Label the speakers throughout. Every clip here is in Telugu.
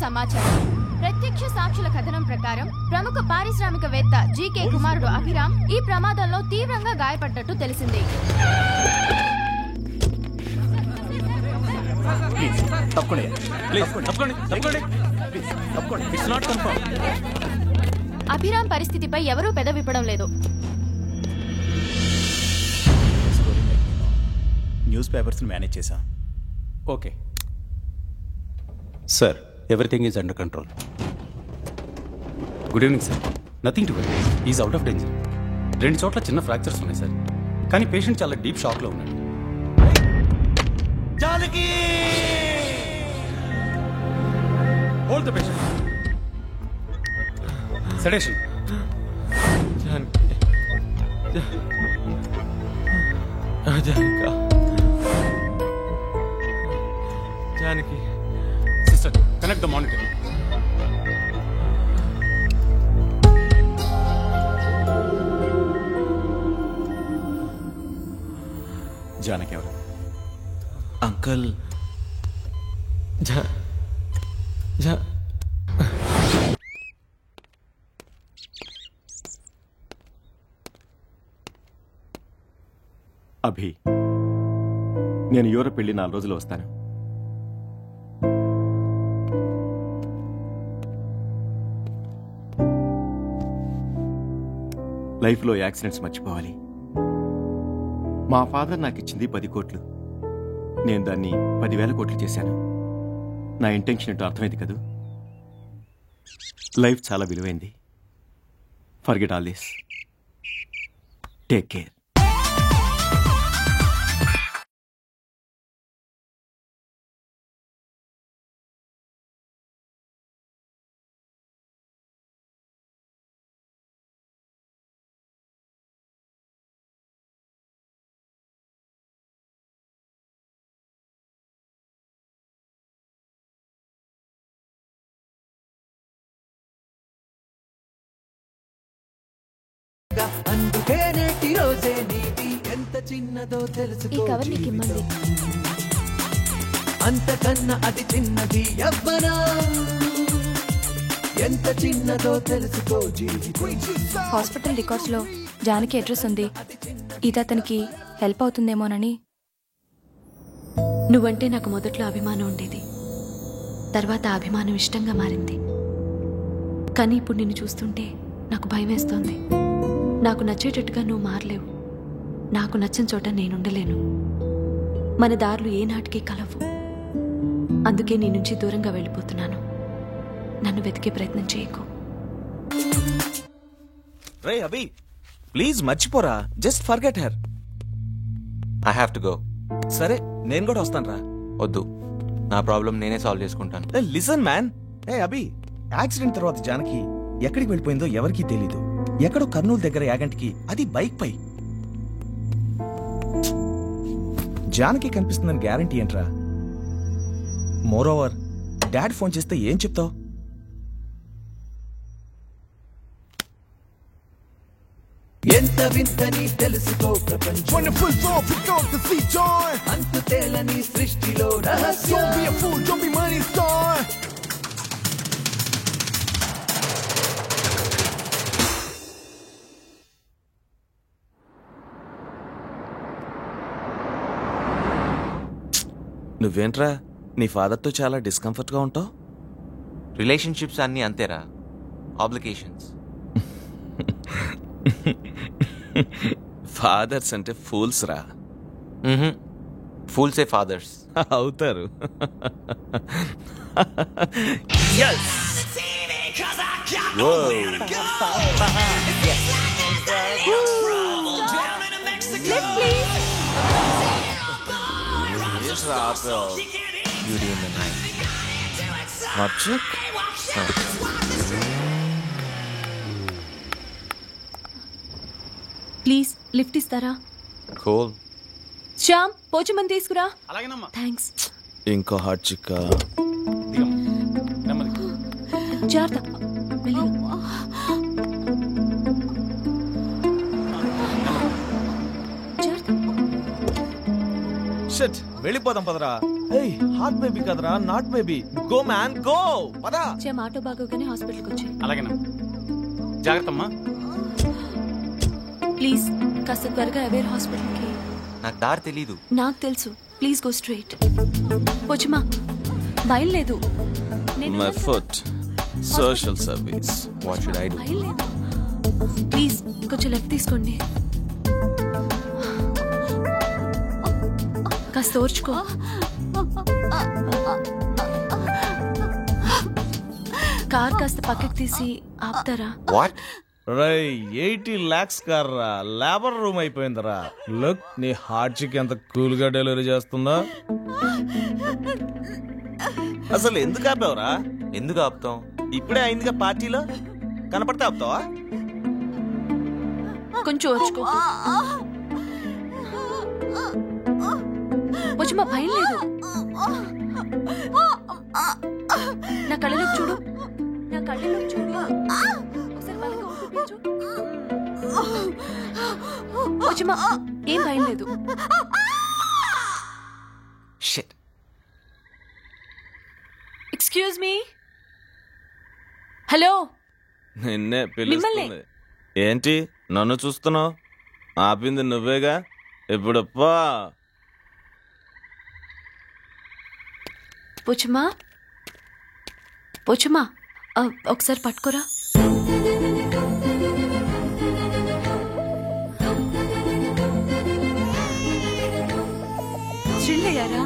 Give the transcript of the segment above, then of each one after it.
Speaker 1: సమాచారం. ప్రత్యక్ష సాక్షుల కథనం ప్రకారం ప్రముఖ పారిశ్రామికవేత్త జీకే కుమారుడు అభిరామ్ ఈ ప్రమాదంలో తీవ్రంగా గాయపడ్డట్టు తెలిసింది. అభిరామ్ పరిస్థితిపై ఎవరూ పెదవిప్పడం లేదు.
Speaker 2: న్యూస్ పేపర్స్ మేనేజ్ చేశా.
Speaker 3: Okay sir, everything is under control. Good evening sir. Nothing to worry, is out of danger. 2 చోట్ల చిన్న ఫ్రాక్చర్స్ ఉన్నాయి సార్, కానీ పేషెంట్ చాలా డీప్ షాక్లో ఉన్నాడు.
Speaker 2: Janaki!
Speaker 3: Hold the patient. Sedition.
Speaker 4: Janaki.
Speaker 3: Sister, connect the monitor.
Speaker 2: Janaki ఎవరు?
Speaker 4: అంకుల్.
Speaker 2: అభి, నేను యూరప్ వెళ్ళి 4 రోజులు వస్తాను. లైఫ్లో యాక్సిడెంట్స్ మర్చిపోవాలి. మా ఫాదర్ నాకు ఇచ్చింది 10 కోట్లు. నేను దాన్ని 10,000 కోట్లు చేశాను. నా ఇంటెన్షన్ ఏంటో అర్థమైంది కదూ. లైఫ్ చాలా విలువైంది. Forget all this. Take care.
Speaker 5: అందుకే నేటి రోజే నీది ఎంత చిన్నదో తెలుసుకో.
Speaker 1: ఈ కవర్ నీకు ఇమ్మంది.
Speaker 5: అంతకన్నా అది చిన్నది యవ్వనా, ఎంత చిన్నదో తెలుసుకో జీవితం.
Speaker 1: హాస్పిటల్ రికార్డ్స్ లో జానకి అడ్రస్ ఉంది. ఇది అతనికి హెల్ప్ అవుతుందేమోనని.
Speaker 6: నువ్వంటే నాకు మొదట్లో అభిమానం ఉండేది, తర్వాత ఆ అభిమానం ఇష్టంగా మారింది. కానీ ఇప్పుడు నిన్ను చూస్తుంటే నాకు భయం వేస్తోంది. నాకు నచ్చేటట్టుగా నువ్వు మారలేవు. నాకు నచ్చిన చోట నేనుండలేను. మన దారులు ఏనాటికి కలవు. అందుకే నీ నుంచి దూరంగా వెళ్ళిపోతున్నాను. నన్ను వెతికే ప్రయత్నం చేయకు.
Speaker 4: రే అభి, ప్లీజ్ మర్చిపోరా. Just forget her.
Speaker 7: I have to go.
Speaker 4: సరే, నేను కూడా వస్తాను రా.
Speaker 7: వద్దు, నా ప్రాబ్లం నేనే సాల్వ్ చేసుకుంటాను.
Speaker 4: Listen man. ఏ అభి, యాక్సిడెంట్ తర్వాత జానకి ఎక్కడికి వెళ్ళిపోయిందో ఎవరికీ తెలీదు. ఎక్కడో కర్నూలు దగ్గర యాగంటికి, అది బైక్ పై. జానకి కనిపిస్తుందని గ్యారంటీ ఏంట్రా? మోరోవర్, డాడ్ ఫోన్ చేస్తే ఏం చెప్తావు?
Speaker 5: ఎంత వింతని తెలుసుకో ప్రపంచం. అంతు తేలని సృష్టిలో రహస్యం.
Speaker 4: నువ్వేంట్రా నీ ఫాదర్తో చాలా డిస్కంఫర్ట్గా ఉంటావు?
Speaker 7: రిలేషన్షిప్స్ అన్నీ అంతేరా, ఆబ్లిగేషన్స్.
Speaker 4: ఫాదర్స్ అంటే ఫూల్స్ రా.
Speaker 7: ఫూల్సే ఫాదర్స్
Speaker 4: అవుతారు.
Speaker 7: Beauty in the night.
Speaker 6: Please lift ఇస్తారా?
Speaker 7: Cool.
Speaker 6: శ్యామ్, పోచమని తీసుకురా.
Speaker 3: అలాగేనమ్మా.
Speaker 6: థ్యాంక్స్.
Speaker 4: ఇంకో హాట్ చిక్కా.
Speaker 6: జాగ్రత్త.
Speaker 4: షట్ వెళ్ళిపోదాం పదరా. ఏయ్ హార్ట్ బేబీ కదరా, not baby. Go man go, పదా.
Speaker 6: చెం ఆటో బాగోగానే హాస్పిటల్కి వచ్చి.
Speaker 3: అలాగేనా, జాగ్రత్త అమ్మా.
Speaker 6: ప్లీజ్ కాస్త త్వరగా అవేర్ హాస్పిటల్కి.
Speaker 7: నాకు దారి తెలీదు.
Speaker 6: నాకు తెలుసు, ప్లీజ్ గో స్ట్రైట్. వచ్చుమా, భయం లేదు.
Speaker 4: My foot, social service.
Speaker 7: What should I do?
Speaker 6: భయం లేదు. ప్లీజ్ కొంచెం లెఫ్ట్ తీసుకోండి. కాస్త ఓర్చుకో. కార్ కాస్త పక్కకి తీసి ఆపుతారా?
Speaker 7: వాట్?
Speaker 4: రై 80 lakhs కార్రా, లేబర్ రూమ్ అయిపోయిందిరా. లుక్, నీ హార్ట్ చిక్ ఎంత కూల్ గా డెలివరీ చేస్తుందా. అసలు ఎందుకు ఆపావురా?
Speaker 7: ఎందుకు ఆపుతాం?
Speaker 4: ఇప్పుడే అయిందిగా పార్టీలో, కనపడితే ఆపుతావా?
Speaker 6: కొంచెం ఓర్చుకో. వచ్చుమా, భయం లేదు. నా కళ్ళలోకి చూడు, నా కళ్ళలోకి చూడు. ఒకసారి బలంగా ఊపిరి పీల్చు. వచ్చుమా, ఏం భయం లేదు.
Speaker 7: షిట్.
Speaker 6: Excuse me. హలో,
Speaker 4: నిన్నే
Speaker 6: మిమ్మల్ని.
Speaker 4: పిలుస్తుంది. ఏంటి నన్ను చూస్తున్నావు? ఆపింది నువ్వేగా. ఇప్పుడు పా.
Speaker 6: వచ్చుమా, వచ్చుమా, ఒకసారి పట్టుకోరా. చిల్లయ్యారా?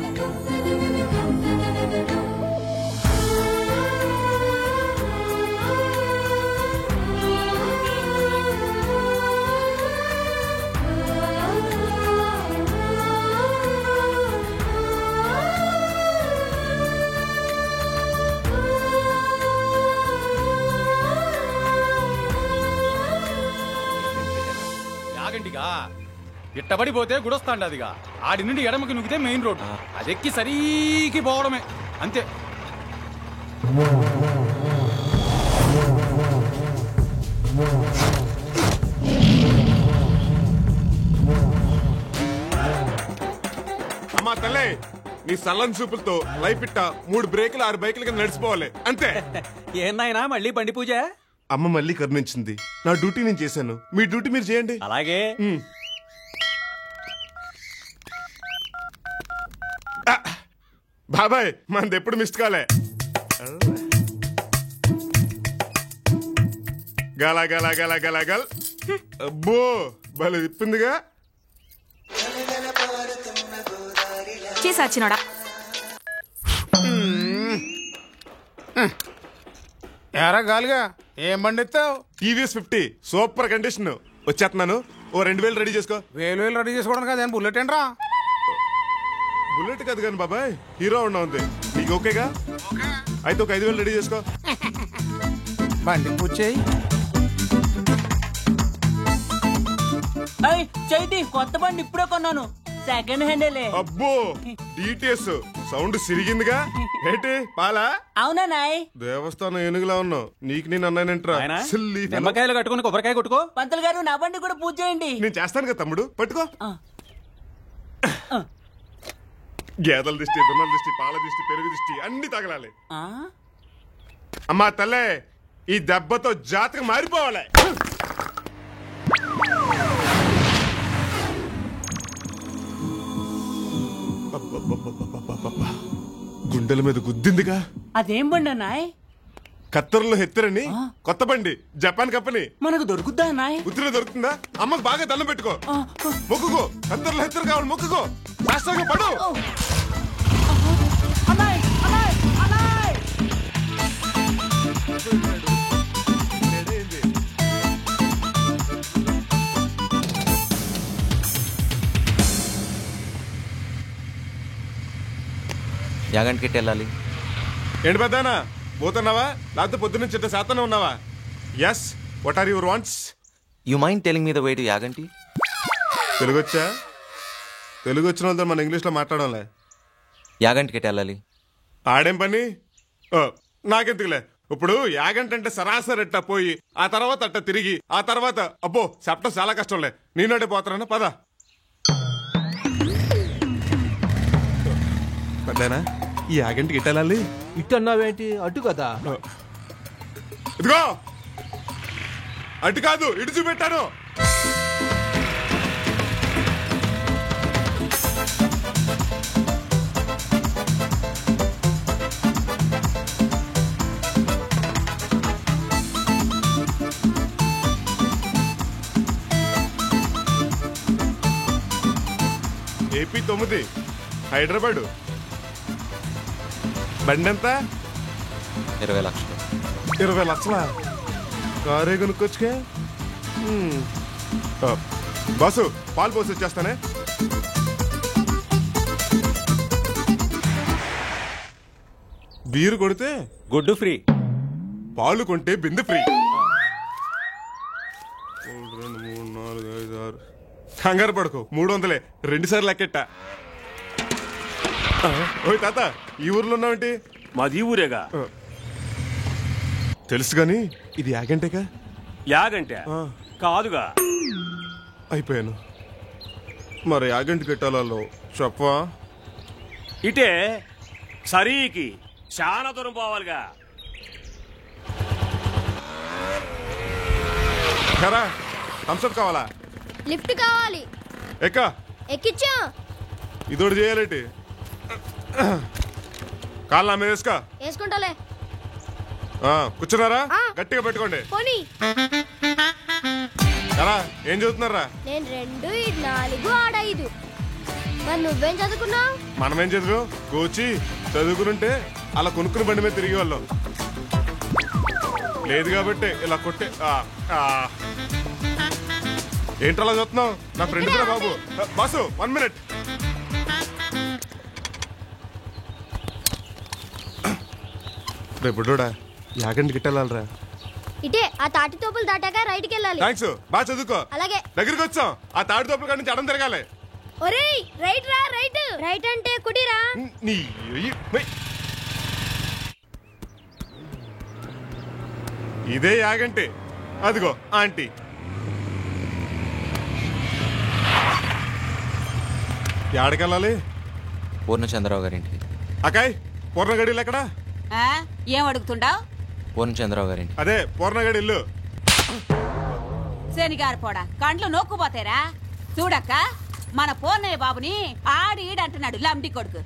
Speaker 3: యాగంటిగా ఇట్టబడిపోతే గుడొస్తాండి. అదిగా ఆడి నుండి ఎడమకి నుగ్గితే మెయిన్ రోడ్, అదెక్కి సరీకి పోవడమే అంతే.
Speaker 8: అమ్మా తల్లే, నీ సల్లని చూపులతో లైఫ్ ఇట్ట 3 బ్రేకులు 6 బైకులు కింద నడిచిపోవాలి అంతే.
Speaker 9: ఏనాయనా మళ్ళీ బండి పూజ?
Speaker 8: అమ్మ మళ్ళీ కరుణించింది. నా డ్యూటీ నేను చేశాను, మీ డ్యూటీ మీరు చేయండి.
Speaker 9: అలాగే.
Speaker 8: బాబాయ్ మనది ఎప్పుడు మిస్ కాలే. గల గల గల గల గల్. అబ్బో భలే తిప్పిందిగా.
Speaker 1: చేసాచినోడా.
Speaker 10: ఎరా గాలిగా ఏం బండి ఎత్తావు?
Speaker 8: TVS 50 super condition. వచ్చేస్తున్నాను, ఓ 2000 రెడీ చేసుకో.
Speaker 10: వేలు రెడీ చేసుకోవడం కాదు, ఏం బుల్లెట్ ఏంట్రా?
Speaker 8: బుల్లెట్ కాదు కానీ బాబాయ్, హీరో ఉన్నా ఉంది. నీకు ఓకేగా? అయితే ఒక 5000 రెడీ చేసుకో.
Speaker 10: బండి పూజ చేయి.
Speaker 11: చైతి కొత్త బండి ఇప్పుడే కొన్నాను, సెకండ్ హ్యాండేలే.
Speaker 8: అబ్బో డిటిఎస్ సౌండ్ సిరిగిందిగా. ఏంటి పాలా?
Speaker 11: అవునా నాయ్?
Speaker 8: దేవస్థానం ఏనుగులా ఉన్నావు. నీకు నేను అన్నానంట్రా.
Speaker 3: నిమ్మకాయలు కట్టుకుని కొబ్బరికాయ కొట్టుకో.
Speaker 11: పంతులు గారు నా బండి కూడా పూజ చేయండి.
Speaker 8: నేను చేస్తాను కదా తమ్ముడు, పట్టుకో. గేదెల దిష్టి, దున్నల దిష్టి, పాల దిష్టి, పెరుగు దిష్టి అన్ని తగలాలి. అమ్మా తల్లే, ఈ దెబ్బతో జాతకం మారిపోవాలి. గుండెల మీద గుద్దిందిగా.
Speaker 11: అదేం బండి నాయ్?
Speaker 8: కత్తర్లో హెత్తరని కొత్త బండి, జపాన్ కంపెనీ.
Speaker 11: మనకు దొరుకుద్దా నాయ్?
Speaker 8: ఉత్తిలో దొరుకుతుందా? అమ్మకు బాగా దండం పెట్టుకో, మొక్కుకో. కత్తర్లో హెత్తరు కావాలి, మొక్కుకో. శాస్త్రంగా పడు.
Speaker 7: యాగంటికి వెళ్ళాలి.
Speaker 8: ఏంటి పెద్దనా పోతున్నావా, లేకపోతే పొద్దున్న చిట్ట శాతనే ఉన్నావా? Yes, what are your wants?
Speaker 7: You mind telling me the way to Yaganti?
Speaker 8: తెలుగొచ్చా? తెలుగు వచ్చిన వాళ్ళతో మన ఇంగ్లీష్లో మాట్లాడాలి.
Speaker 7: యాగంటికి వెళ్ళాలి.
Speaker 8: ఆడేం పని? నాకెందుకులే. ఇప్పుడు యాగంట అంటే సరాసరి అట్ట పోయి ఆ తర్వాత అట్ట తిరిగి ఆ తర్వాత అబ్బో చెప్పడం చాలా కష్టంలే. నేనంటే పోతానన్నా పద. ఇట్లేనా ఈ యాగంటికి ఇట్టెళ్ళాలి?
Speaker 12: ఇటు అన్నావేంటి? అటు కదా.
Speaker 8: ఇదిగో అటు కాదు, ఇటు చూపెట్టాను. ఏపీ 9 హైదరాబాదు. బండి ఎంత?
Speaker 7: 20 లక్షలు.
Speaker 8: 20 లక్షలా? కారే కొనుక్కొచ్చుకే. బాసు పాలు పోసి వచ్చేస్తానే. బీరు కొడితే
Speaker 2: గుడ్డు ఫ్రీ,
Speaker 8: పాలు కొంటే బిందు ఫ్రీ. 1 2 3 4 5 6. కంగారు పడుకో, 300 2 సార్లు లెక్కెట్టా. ఓయ్ తాత, ఈ ఊర్లో ఉన్నావేంటి?
Speaker 2: మాది ఊరేగా.
Speaker 8: తెలుసు గాని ఇది యాగంటేగా?
Speaker 2: యాగంటే కాదుగా.
Speaker 8: అయిపోయాను. మరి యాగంటి కట్టాలలో చెప్పవా?
Speaker 2: ఇటే సరీకి చాలా దూరం పోవాలిగా.
Speaker 8: ఖరా థమ్స్అప్ కావాలా?
Speaker 1: లిఫ్ట్ కావాలి.
Speaker 8: ఎక్కిచ్చా. ఇదోటి చేయాలంటే కాళ్ళు నా మీద వేసుకో.
Speaker 1: వేసుకుంటాలే.
Speaker 8: కూర్చున్నారా? గట్టిగా పెట్టుకోండి. ఎలా ఏం చదువుతున్నారా?
Speaker 1: నేను 2 ఇటు 4 ఆడ 5. మరి నువ్వేం చదువుకున్నావు?
Speaker 8: మనమేం చదువు కోచి చదువుకునుంటే అలా కొనుక్కుని బండి మీద తిరిగి వాళ్ళం. లేదు కాబట్టి ఇలా కొట్టే. ఏంటలా చదువుతున్నావు? నా ఫ్రెండ్ కూడా బాబు. Boss 1 minute. రేపు యాగంటి గిట్టాలరా?
Speaker 1: ఇటే ఆ తాటి తోపులు దాటాక రైట్కి వెళ్ళాలి.
Speaker 8: థ్యాంక్స్. బాగా చదువుకో.
Speaker 1: అలాగే.
Speaker 8: దగ్గరికి వచ్చాం. ఆ తాటి తోపుల కాడి నుంచి అడం తిరగాలి.
Speaker 1: ఒరేయ్ రైట్ రా. రైట్ రైట్ అంటే కుడిరా.
Speaker 8: ఇదే యాగంటి. అదిగో ఆంటీ. యాడికెళ్ళాలి?
Speaker 7: పూర్ణచంద్రరావు గారింటికి.
Speaker 8: అకాయ్ పూర్ణగడిలు ఎక్కడా?
Speaker 13: ఏం అడుగుతుండావు?
Speaker 7: పూర్ణచంద్రరావు గారింటి.
Speaker 8: అదే పూర్ణగడి ఇల్లు.
Speaker 13: శనిగారు పోడా కండ్లు నొక్కుపోతారా? చూడక్క, మన పూర్ణయ్య బాబుని ఆడి ఈడంటున్నాడు లంబడి కొడుకు.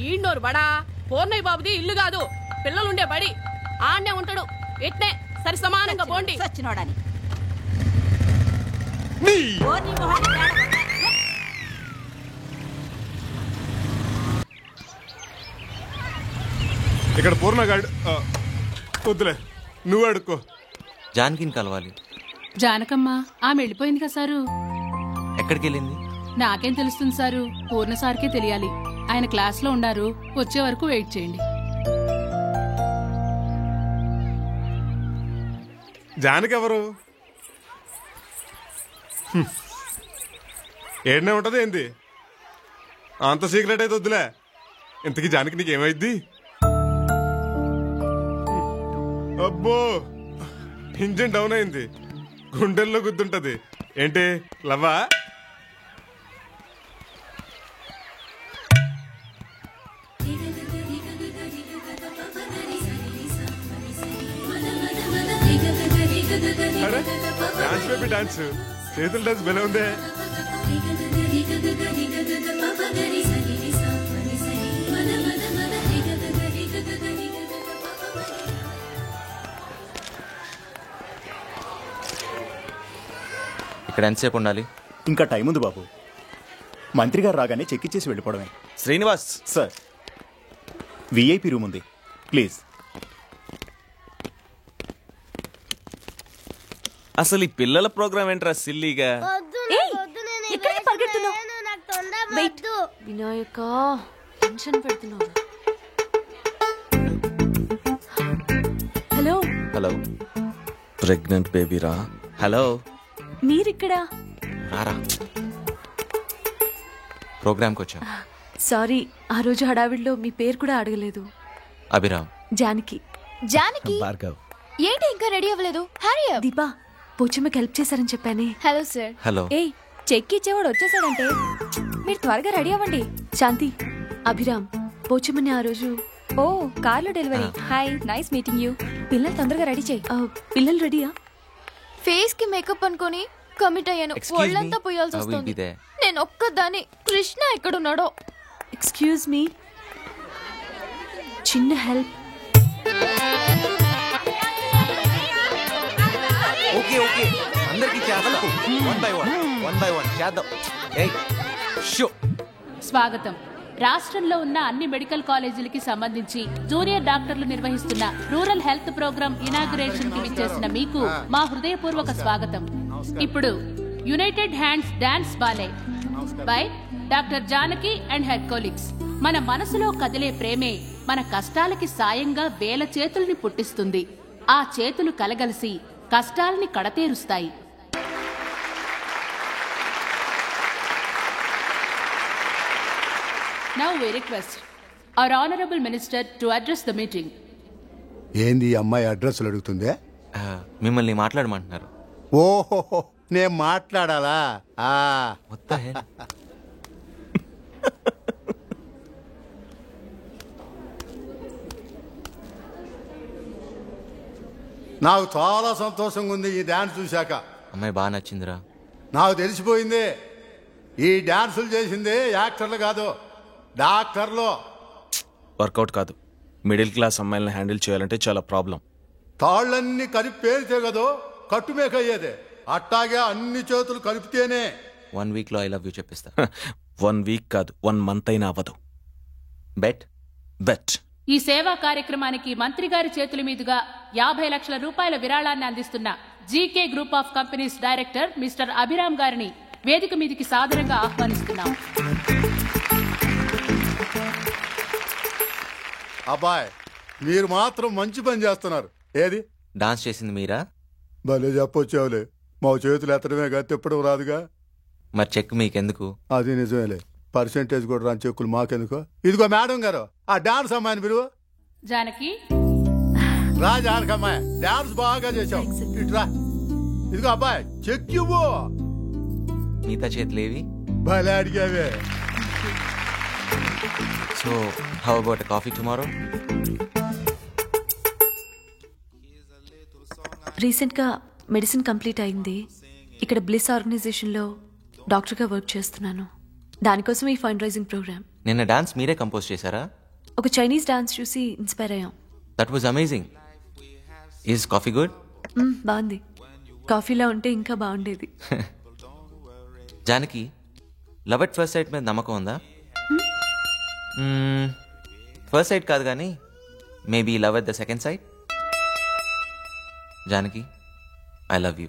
Speaker 14: ఈడ్నోరు బడా పూర్ణయ్య బాబుది ఇల్లు కాదు, పిల్లలుండే బడి. ఆడనే ఉంటాడు. ఎట్నే సరి సమానంగా పోండి.
Speaker 13: సచ్చినోడని
Speaker 8: ఇక్కడ పూర్ణగాడు వద్దులే, నువ్వు అడుక్కో.
Speaker 7: జానకిని కలవాలి.
Speaker 14: జానకమ్మ ఆమె వెళ్ళిపోయింది కదా సారు.
Speaker 7: ఎక్కడికి వెళ్ళింది?
Speaker 14: నాకేం తెలుస్తుంది సారు, పూర్ణ సార్కే తెలియాలి. ఆయన క్లాస్ లో ఉన్నారు, వచ్చే వరకు వెయిట్ చేయండి.
Speaker 8: జానకి ఎవరు? ఏడనే ఉంటది ఏంది? అంత సీక్రెట్ అయితే వద్దులే. ఇంతకీ జానకి నీకేమైద్ది? అబ్బో, ఇంజిన్ డౌన్ అయింది, గుండెల్లో గుద్దుంటది. ఏంటి లవ్వా? డాన్స్ బేబీ డాన్స్, చేతుల డాన్స్ బెల ఉందే.
Speaker 7: ఇక్కడ ఎంతసేపు ఉండాలి?
Speaker 15: ఇంకా టైం ఉంది బాబు. మంత్రి గారు రాగానే చెక్ ఇచ్చేసి వెళ్ళిపోవడమే.
Speaker 7: శ్రీనివాస్
Speaker 15: సార్, విఐపి రూమ్ ఉంది, ప్లీజ్.
Speaker 7: అసలు ఈ పిల్లల ప్రోగ్రామ్ ఏంట్రా సిల్లీగా?
Speaker 6: వినాయక, టెన్షన్ పెడుతున్నావు. హలో
Speaker 7: హలో, ప్రెగ్నెంట్ బేబీరా? హలో,
Speaker 6: మీరిక్కడా?
Speaker 7: రారా, ప్రోగ్రామ్కి వచ్చా.
Speaker 6: సారీ, ఆ రోజు హడావిడిలో మీ పేరు కూడా అడగలేదు.
Speaker 7: అభిరామ్.
Speaker 6: జానకి.
Speaker 1: జానకి
Speaker 15: భార్గవ్.
Speaker 1: ఏంటి ఇంకా రెడీ అవ్వలేదు? Hurry up.
Speaker 6: దీపా, పోచమ్మకి హెల్ప్ చేశారని చెప్పానే.
Speaker 1: Hello sir.
Speaker 7: హలో.
Speaker 1: ఏయ్, చెక్ ఇచ్చేవాడు వచ్చేసాడంటే మీరు త్వరగా రెడీ అవ్వండి.
Speaker 6: శాంతి, అభిరామ్ పోచమని ఆ రోజు
Speaker 16: ఓ కార్లో delivery. Hi, nice meeting you. పిల్లలు తొందరగా రెడీ చేయి.
Speaker 6: పిల్లలు రెడీయా?
Speaker 1: ఫేస్ కి మేకప్ అనుకొని కమిట్ అయ్యాను. ఒళ్ళంతా పోయాల్సి వస్తుంది. నేను ఒక్కదాన్ని. కృష్ణ ఎక్కడున్నాడో?
Speaker 6: ఎక్స్క్యూజ్ మీ, చిన్న హెల్ప్.
Speaker 7: ఓకే ఓకే, అందరికి చేద్దాం. వన్ బై వన్ చేద్దాం. ఏయ్ షో.
Speaker 14: స్వాగతం. రాష్ట్రంలో ఉన్న అన్ని మెడికల్ కాలేజీలకి సంబంధించి జూనియర్ డాక్టర్లు నిర్వహిస్తున్న రూరల్ హెల్త్ ప్రోగ్రామ్ ఇనాగ్రేషన్ కి విచ్చేసిన మీకు మా హృదయపూర్వక స్వాగతం. ఇప్పుడు united hands dance ballet by doctor Janaki and her colleagues. మన మనసులో కదిలే ప్రేమే మన కష్టాలకి సాయంగా వేల చేతుల్ని పుట్టిస్తుంది. ఆ చేతులు కలగలిసి కష్టాల్ని కడతేరుస్తాయి. Now we request our honorable minister to address the meeting.
Speaker 17: ఏంది అమ్మాయి అడ్రస్లు అడుగుతుందే?
Speaker 7: మిమ్మల్ని మాట్లాడమంటున్నారు.
Speaker 17: ఓహో, నేను మాట్లాడాలా? నాకు చాలా సంతోషంగా ఉంది ఈ డాన్స్ చూశాక.
Speaker 7: అమ్మాయి బాగా నచ్చిందిరా.
Speaker 17: నాకు తెలిసిపోయింది, ఈ డాన్సులు చేసింది యాక్టర్లు కాదు, డాక్టర్లు.
Speaker 4: వర్కౌట్ కాదు. మిడిల్ క్లాస్ అమ్మాయిలను హ్యాండిల్ చేయాలంటే చాలా ప్రాబ్లం.
Speaker 17: తాళ్ళన్నీ కలిపి పేరితే కదో కట్టుమేకయ్యేదే. అట్టాగే అన్ని చేతులు కలిపితేనే.
Speaker 7: 1 week లో ఐ లవ్ యూ చెప్పిస్తా.
Speaker 4: 1 week కాదు, 1 month అయినా అవ్వదు. బెట్.
Speaker 14: ఈ సేవా కార్యక్రమానికి మంత్రి గారి చేతుల మీదుగా 50 లక్షల రూపాయల విరాళాన్ని అందిస్తున్న GK group of companies director mister Abhiram గారిని వేదిక మీదికి సాదరంగా ఆహ్వానిస్తున్నాం.
Speaker 17: అబ్బాయ్, మీరు మాత్రం మంచి పని చేస్తున్నారు. ఏది
Speaker 7: డాన్స్ చేసింది మీరా?
Speaker 17: భలే చెప్పొచ్చావులే. మా చేతులు ఎత్తడమే కదా, తిప్పడం రాదుగా.
Speaker 7: మరి చెక్ మీకెందుకు?
Speaker 17: అది నిజమేలే, పర్సెంటేజ్ కూడా రాని చెక్కులు మాకెందుకో. ఇదిగో మేడం గారు, ఆ డాన్స్ అమ్మాయిని పిలువు.
Speaker 14: జానకి
Speaker 17: రా. జానకి అమ్మాయి, డాన్స్ బాగా చేశావు. ఇట్రా. ఇదిగో అబ్బాయి, చెక్ ఇవ్వు.
Speaker 7: మిగతా చేతులేవి?
Speaker 17: భలే అడిగావే.
Speaker 7: So how about coffee tomorrow?
Speaker 6: రీసెంట్గా మెడిసిన్ కంప్లీట్ అయింది. ఇక్కడ బ్లిస్ ఆర్గనైజేషన్లో డాక్టర్గా వర్క్ చేస్తున్నాను. దానికోసం ఈ ఫండ్ రైజింగ్ ప్రోగ్రామ్.
Speaker 7: నిన్న డాన్స్ మీరే కంపోజ్ చేశారా?
Speaker 6: ఒక చైనీస్ డాన్స్ చూసి ఇన్స్పైర్ అయ్యాం.
Speaker 7: That was amazing. Is coffee good?
Speaker 6: బాగుంది. కాఫీలా ఉంటే ఇంకా బాగుండేది.
Speaker 7: Janaki, love at first sight మీద నమ్మకం ఉందా? ఫస్ట్ సైట్ కాదు కానీ maybe love at the second sight. Janaki, I love you.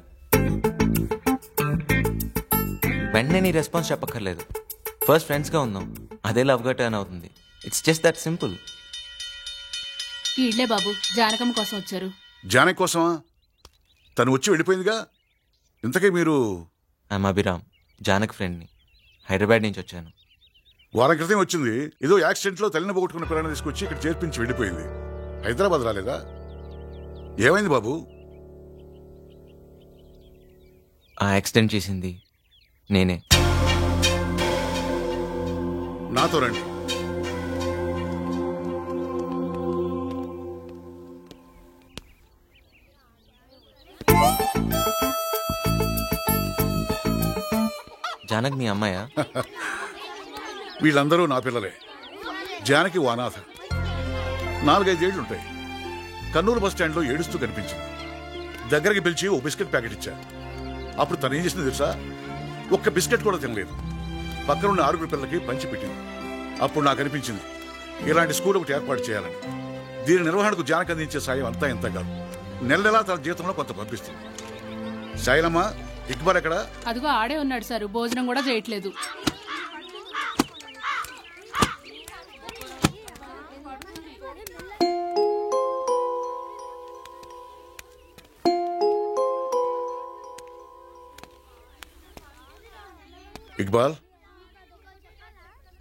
Speaker 7: వెంటనే నీ రెస్పాన్స్ చెప్పక్కర్లేదు. ఫస్ట్ ఫ్రెండ్స్గా ఉందాం, అదే లవ్గా టర్న్ అవుతుంది. It's just that simple.
Speaker 14: ఇళ్లే బాబు, జానకమ్మ కోసం వచ్చారు.
Speaker 18: జానకి కోసమా? తను వచ్చి వెళ్ళిపోయిందిగా. ఇంతకీ మీరు?
Speaker 7: ఐఎమ్ అభిరామ్, జానకి ఫ్రెండ్ని. హైదరాబాద్ నుంచి వచ్చాను.
Speaker 18: వారం క్రితం వచ్చింది. ఏదో యాక్సిడెంట్లో తల్లిని పోగొట్టుకున్న పిల్లని తీసుకొచ్చి ఇక్కడ చేర్పించి వెళ్ళిపోయింది. హైదరాబాద్ రాలేదా? ఏమైంది బాబు?
Speaker 7: ఆ యాక్సిడెంట్ చేసింది నేనే.
Speaker 18: నాతో రండి.
Speaker 7: జానకి మీ అమ్మాయా?
Speaker 18: వీళ్ళందరూ నా పిల్లలే. జానకి వానాథ. 4-5 ఏళ్ళు ఉంటాయి. కర్నూలు బస్ స్టాండ్లో ఏడుస్తూ కనిపించింది. దగ్గరికి పిలిచి ఓ బిస్కెట్ ప్యాకెట్ ఇచ్చా. అప్పుడు తను ఏం చేసింది తెలుసా? ఒక్క బిస్కెట్ కూడా తినలేదు. పక్కనున్న 6 పిల్లలకి పంచి పెట్టింది. అప్పుడు నాకు అనిపించింది, ఇలాంటి స్కూల్ ఒకటి ఏర్పాటు చేయాలని. దీని నిర్వహణకు జానకి అందించే సాయం అంతా ఎంత కాదు, నెల తన జీతంలో కొంత పంపిస్తుంది. శైలమ్మ, ఇక్బాల్ ఎక్కడ?
Speaker 14: అదిగో ఆడే ఉన్నాడు సార్, భోజనం కూడా చేయట్లేదు.
Speaker 18: ఇక్బాల్,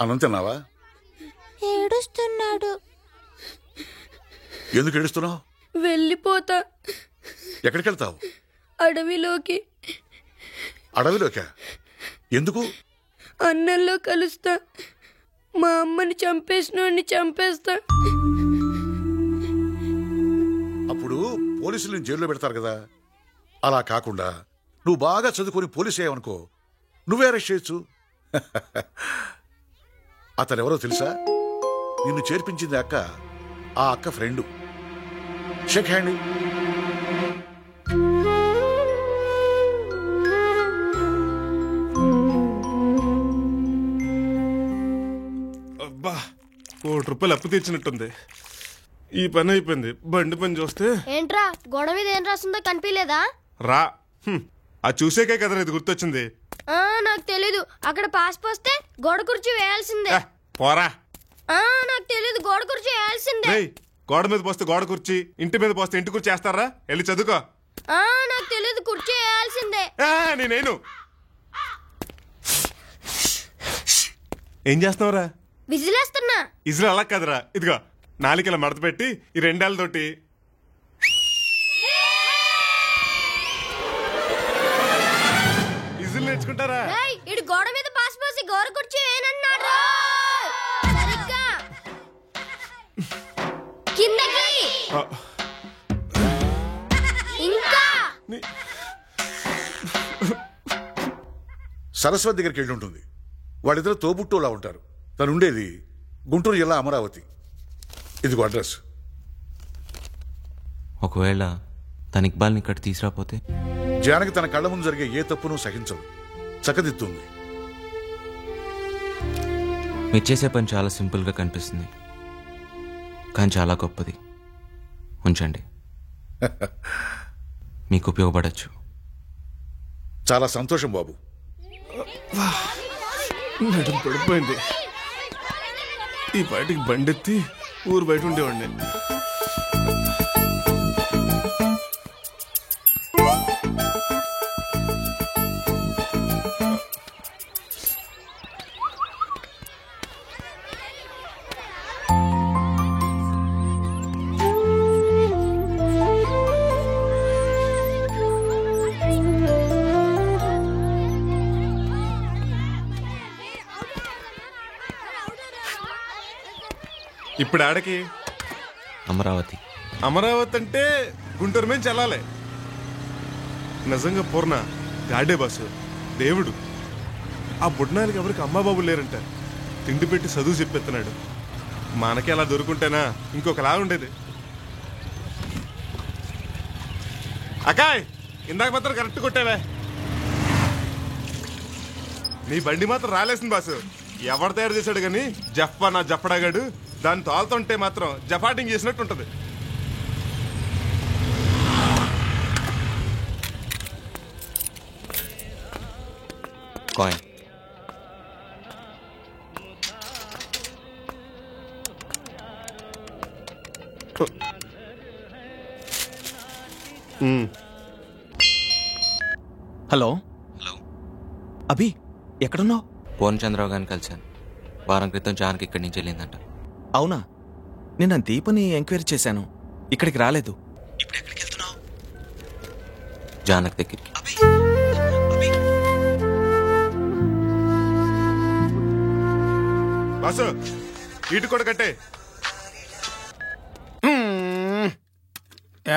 Speaker 18: అన్నం తిన్నావా?
Speaker 19: ఏడుస్తున్నాడు.
Speaker 18: ఎందుకు ఏడుస్తున్నావు?
Speaker 19: వెళ్ళిపోతా.
Speaker 18: ఎక్కడికి వెళ్తావు?
Speaker 19: అడవిలోకి.
Speaker 18: అడవిలోకా? ఎందుకు?
Speaker 19: అన్నంలో కలుస్తా. మా అమ్మని చంపేసినోడిని చంపేస్తా.
Speaker 18: అప్పుడు పోలీసులు జైల్లో పెడతారు కదా, అలా కాకుండా నువ్వు బాగా చదువుకొని పోలీసు అయ్యావనుకో, నువ్వే అరెస్ట్ చేయొచ్చు. అతనెవరో తెలుసా? నిన్ను చేర్పించింది అక్క, ఆ అక్క ఫ్రెండు. Shake hand.
Speaker 8: అబ్బా, ₹1 అప్పు తెచ్చినట్టుంది. ఈ పని అయిపోయింది. బండి పని చూస్తే
Speaker 19: ఏంట్రా గోడ మీద ఏం రాస్తుందో కనిపించలేదా?
Speaker 8: రా, ఆ చూసేకే కదా ఇది గుర్తొచ్చింది.
Speaker 19: నాకు తెలీదు. అక్కడ పాస్ పోస్తే గోడ కుర్చీ వేయాల్సిందే.
Speaker 8: పోరా.
Speaker 19: నాకు తెలీదు, గోడ కుర్చీ వేయాల్సిందే.
Speaker 8: గోడ మీద పోస్తే గోడ కుర్చీ, ఇంటి మీద పోస్తే ఇంటి కుర్చీ వేస్తారా? వెళ్ళి చదువుకో.
Speaker 19: నాకు తెలీదు, కుర్చీ వేయాల్సిందే.
Speaker 8: నేనేను. ఏం చేస్తున్నావురా?
Speaker 19: విజిలేస్తున్నా.
Speaker 8: ఇజ్రాయల్ అలా కదరా, ఇదిగో నాలికల మడత పెట్టి ఈ 2 ఏళ్ళతోటి ఇజ్రాయల్ నేర్చుకుంటారా?
Speaker 19: ఇడు గోడ మీద పాస్ పోసి గోడ కుర్చీ వేయనన్నాడు. సరిగ్గా కిందకి ఇంకా.
Speaker 18: సరస్వతి దగ్గరికి వెళ్ళి ఉంటుంది. వాళ్ళిద్దరు తోబుట్టోలా ఉంటారు. తను ఉండేది గుంటూరు జిల్లా అమరావతి. ఇదిగో అడ్రస్.
Speaker 7: ఒకవేళ తన ఇక్బాల్ని ఇక్కడ తీసుకురాపోతే?
Speaker 18: జానకి తన కళ్ళ ముందు జరిగే ఏ తప్పును సహించదు, చక్కదిద్దుంది.
Speaker 7: మీరు చేసే పని చాలా సింపుల్గా కనిపిస్తుంది, కానీ చాలా గొప్పది. ఉంచండి, మీకు ఉపయోగపడచ్చు.
Speaker 18: చాలా సంతోషం బాబు.
Speaker 8: నడుము పడిపోయింది. ఈ బయటికి బండెత్తి ఊరు బయట ఉండేవాడిని. ఇప్పుడు ఆడకి
Speaker 7: అమరావతి.
Speaker 8: అమరావతి అంటే గుంటూరు నుంచి వెళ్ళాలి. నిజంగా పూర్ణ గాడే బాసు దేవుడు. ఆ బుడ్నానికి ఎవరికి అమ్మాబాబు లేరంట. తిండి పెట్టి చదువు చెప్పెత్తున్నాడు. మనకి అలా దొరుకుంటేనా ఇంకొకలా ఉండేది. అకాయ్, ఇందాక మాత్రం కరెక్ట్ కొట్టావే. నీ బండి మాత్రం రాలేసింది బాసు. ఎవరు తయారు చేశాడు కానీ జఫ్ఫా నా జఫడాగాడు దాన్ని తోలుతుంటే మాత్రం జఫాటింగ్ చేసినట్టు ఉంటది.
Speaker 7: కాయిన్.
Speaker 4: హలో. అభి, ఎక్కడున్నావు?
Speaker 7: పూర్ణచంద్రరావు గారిని కలిశాను. వారం క్రితం జానకి ఇక్కడి నుంచి వెళ్ళిందంట.
Speaker 4: అవునా? నిన్న దీపని ఎంక్వైరీ చేశాను, ఇక్కడికి రాలేదు.
Speaker 7: జానకి దగ్గరికి.
Speaker 8: బాసు ఇటు కూడా కట్టే.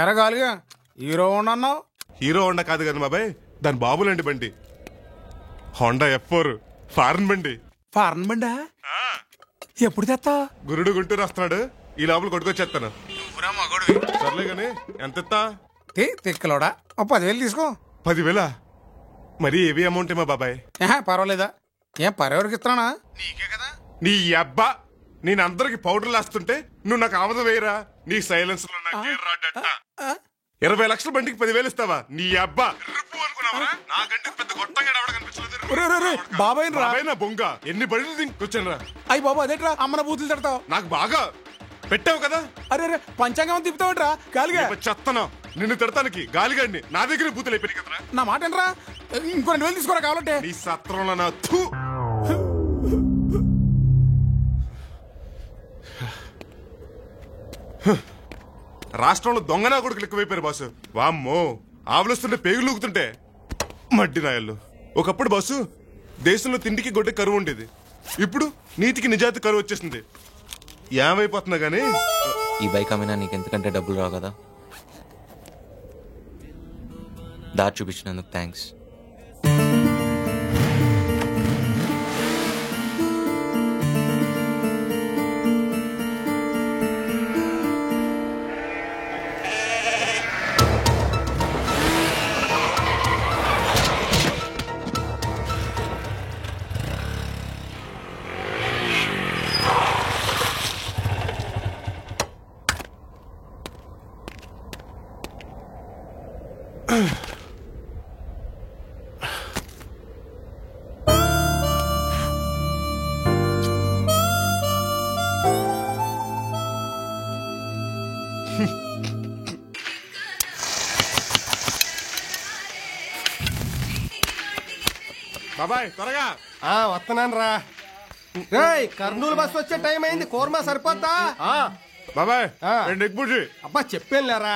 Speaker 10: ఎరగాలిగా హీరో ఉండన్నావు.
Speaker 8: హీరో హోండా కాదు కదా బాబాయ్, దాని బాబులండి బండి. హోండా F4 ఫారెన్ బండి.
Speaker 10: ఫారెన్ బండా? ఎప్పుడు తెస్తా?
Speaker 8: గురుడు గుంటూరు వస్తున్నాడు, ఈ లోపల కొట్టుకొచ్చేస్తాను. సర్లే గాని ఎంత ఇస్తా?
Speaker 10: తిక్కలోడా, 10,000 తీసుకో.
Speaker 8: 10,000? మరీ హెవీ అమౌంట్ ఏమా బాబాయ్?
Speaker 10: పర్వాలేదా? ఏం పరెవరికి ఇస్తున్నానా?
Speaker 8: నీ అబ్బా, నేను అందరికి పౌడర్లు వేస్తుంటే నువ్వు నాకు ఆమదం వేయరా? నీ సైలెన్స్ లో 20 లక్షల బండికి 10,000 ఇస్తావా? నీ అబ్బా నాకంటే పెద్ద గొట్టంగా
Speaker 10: బాబాయ్
Speaker 8: నా బొంగ. ఎన్ని బండ్లు తీసుకొచ్చాను రా.
Speaker 10: అయ్యి బాబు, అదేట్రా అమ్మన బూతులు తిడతావు?
Speaker 8: నాకు బాగా పెట్టావు కదా.
Speaker 10: అరే పంచాంగం తిప్పుతావుట్రా గాలిగా.
Speaker 8: చెత్తనా నిన్ను తిడతానికి గాలిగాడిని నా దగ్గర బూతులు అయిపోయి కదరా.
Speaker 10: నా మాట ఏంట్రా? ఇంకో 2,000 తీసుకోరా కావాలంటే.
Speaker 8: నీ సత్రంలో నా రాష్ట్రంలో దొంగనా కొడుకులు ఎక్కువైపోయారు బాసు. వామ్మో, ఆవులుస్తుంటే పేగులు లూగుతుంటే మడ్డి నాయళ్ళు. ఒకప్పుడు బాసు దేశంలో తిండికి గొడ్డ కరువు ఉండేది. ఇప్పుడు నీతికి నిజాయితీ కరువు వచ్చేసింది. ఏమైపోతున్నా గానీ
Speaker 7: ఈ బైక్ అమ్మినా నీకు ఎంతకంటే డబ్బులు రావు కదా. దారి చూపించినందుకు థ్యాంక్స్.
Speaker 8: బాబాయ్ త్వరగా
Speaker 12: వస్తున్నాను రా. రేయ్ కర్నూలు బస్ వచ్చే టైం అయింది, కోర్మా సరిపోద్దా?
Speaker 8: బాబాయ్ 2 ఎగ్ బుర్జీ.
Speaker 12: అబ్బా చెప్పాను లేరా.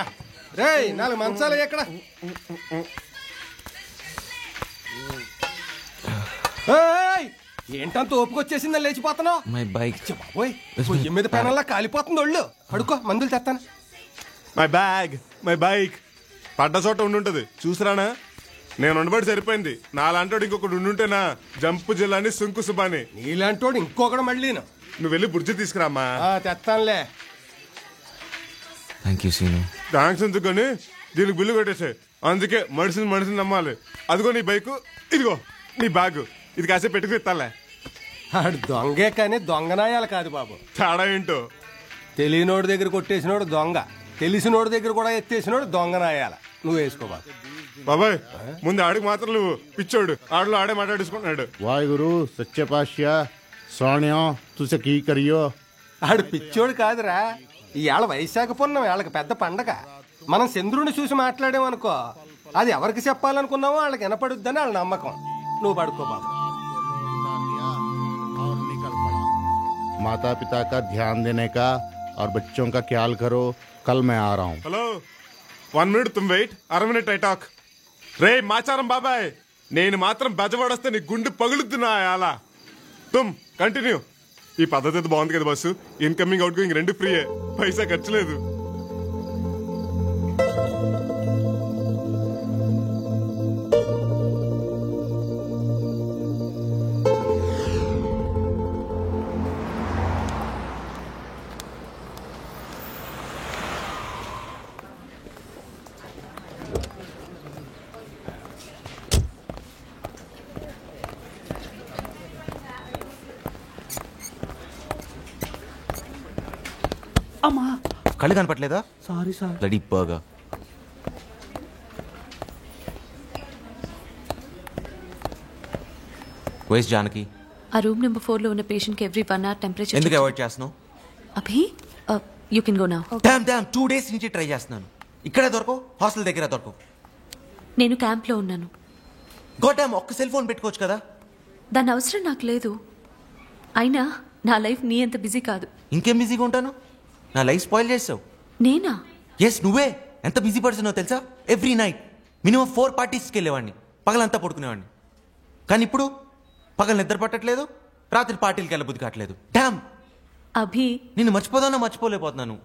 Speaker 12: రేయ్ 4 మంచాలు ఎక్కడ? ఏంటంత ఓపుకొచ్చేసిందా లేచిపోతున్నావు?
Speaker 7: మై బైక్
Speaker 12: పొయ్యి మీద పెనల్లా కాలిపోతుంది ఒళ్ళు. అడుకో మందులు తెస్తాను.
Speaker 8: మై బైక్ పడ్డ చోట ఉండుంటది చూసిరానా. నేను ఉండబడి సరిపోయింది. నాలాంటోడు ఇంకొకటి ఉండుంటేనా జంపు జిల్లాని సుంకు సుబాని.
Speaker 12: నీలాంటోడు ఇంకొకడు మళ్ళీ.
Speaker 8: నువ్వు వెళ్ళి బుర్జీ తీసుకురామ్మా.
Speaker 12: తెస్తానులే.
Speaker 7: Thank you Seenu.
Speaker 8: థ్యాంక్స్ ఎందుకని దీనికి బిల్లు కొట్టేసాయి. అందుకే మనిషిని నమ్మాలి. అదిగో నీ బైకు, ఇదిగో నీ బ్యాగ్. ఇది కాసేపు పెట్టుకుని ఇస్తాలే.
Speaker 12: ఆడు దొంగే కానీ దొంగనాయాలు కాదు బాబు.
Speaker 8: తేడా ఏంటో.
Speaker 12: తెలియనోడి దగ్గర కొట్టేసినోడు దొంగ, తెలిసినోడి దగ్గర కూడా ఎత్తేసినోడు దొంగనాయాల. నువ్వు వేసుకో బాబు.
Speaker 8: బాబాయ్ ముందు ఆడికి మాత్రం నువ్వు పిచ్చోడు. ఆడలో ఆడే మాట్లాడేసుకుంటున్నాడు.
Speaker 17: వాయుగురు సత్య పాశ్య సోణ్యం తుస కీ కరియో.
Speaker 12: ఆడు పిచ్చోడు కాదురా. ఇవాళ వైశాఖ పున్నం, వాళ్ళకి పెద్ద పండగ. మనం చంద్రుడిని చూసి మాట్లాడామనుకో, అది ఎవరికి చెప్పాలనుకున్నామో వాళ్ళకి వినపడుద్దని వాళ్ళ నమ్మకం. నువ్వు పడుకో బాబు.
Speaker 17: माता पिता का ध्यान देने का और बच्चों का ख्याल करो. कल मैं आ रहा हूँ.
Speaker 8: हेलो 1 minute तुम वेट. 1 minute I talk. రే మాచారం బాబాయ్, నేను మాత్రం బెజవాడొస్తే నీ గుండె పగులుతున్నా అలా. తుమ్ కంటిన్యూ. ఈ పద్ధతి అయితే బాగుంది కదా బస్సు. ఇన్కమింగ్ అవుట్ గోయింగ్ 2 ఫ్రీయే, పైసా ఖర్చు లేదు.
Speaker 7: అమ్మా కళ్ళు కనపట్లేదా?
Speaker 9: Sorry sir.
Speaker 7: Bloody burger. వైస్ జానకి
Speaker 6: ఆ రూమ్ నెంబర్ 4 లో ఉన్న పేషెంట్ కి ఎవ్రీ 1 hour టెంపరేచర్.
Speaker 7: ఎందుకు అవాయిడ్ చేస్తున్నావు?
Speaker 6: Abhi you can go now.
Speaker 7: Damn 2 days నుంచి ట్రై చేస్తున్నాను. ఇక్కడ దొరకవు, హాస్టల్ దగ్గర దొరకవు.
Speaker 6: నేను క్యాంప్ లో ఉన్నాను.
Speaker 7: గోటామ్ ఒక్క సెల్ ఫోన్ పెట్టుకోవచ్చు కదా.
Speaker 6: దాని అవసరం నాకు లేదు. అయినా నా లైఫ్ నీ అంత బిజీ కాదు.
Speaker 7: ఇంకేం బిజీగా ఉంటాను? నా లైఫ్ స్పాయిల్ చేసావు.
Speaker 6: నేనా?
Speaker 7: ఎస్ నువ్వే. ఎంత బిజీ పర్సనో తెలుసా? ఎవ్రీ నైట్ మినిమం 4 partiesకి వెళ్ళేవాడిని, పగలంతా పడుకునేవాడిని. కానీ ఇప్పుడు పగలు నిద్ర పట్టట్లేదు, రాత్రి పార్టీలకి వెళ్ళబుద్ధి కావట్లేదు. డామ్
Speaker 6: అభి,
Speaker 7: నిన్ను మర్చిపోదానో మర్చిపోలేకపోతున్నాను.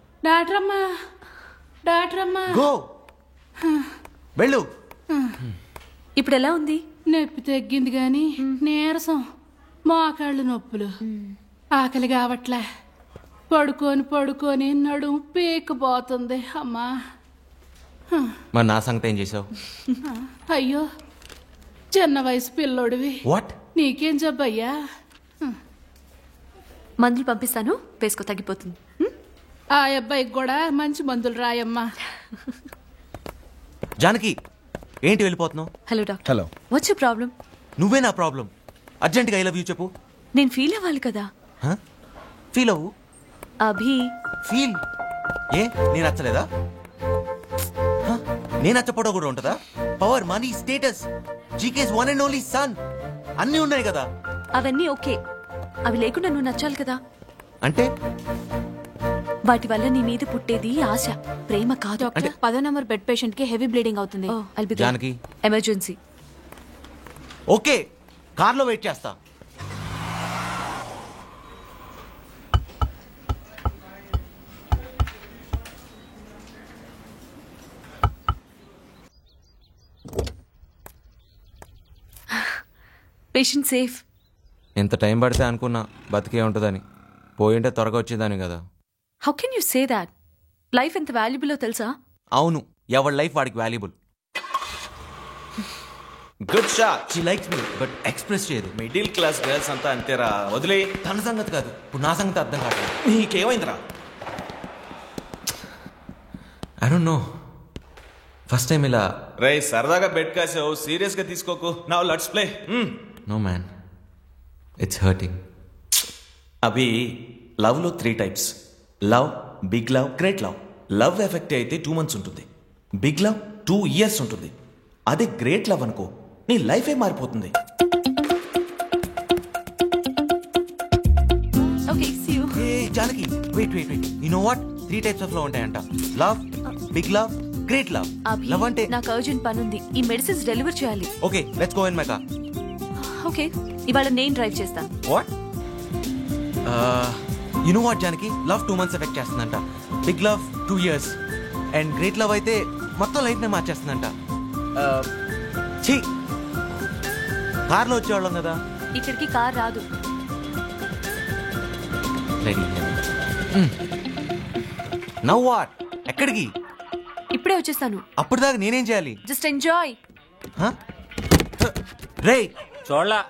Speaker 14: డాక్టరమ్మా
Speaker 7: గో వెళ్ళు.
Speaker 6: ఇప్పుడు ఎలా ఉంది?
Speaker 14: నొప్పి తగ్గింది గాని నీరసం, మోకాళ్ళు నొప్పులు, ఆకలి కావట్లే. పడుకొని నడుము పీకపోతుంది అమ్మా.
Speaker 7: మరి నా సంగతి ఏం చేసావు?
Speaker 14: అయ్యో చిన్న వయసు పిల్లోడివి.
Speaker 7: వాట్?
Speaker 14: నీకేం జబ్బయ్యా?
Speaker 6: మందులు పంపిస్తాను, వేసుకో, తగ్గిపోతుంది.
Speaker 14: ఆ అబ్బాయికి కూడా మంచి మందులు రాయమ్మా.
Speaker 7: జానకి ఏంటి వెళ్ళిపోతున్నావు?
Speaker 6: Hello doctor.
Speaker 4: Hello.
Speaker 6: What's your problem?
Speaker 7: నువ్వే నా ప్రాబ్లం. అర్జెంట్గా ఐ లవ్ యూ చెప్పు.
Speaker 6: నేను ఫీల్ అవ్వాలి కదా.
Speaker 7: ఫీల్ అవ్వు.
Speaker 6: అభి
Speaker 7: ఫీల్. ఏ నేను నచ్చలేదా? నేను నచ్చపోవడం కూడా ఉంటుందా? Power, money, status, GK's one and only sun అన్నీ ఉన్నాయి కదా.
Speaker 6: అవన్నీ ఓకే, అవి లేకుండా నువ్వు నచ్చాలి కదా.
Speaker 7: అంటే
Speaker 6: వాటి వల్ల నీ మీద పుట్టేది ఆశ, ప్రేమ కాదు.
Speaker 7: అంటే
Speaker 6: 10వ నెంబర్ బెడ్ పేషెంట్ కి హెవీ బ్లీడింగ్ అవుతుంది.
Speaker 7: జానకి
Speaker 6: ఎమర్జెన్సీ.
Speaker 7: ఓకే, కార్లో వెయిట్ చేస్తా.
Speaker 6: Patient safe.
Speaker 7: ఎంత టైం పడితే అనుకున్నా బతికే ఉంటుందని. పోయింటే త్వరగా వచ్చేదాన్ని కదా.
Speaker 6: How can you say that? Life ఎంత వాల్యుబుల్లో తెలుసా?
Speaker 7: అవును, ఎవరి లైఫ్ వాడికి valuable.
Speaker 4: Good shot.
Speaker 7: She likes me but express చేయదు.
Speaker 4: మిడిల్ క్లాస్ గర్ల్స్ అంతా అంతేరా, వదిలే.
Speaker 7: తన సంగతి కాదు, ఇప్పుడు నా సంగతి అర్థం కావట్లేదు.
Speaker 4: నీకేమైందిరా?
Speaker 7: I don't know, first time ఇలా.
Speaker 4: రే సరదాగా బెడ్ కాసావు, సీరియస్ గా తీసుకోకు. Now let's play.
Speaker 7: No man, it's hurting.
Speaker 4: Abhi, love లో 3 types: love, big love, great love. Love effect అయితే 2 months ఉంటుంది, బిగ్ లవ్ 2 years ఉంటుంది. అదే గ్రేట్ లవ్ అనుకో, నీ లైఫే మారిపోతుంది.
Speaker 6: Okay, see you.
Speaker 7: ఏ Janaki, wait. You know what? 3 types of love ఉంటాయంట. Love, big love, great love. Love అంటే
Speaker 6: నాకు అర్జెంట్ పని ఉంది, ఈ మెడిసిన్స్ డెలివర్ చేయాలి.
Speaker 7: Okay, let's go in my car.
Speaker 6: Okay, ఇవాళ నేను డ్రైవ్ చేస్తాను.
Speaker 7: What? You know what Janaki? Love 2 months effect చేస్తుందంట, big love 2 years, and great love అయితే మొత్తం లైఫ్ నే మార్చేస్తుందంట. కార్లో వచ్చేవాళ్ళం కదా.
Speaker 6: ఇక్కడికి కార్ రాదు.
Speaker 7: Now what? ఎక్కడికి?
Speaker 6: ఇప్పుడే వచ్చేస్తాను.
Speaker 7: అప్పుడు దాకా నేనేం చేయాలి?
Speaker 6: Just enjoy.
Speaker 7: రే
Speaker 9: చూడలా.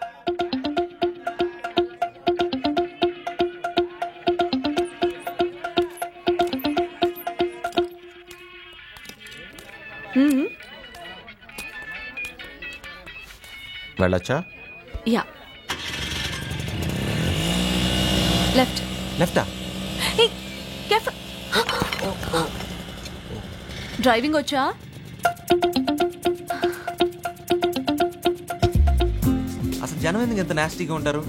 Speaker 7: వెళ్ళొచ్చా?
Speaker 6: యా. లెఫ్ట్.
Speaker 7: లెఫ్టా?
Speaker 6: డ్రైవింగ్ వచ్చా?
Speaker 7: అసలు జనం ఎందుకు ఎంత నాస్టీగా ఉంటారు?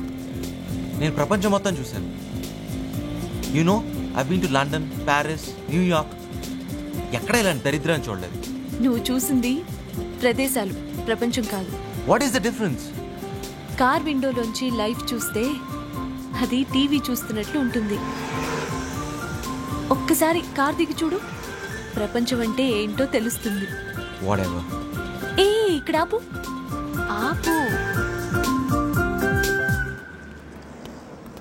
Speaker 7: నేను ప్రపంచం మొత్తం చూశాను. You know, I been to London, Paris, New York. ఎక్కడ ఇలాంటి దరిద్రాన్ని చూడలేదు.
Speaker 6: నువ్వు చూసింది ప్రదేశాలు, ప్రపంచం కాదు.
Speaker 7: What is the difference?
Speaker 6: Car విండోలోంచి లైఫ్ చూస్తే అది టీవీ చూస్తున్నట్లు ఉంటుంది. ఒక్కసారి కార్ దిగి చూడు, ప్రపంచం అంటే ఏంటో తెలుస్తుంది.
Speaker 7: వాటెవర్.
Speaker 6: ఏ ఇక్కడ ఆపు. ఆపు.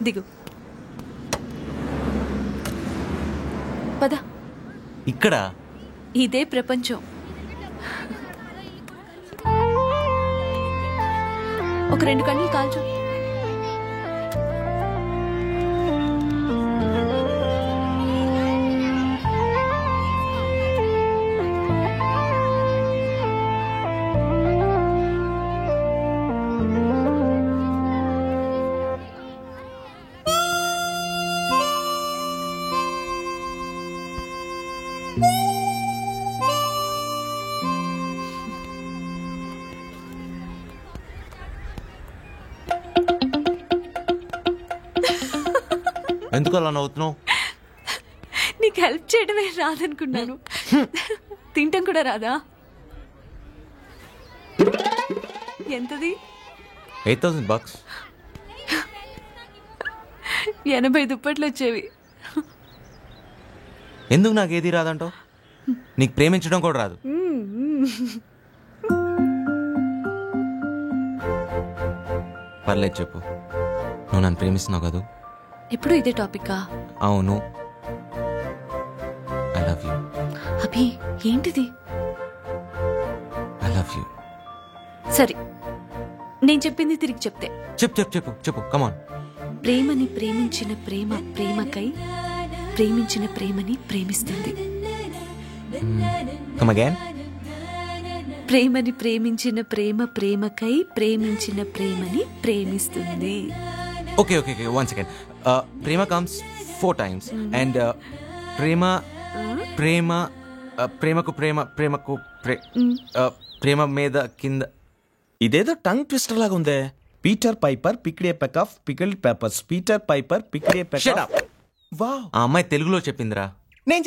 Speaker 6: దిగు. పద.
Speaker 7: ఇక్కడ
Speaker 6: ఇదే ప్రపంచం. ఒక 2 కళ్ళు కాల్చు.
Speaker 7: ఎందుకు అలా నవ్వుతున్నావు?
Speaker 6: నీకు హెల్ప్ చేయడమే రాదనుకున్నాను. తింటాం కూడా రాదా? ఎంతది?
Speaker 7: $8,000.
Speaker 6: 80 దుప్పట్లు వచ్చేవి.
Speaker 7: ఎందుకు నాకు ఏది రాదంటావు? నీకు ప్రేమించడం కూడా రాదు. పర్లేదు చెప్పు, నువ్వు నన్ను ప్రేమిస్తున్నావు కదా?
Speaker 6: ఎప్పుడు ఇదే టాపిక్కా?
Speaker 7: అవును. I love you.
Speaker 6: అభి, ఏంటిది?
Speaker 7: I love you.
Speaker 6: సరే, నేను చెప్పింది తిరిగి చెప్తే.
Speaker 7: చెప్పు కమాన్.
Speaker 6: ప్రేమని ప్రేమించిన ప్రేమ ప్రేమకై ప్రేమించిన ప్రేమని ప్రేమిస్తుంది.
Speaker 7: Come again.
Speaker 6: ప్రేమని ప్రేమించిన ప్రేమ ప్రేమకై ప్రేమించిన ప్రేమని ప్రేమిస్తుంది.
Speaker 7: Okay 1 second. ప్రేమ కమ్స్ 4 times and ప్రేమకు ప్రేమ మీద కింద.
Speaker 4: ఇదేదో టంగ్ ట్విస్టర్ లాగా ఉందే. Peter Piper picked a peck of pickled peppers. Peter Piper picked a peck of. Wow,
Speaker 7: ఆ అమ్మాయి తెలుగులో చెప్పిందిరా.
Speaker 20: నేను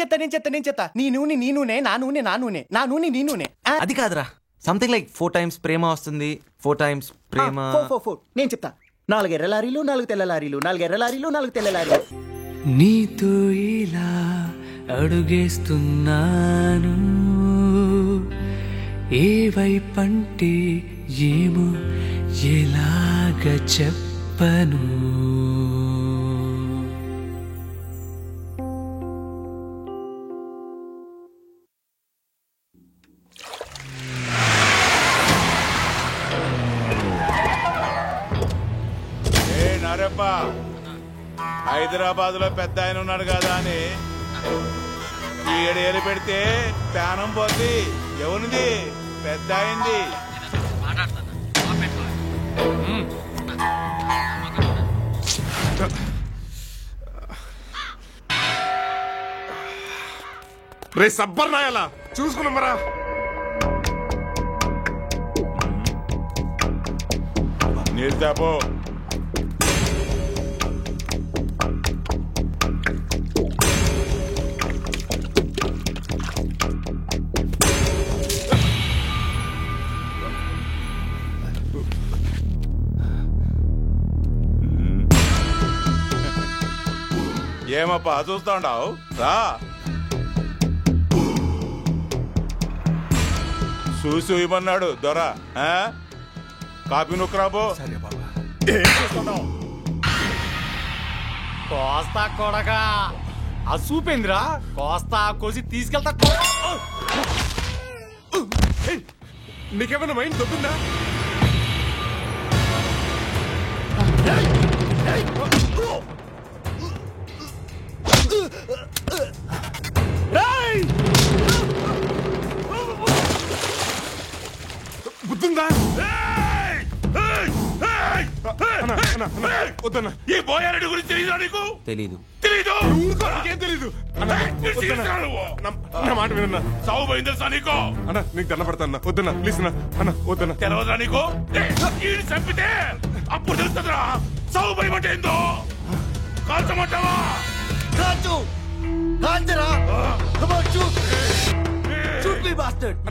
Speaker 20: చెప్తా. నీ నూనె నీ నూనె, నా నూనె నా నూనె, నా నూనె నీ నూనె.
Speaker 7: అది కాదురా, సంథింగ్ లైక్ 4 times ప్రేమ వస్తుంది, 4 times ప్రేమ.
Speaker 20: 4 నేను చెప్తా. 4 ఎర్ర లారీలు, 4 తెల్ల లారీలు, 4 ఎర్ర లారీలు, 4 తెల్ల లారీలు.
Speaker 5: నీతో ఇలా అడుగేస్తున్నాను, ఏ వైపంటే ఏమో ఎలా ఎలాగ చెప్పను
Speaker 18: హైదరాబాద్ లో పెద్ద ఆయన ఉన్నాడు కదా అని ఏడేళ్ళు పెడితే ప్రాణం పోద్ది. ఎవరిది? పెద్ద అయింది.
Speaker 8: రే సబ్బర్ నాయాలా చూసుకున్నామరా.
Speaker 18: నీళ్ళు తాపో. ఏమప్పా చూస్తా ఉండవు? రా చూసి ఇవ్వమన్నాడు దొర. కాపీ నొక్కరాబో.
Speaker 3: కోస్తా కొడగా ఆ చూపేంద్రా. కోస్తా కోసి తీసుకెళ్తా.
Speaker 8: నీకేమైనా మైండ్ దొబ్బిందా? బుద్ధిందా?
Speaker 18: ఈ బోయారెడ్డి గురించి తెలీదా నీకు?
Speaker 7: తెలీదు.
Speaker 18: తెలీదు?
Speaker 8: నీకేం తెలీదు? నా మాట విన్నా.
Speaker 18: సాగు పోయింది తెలుసా నీకు?
Speaker 8: అన్న నీకు దండ పడతా. వద్దన్నా ప్లీజ్ అన్న వద్దన్నా.
Speaker 18: తెలవదురా నీకు? ఈయన చంపితే అప్పుడు తెలుస్తుందిరా సాగు పోయమంటే ఏందో. కాల్చమంటావా?
Speaker 5: కాల్చు కాల్చరా.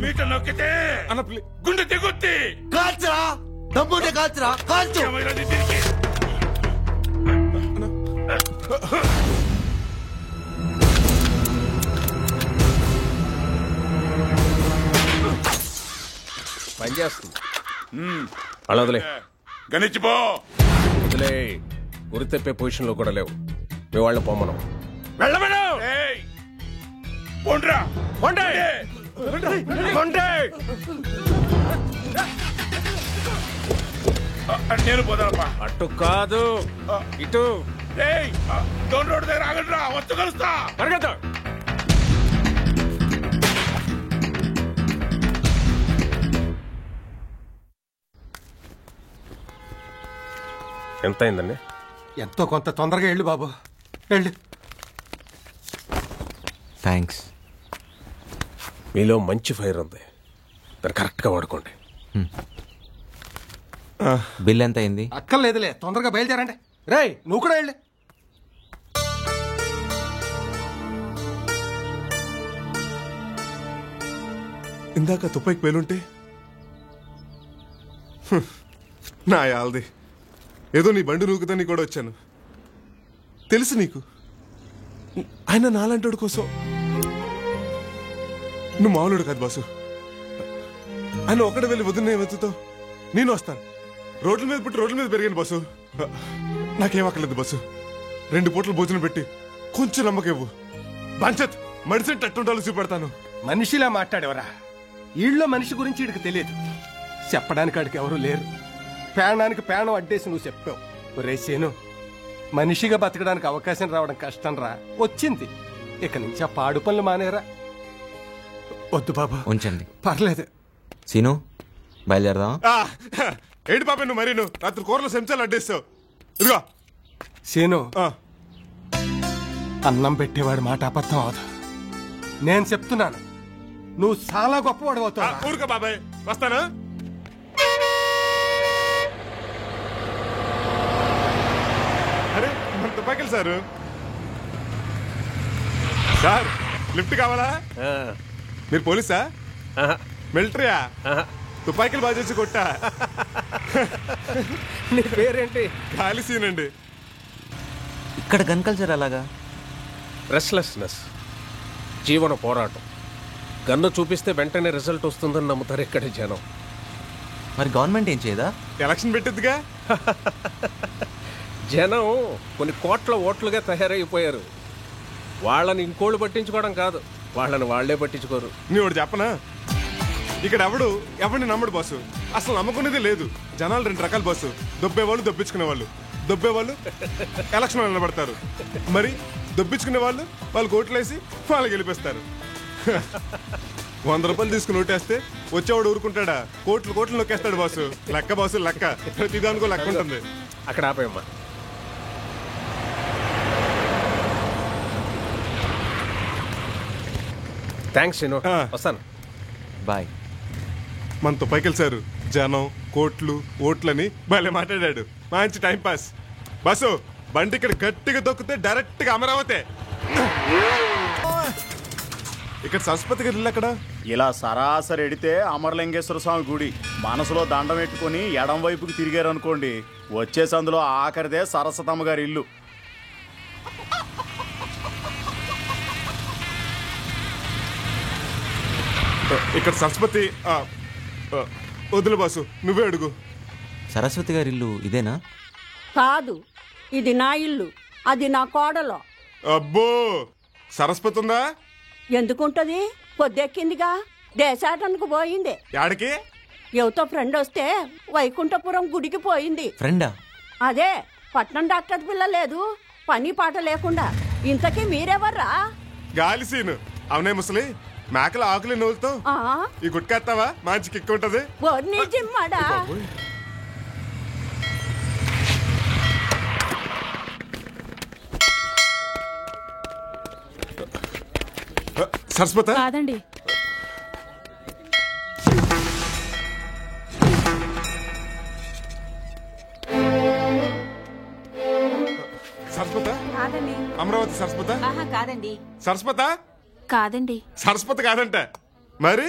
Speaker 18: మీట నొక్కితే గుండె తెగుద్ది.
Speaker 5: కాల్చరా. దమ్ముంటే కాల్చరా. కాల్చు.
Speaker 21: పని చేస్తుంది. అలా వదిలే.
Speaker 18: గణించిపో.
Speaker 21: వదిలే. ఉరి తెప్పే పొజిషన్ లో కూడా లేవు. మీ వాళ్ళని పొమ్మను.
Speaker 18: వెళ్ళమను. పోండ్రా.
Speaker 21: పోండి.
Speaker 18: నేను పోదాపా.
Speaker 21: అటు కాదు ఇటు.
Speaker 18: డోన్ రోడ్ దగ్గర ఆగండిరా. వచ్చి కలుస్తా.
Speaker 21: పరిగెత్తా. ఎంత అయిందండి?
Speaker 12: ఎంతో కొంత తొందరగా వెళ్ళు బాబు. వెళ్ళు.
Speaker 7: థ్యాంక్స్.
Speaker 21: మీలో మంచి ఫైర్ ఉంది. దాన్ని కరెక్ట్గా వాడుకోండి.
Speaker 7: బిల్ ఎంత అయింది?
Speaker 12: అక్కర్లేదులే, తొందరగా బయలుదేరండి. రేయ్ నువ్వు కూడా వెళ్ళు.
Speaker 8: ఇందాక తుపాయికి పేలుంటే నా యాల్ది. ఏదో నీ బండి నూకుదని కూడా వచ్చాను. తెలుసు నీకు ఆయన నాలంటోడు కోసం. నువ్వు మామూలుడు కాదు బాసు. ఆయన ఒక్కడే వెళ్ళి వదిలిన వెతుతావు. నేను వస్తాను. రోడ్ల మీద పుట్టి రోడ్ల మీద పెరిగాను బాసు. నాకేం అక్కర్లేదు బాసు. 2 పూటలు భోజనం పెట్టి కొంచెం నమ్మకం ఇవ్వు. బాంచత్ మనిషి టట్టుంటాలో చూపెడతాను.
Speaker 12: మనిషిలా మాట్లాడేవరా? ఈళ్ళో మనిషి గురించి వీడికి తెలియదు. చెప్పడానికి వాడికి ఎవరూ లేరు. ప్రాణానికి ప్రాణం అడ్డేసి నువ్వు చెప్పావు. రేసేను మనిషిగా బతకడానికి అవకాశం రావడం కష్టం రా. వచ్చింది. ఇక నుంచి ఆ పాడు పనులు మానేరా. వద్దు బాబా.
Speaker 7: ఉంచండి.
Speaker 12: పర్లేదు.
Speaker 7: సీను బయలుదేరదాం.
Speaker 8: ఏంటి పాప నువ్వు మరి రాత్రి కూరలో చెంచాలు అడ్డేస్తావు. ఇదిగో
Speaker 12: సీను, అన్నం పెట్టేవాడు మాట అబద్ధం అవదు. నేను చెప్తున్నాను, నువ్వు చాలా గొప్పవాడు అవుతావు.
Speaker 8: ఊరుకో బాబాయ్, వస్తాను. అరే మన తుపాకీలు సారు. సార్ లిఫ్ట్ కావాలా? మీరు పోలీసా? మిలిటరీయా? తుపాకీలు బాగా చేసి కొట్టా.
Speaker 21: నీ పేరేంటి?
Speaker 8: ఖాళీ సీన్ అండి.
Speaker 7: ఇక్కడ గన్ కల్చర్ అలాగా.
Speaker 21: రెస్ట్లెస్నెస్, జీవన పోరాటం. గన్ను చూపిస్తే వెంటనే రిజల్ట్ వస్తుందని నమ్ముతారు ఇక్కడ జనం.
Speaker 7: మరి గవర్నమెంట్ ఏం చేయదా?
Speaker 8: ఎలక్షన్ పెట్టిద్దిగా.
Speaker 21: జనం కొన్ని కోట్ల ఓట్లుగా తయారైపోయారు. వాళ్ళని ఇంకోళ్ళు పట్టించుకోవడం కాదు, వాళ్ళని వాళ్లే పట్టించుకోరు.
Speaker 8: నీవు చెప్పనా, ఇక్కడ ఎవరిని నమ్మడు బాసు. అసలు నమ్మకునేది లేదు. జనాలు రెండు రకాల బాసు. దొబ్బేవాళ్ళు, దొబ్బించుకునే వాళ్ళు. దొబ్బేవాళ్ళు ఎలక్షన్ నిలబడతారు, మరి దొబ్బించుకునే వాళ్ళు ఓట్లేసి వాళ్ళు గెలిపిస్తారు. 100 రూపాయలు తీసుకుని ఓటేస్తే వచ్చేవాడు ఊరుకుంటాడా? కోట్లు నొక్కేస్తాడు బాసు. లెక్క బాసు, లెక్క. ప్రతిదానికో లెక్క ఉంటుంది.
Speaker 21: అక్కడ ఆపేయమ్మా. థ్యాంక్స్ సీను, వస్తాను.
Speaker 7: బాయ్.
Speaker 8: మనతో పైకెళ్ళారు. జనం, కోట్లు, ఓట్లని భలే మాట్లాడాడు. మంచి టైం పాస్. బస్సు బండి ఇక్కడ గట్టిగా దొక్కితే డైరెక్ట్ గా అమరావతి. ఇక్కడ సరస్వతి గారి ఇల్లు అక్కడ.
Speaker 15: ఇలా సరాసరి ఎడితే అమరలింగేశ్వర స్వామి గుడి. మనసులో దండం పెట్టుకుని ఎడం వైపుకి తిరిగారు అనుకోండి, వచ్చేసి అందులో ఆఖరిదే సరస్వతమ్మ గారి ఇల్లు.
Speaker 8: ఇక్కడ సరస్వతి వదులు బాసు, నువ్వే అడుగు.
Speaker 7: సరస్వతి గారి ఇల్లు ఇదేనా?
Speaker 11: కాదు, ఇది నా ఇల్లు, అది నా కోడలో.
Speaker 8: అబ్బో, సరస్వతి ఉందా?
Speaker 11: ఎందుకుంటది? పొద్దెక్కిందిగా, దేశాటనకు పోయింది.
Speaker 8: యాడికి?
Speaker 11: ఎవతో ఫ్రెండ్ వస్తే వైకుంఠపురం గుడికి పోయింది.
Speaker 7: ఫ్రెండా?
Speaker 11: అదే, పట్నం డాక్టర్ పిల్ల లేదు, పని పాట లేకుండా. ఇంతకీ మీరెవర్రా?
Speaker 8: గాలిసీను. అవునే ముసలి, మేకల ఆకులి నవ్వులతో ఈ గుట్కెత్తావా? మంచి కిక్ ఉంటది. సరస్వత
Speaker 14: కాదండి.
Speaker 8: సరస్వత
Speaker 13: కాదండి.
Speaker 8: అమరావతి సరస్వత
Speaker 13: కాదండి.
Speaker 8: సరస్వత
Speaker 16: కాదండి.
Speaker 8: సరస్వతి కాదంట మరి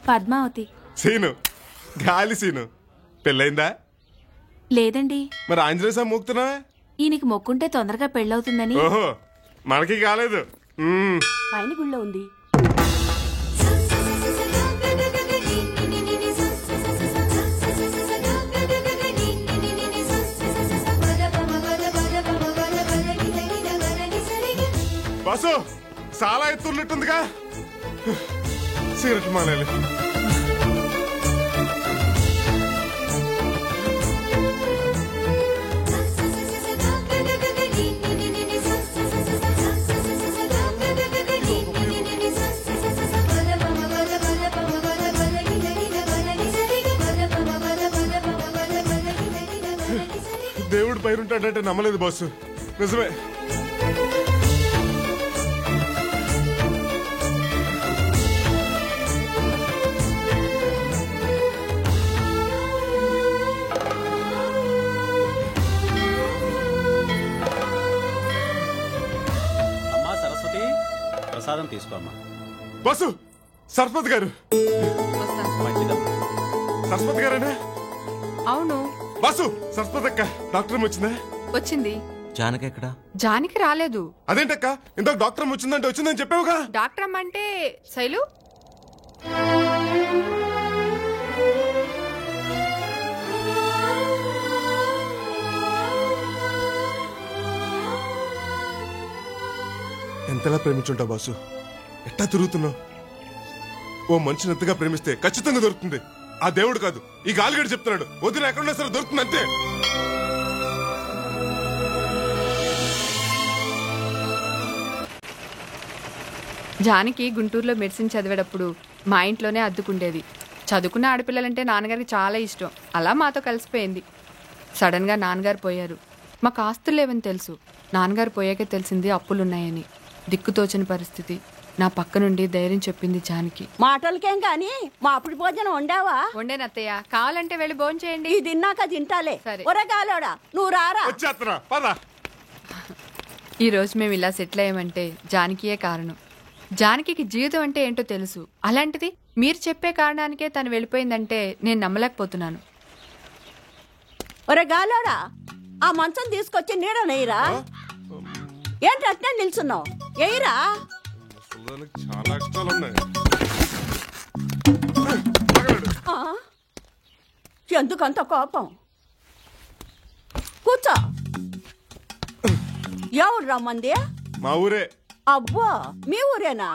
Speaker 16: పద్మావతి.
Speaker 8: సీను, గాలి సీను. పెళ్ళైందా?
Speaker 16: లేదండి.
Speaker 8: మరి ఆంజనేయ స్వామి మూకుతున్నా?
Speaker 16: ఈయనకి మొక్కుంటే తొందరగా పెళ్ళవుతుందని.
Speaker 8: ఓహో, మనకి కాలేదు.
Speaker 11: పైన గుళ్ళో ఉంది.
Speaker 8: బస్సు చాలా ఎత్తున్నట్టుందిగా, సిగరెట్ మానేయాలి. దేవుడు పైరుంటాడంటే నమ్మలేదు బాసు. నిజమే.
Speaker 9: అమ్మా సరస్వతి, ప్రసాదం తీసుకోమ్మా.
Speaker 8: బాసు, సరస్వతి గారు. సరస్వతి గారేనా?
Speaker 22: అవును.
Speaker 8: బాసు, సరస్వతి అక్క డాక్టర్ వచ్చిందా?
Speaker 22: వచ్చింది.
Speaker 7: జానకి ఎక్కడ?
Speaker 22: జానికి రాలేదు.
Speaker 8: అదేంటక్క, ఇంతకు డాక్టర్ వచ్చిందంటే వచ్చిందని చెప్పావుగా.
Speaker 22: డాక్టర్ అమ్మంటే శైలు.
Speaker 8: ఎంతలా ప్రేమించుంటావు బాసు? ఎట్టా తిరుగుతున్నావు? ఓ మనిషిని ఎంతగా ప్రేమిస్తే ఖచ్చితంగా దొరుకుతుంది. ఆ దేవుడు కాదు, ఈ గాలిగడు చెప్తున్నాడు. వదిన ఎక్కడున్నా సరే దొరుకుతుంది అంతే.
Speaker 22: జానికి గుంటూరులో మెడిసిన్ చదివేటప్పుడు మా ఇంట్లోనే అద్దుకుండేది. చదువుకున్న ఆడపిల్లలంటే నాన్నగారికి చాలా ఇష్టం. అలా మాతో కలిసిపోయింది. సడన్గా నాన్నగారు పోయారు. మాకు ఆస్తులు లేవని తెలుసు. నాన్నగారు పోయాకే తెలిసింది అప్పులున్నాయని. దిక్కుతోచని పరిస్థితి. నా పక్క నుండి ధైర్యం చెప్పింది జానకి.
Speaker 11: మాటలకేం గాని మా అప్పుడు భోజనం వండావా?
Speaker 22: వండేనత్తయ్య, కావాలంటే వెళ్ళి భోజనం చేయండి.
Speaker 11: ఇది తిన్నాక తింటాలే. ఒరగాలోడా, నువ్వు రారా.
Speaker 22: ఈ రోజు మేము ఇలా సెటిల్ అయ్యామంటే జానకియే కారణం. జానకి జీవితం అంటే ఏంటో తెలుసు. అలాంటిది మీరు చెప్పే కారణానికే తను వెళ్ళిపోయిందంటే నేను నమ్మలేకపోతున్నాను.
Speaker 11: ఒరగాలోడా, ఆ మంచం తీసుకొచ్చి నీడనేయరా. ఏంటి అట్నే నిల్చున్నావు? ఎయిరా.
Speaker 8: చాలా ఇష్టాలు ఉన్నాయి.
Speaker 11: ఎందుకంత కోపం? కూర్చో. ఎవరు రమ్మంది?
Speaker 8: మా ఊరే.
Speaker 11: అబ్బా, మీ ఊరేనా?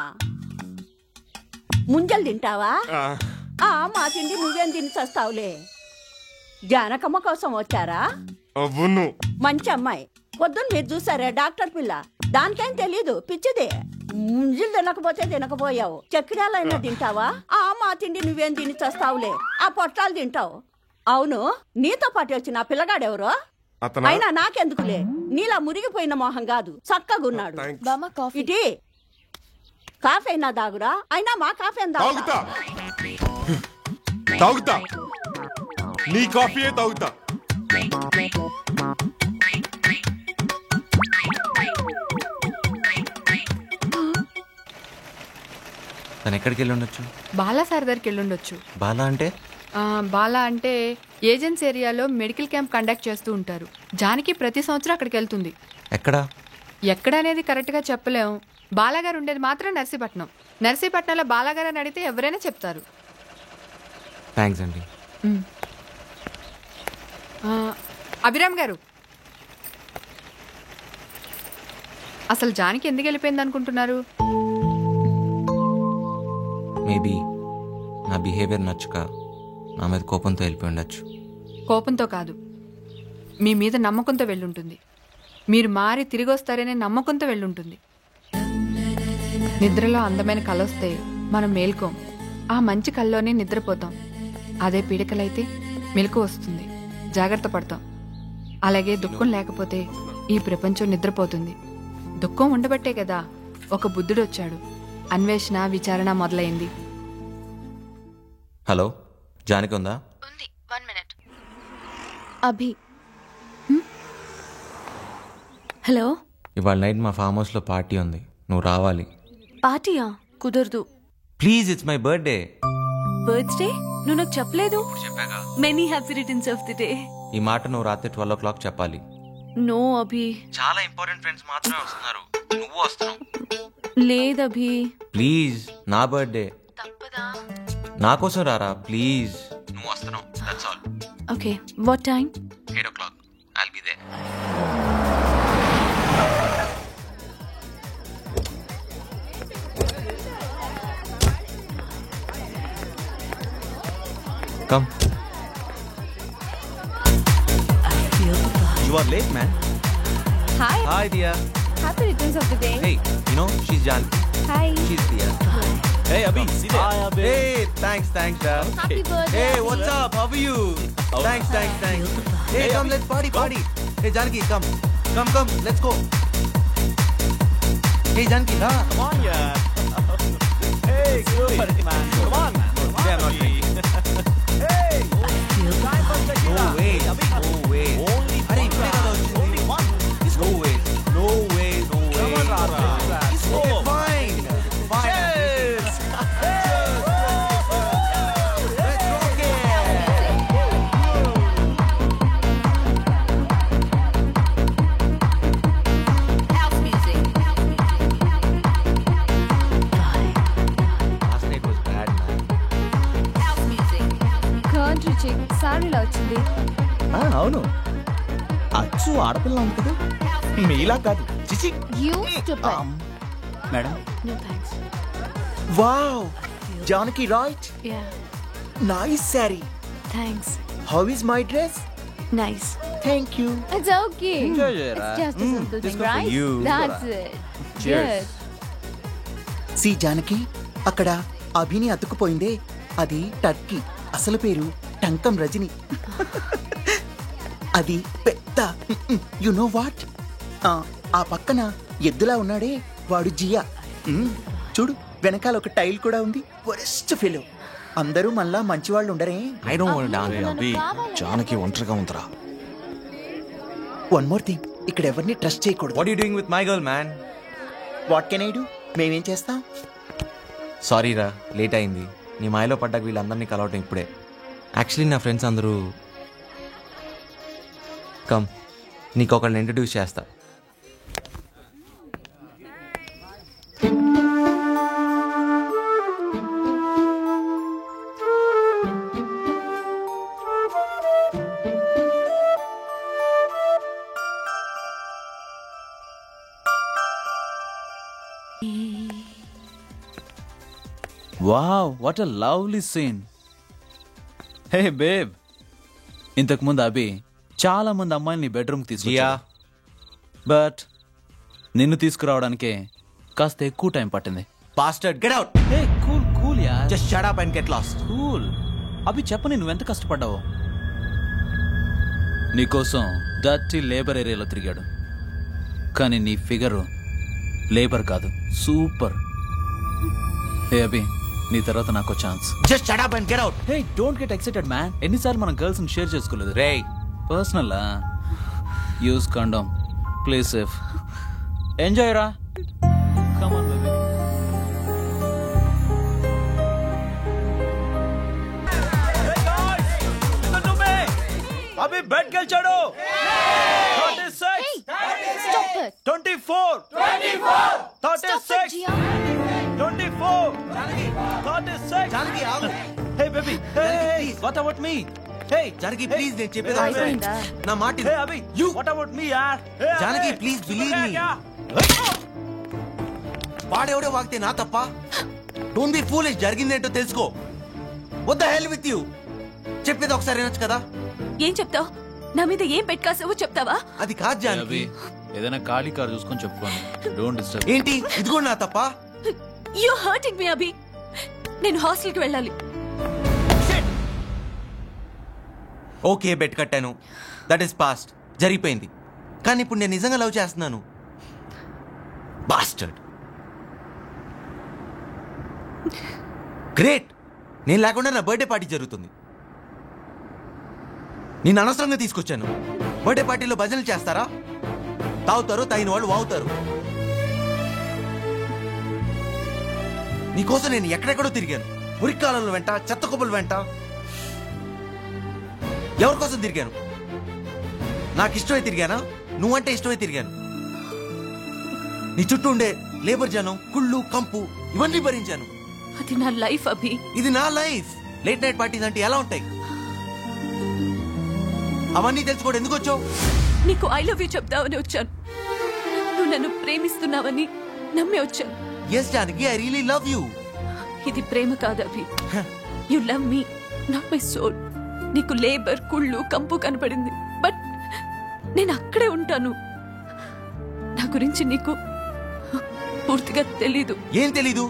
Speaker 11: ముంజలు తింటావా? మా తిండి నువ్వేం తిని చస్తావులే. జానకమ్మ కోసం వచ్చారా?
Speaker 8: అవును.
Speaker 11: మంచి అమ్మాయి. పొద్దున్న మీరు చూసారే డాక్టర్ పిల్ల, దానికేం తెలీదు, పిచ్చిదే. ముంజలు తినకపోతే తినకపోయావు. చక్రాలైనా తింటావా? మా తిండి నువ్వేం తిని చస్తావులే. ఆ పొట్టాలు తింటావు. అవును, నీతో పాటు వచ్చిన ఆ పిల్లగాడెవరో? అయినా నాకెందుకులే, నీలా మురిగిపోయిన మొహం కాదు, చక్కగున్నాడు. ఇటీ కాఫీ అయినా దాగురా. అయినా మా కాఫీ
Speaker 8: తాగుతా. తాగుతా, నీ కాఫీయే తాగుతా.
Speaker 7: తను ఎక్కడికి వెళ్ళి ఉండొచ్చు?
Speaker 22: బాలా సార్ దగ్గరికి వెళ్ళుండొచ్చు.
Speaker 7: బాలా అంటే?
Speaker 22: బాలా అంటే ఏజెన్స్ ఏరియాలో మెడికల్ క్యాంప్ కండక్ట్ చేస్తూ ఉంటారు. జానకి ప్రతి సంవత్సరం అక్కడికి వెళ్తుంది. ఎక్కడ అనేది కరెక్ట్గా చెప్పలేం. బాలాగారు ఉండేది మాత్రం నర్సీపట్నం. నర్సీపట్నంలో బాలాగారు అని అడిగితే ఎవరైనా చెప్తారు.
Speaker 7: థ్యాంక్స్ అండి.
Speaker 22: అభిరామ్ గారు, అసలు జానకి ఎందుకు వెళ్ళిపోయింది అనుకుంటున్నారు?
Speaker 7: మేబీ నా బిహేవియర్ నచ్చక నా మీద కోపంతో వెళ్ళిపోయి ఉండొచ్చు.
Speaker 22: కోపంతో కాదు, మీ మీద నమ్మకంతో వెళ్ళుంటుంది. మీరు మారి తిరిగి వస్తారనే నమ్మకంతో వెళ్ళుంటుంది. నిద్రలో అందమైన కళ వస్తే మనం మేల్కోం, ఆ మంచి కళ్ళలోనే నిద్రపోతాం. అదే పీడకలైతే మెలకు వస్తుంది, జాగ్రత్త పడతాం. అలాగే దుఃఖం లేకపోతే ఈ ప్రపంచం నిద్రపోతుంది. దుఃఖం ఉండబట్టే కదా ఒక బుద్ధుడు వచ్చాడు, అన్వేషణ విచారణ మొదలైంది.
Speaker 7: హలో, జానకి ఉందా?
Speaker 6: ఉంది, 1 minute. అభి, హలో.
Speaker 7: ఇవాళ నైట్ మా ఫామ్ హౌస్లో పార్టీ ఉంది, నువ్వు రావాలి.
Speaker 6: పార్టీయా? కుదరదు.
Speaker 7: Please, it's my birthday.
Speaker 6: Birthday? నువ్వు నాకు చెప్పలేదు. Many happy returns of the day.
Speaker 7: ఈ మాట నువ్వు రాత్రి 12 o'clock చెప్పాలి.
Speaker 6: నో అభి,
Speaker 7: చాలా ఇంపార్టెంట్ ఫ్రెండ్స్ మాత్రమే వస్తున్నారు, నువ్వు వస్తున్నావు.
Speaker 6: లేదభి.
Speaker 7: ప్లీజ్, నా బర్త్డే, నా కోసం రారా ప్లీజ్. నువ్వు వస్తున్నావు, that's all.
Speaker 6: Okay, what time?
Speaker 7: 8 o'clock. I'll be there. Come. You are late, man.
Speaker 16: Hi.
Speaker 7: Hi, Dia.
Speaker 16: Happy returns of the day.
Speaker 7: Hey, you know, she's Janki.
Speaker 16: Hi.
Speaker 7: She's Dia. Hey, Abhi, see there. Hi, Abhi. Hey, thanks, Da.
Speaker 16: Happy birthday.
Speaker 7: Hey, what's up? How are you? Thanks. Hey, come, let's party. Hey, Janki, come, let's go. Hey, Janki, come on, yeah. Hey, good, man. Come on, man. They are not drinking. Hey, no way. Only one. No way. Come on, Rara. Okay, fine. Cheers. Let's rock it.
Speaker 13: House music.
Speaker 7: Last night was bad, man.
Speaker 13: House music.
Speaker 16: Country chick సారీలో వచ్చింది.
Speaker 20: అవును, అచ్చు ఆడపిల్ల ఉంది కదా, మీలా కాదు. చిచి.
Speaker 16: You stupid.
Speaker 20: Madam.
Speaker 6: No thanks.
Speaker 20: Wow, Janaki right?
Speaker 6: Yeah,
Speaker 20: nice sorry.
Speaker 6: thanks.
Speaker 20: How is my dress?
Speaker 6: Nice.
Speaker 20: Thank you.
Speaker 16: It's okay. It's just a simple thing, right? That's it. Cheers.
Speaker 20: See Janaki, అక్కడ అభిని అతుక్కుపోయిందే, అది టర్కీ. అసలు పేరు టంకం రజని. అది పెద్ద, యు నో వాట్, ఆ పక్కన ఎద్దులా ఉన్నాడే వాడు జియా. చూడు, వెనకాల ఒక టైల్ కూడా ఉంది. Worst fellow. అందరూ మళ్ళా మంచివాళ్ళు ఉండరే.
Speaker 7: I don't want to dance with Abhi.
Speaker 4: Janaki ఒంటరిగా ఉందిరా.
Speaker 20: వన్ మోర్ థింగ్, ఇక్కడ ఎవరిని ట్రస్ట్ చేయకూడదు.
Speaker 7: What are you doing with my girl, man?
Speaker 20: What can I do? మేమేం చేస్తాం?
Speaker 7: సారీ రా, లేట్ అయింది. నీ మాయలో పడ్డాక వీళ్ళందరినీ కలవటం ఇప్పుడే. యాక్చువల్లీ నా ఫ్రెండ్స్ అందరూ. కమ్, నీకు ఒకళ్ళని ఇంట్రడ్యూస్ చేస్తా.
Speaker 1: Wow what a lovely scene. Hey babe, ఇంతకు ముందు అభి చాలా మంది అమ్మాయిని బెడ్రూమ్ తీసుకురా, బట్ నిన్ను తీసుకురావడానికే కాస్త ఎక్కువ టైం పట్టింది.
Speaker 7: Bastard, get out!
Speaker 1: Hey, cool yaar.
Speaker 7: Just shut up and get lost.
Speaker 1: Cool. అభి చెప్పని నువ్వెంత కష్టపడ్డావో. నీకోసం డర్టీ లేబర్ ఏరియాలో తిరిగాడు, కానీ నీ ఫిగరు లేబర్ కాదు, సూపర్. హే అభి, నీ తర్వాత నాకు chance.
Speaker 7: Just shut up and get out.
Speaker 1: Hey, don't get excited man. ఎన్నిసార్లు మనం గర్ల్స్ ని షేర్ చేసుకోలేదు.
Speaker 7: రే
Speaker 1: personal use condom, play safe, enjoy రా. Come on baby.
Speaker 4: Abhi bed గెలిచాడు. 36 24 36 24 36. Hey baby, hey what about me? Hey
Speaker 7: Janaki please, నేను చెప్పేది
Speaker 16: అయిపోయిందా?
Speaker 7: నా మాట
Speaker 4: hey Abhi, you what about me యార్?
Speaker 7: Janaki please believe me. వాడెవడో వాగితే నా తప్ప? Don't be foolish. జరిగిందేంటో తెలుసుకో. What the hell with you? చెప్పేది ఒకసారి వినొచ్చు కదా.
Speaker 6: ఏం చెప్తావు? నా మీద ఏం పెట్టుకాసావో చెప్తావా?
Speaker 7: అది కాదు జానకి.
Speaker 1: ఏదైనా ఖాళీ కార్ చూసుకొని చెప్పుకోండి. Don't disturb.
Speaker 7: ఏంటి ఇది కూడా నా తప్ప?
Speaker 6: యు హర్టింగ్ మీ అభి. నేను హాస్టల్కి వెళ్ళాలి.
Speaker 7: ఓకే, బెట్ కట్టాను, దట్ ఈస్ పాస్ట్, జరిగిపోయింది. కానీ ఇప్పుడు నేను నిజంగా లవ్ చేస్తున్నాను. బాస్టర్డ్. గ్రేట్. నేను లేకుండా నా బర్త్డే పార్టీ జరుగుతుంది. నేను అనవసరంగా తీసుకొచ్చాను. బర్త్డే పార్టీలో భజనలు చేస్తారా? తాగుతారు, తాగిన వాళ్ళు వాగుతారు. నీకోసం నేను ఎక్కడెక్కడో తిరిగాను. ఉరికాలంలో వెంట, చెత్త కుప్పల వెంట. ఎవరి కోసం తిరిగాను? నాకు ఇష్టమై తిరిగానా? నువ్వంటే ఇష్టమై తిరిగాను. నీ చుట్టూ ఉండే లేబర్ జనం, కుళ్ళు, కంపు ఇవన్నీ భరించాను.
Speaker 6: అది నా లైఫ్ అభి.
Speaker 7: ఇది నా లైఫ్. లేట్ నైట్ పార్టీస్ అంటే ఎలా ఉంటాయి? అవన్నీ తెలుసుకోవడం ఎందుకు వచ్చావు?
Speaker 6: నీకు ఐ లవ్ యూ చెప్తావని వచ్చాను. నువ్వు నన్ను ప్రేమిస్తున్నావని నమ్మి వచ్చాను.
Speaker 7: Yes Janaki, I really love you.
Speaker 6: ఇది ప్రేమ కాదు Abhi. You love me, not my soul. నీకు లేబర్, కుళ్ళు, కంపు కనపడింది, బట్ నేను అక్కడే ఉంటాను. నా గురించి నీకు పూర్తిగా తెలీదు.
Speaker 7: ఏం తెలీదు?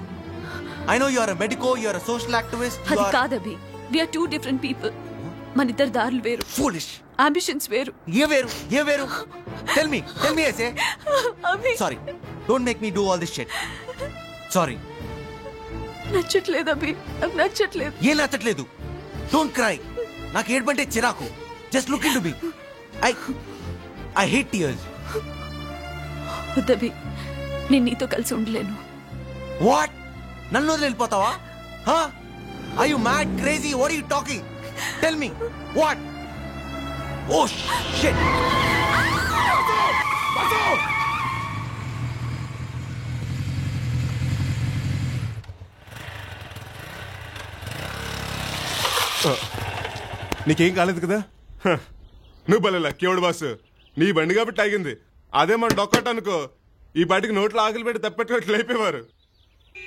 Speaker 7: I know you are a medico, you are a social activist.
Speaker 6: అది కాదు Abhi. We are two different people. మన ఇద్దరు దారులు వేరు.
Speaker 7: ఫూలిష్.
Speaker 6: అంబిషన్స్ వేరు.
Speaker 7: ఏ వేరు? ఏ వేరు? టెల్ మీ ఐసే. Sorry, don't make me do all this shit. Sorry.
Speaker 6: నచ్చట్లేదు అభి, నాకు నచ్చట్లేదు.
Speaker 7: ఏం నచ్చట్లేదు? Don't cry. నాకు ఏడ్బంటే చిరాకు. Just look into me. I hate tears.
Speaker 6: వద్దభి, నేను నీతో కలిసి ఉండలేను.
Speaker 7: వాట్? నన్ను వదిలి వెళ్ళిపోతావా? Are you mad, crazy? What are you talking? Tell me. What? Oh shit.
Speaker 8: నీకేం కాలేదు కదా? నువ్వు భలే లక్కేవాడు బాసు. నీ బండి కాబట్టి ఆగింది. అదే మన డొక్కట అనుకో, ఈ పాటికి నోట్లో ఆకలి పెట్టి తప్పెట్టుకున్నట్లు అయిపోయేవారు.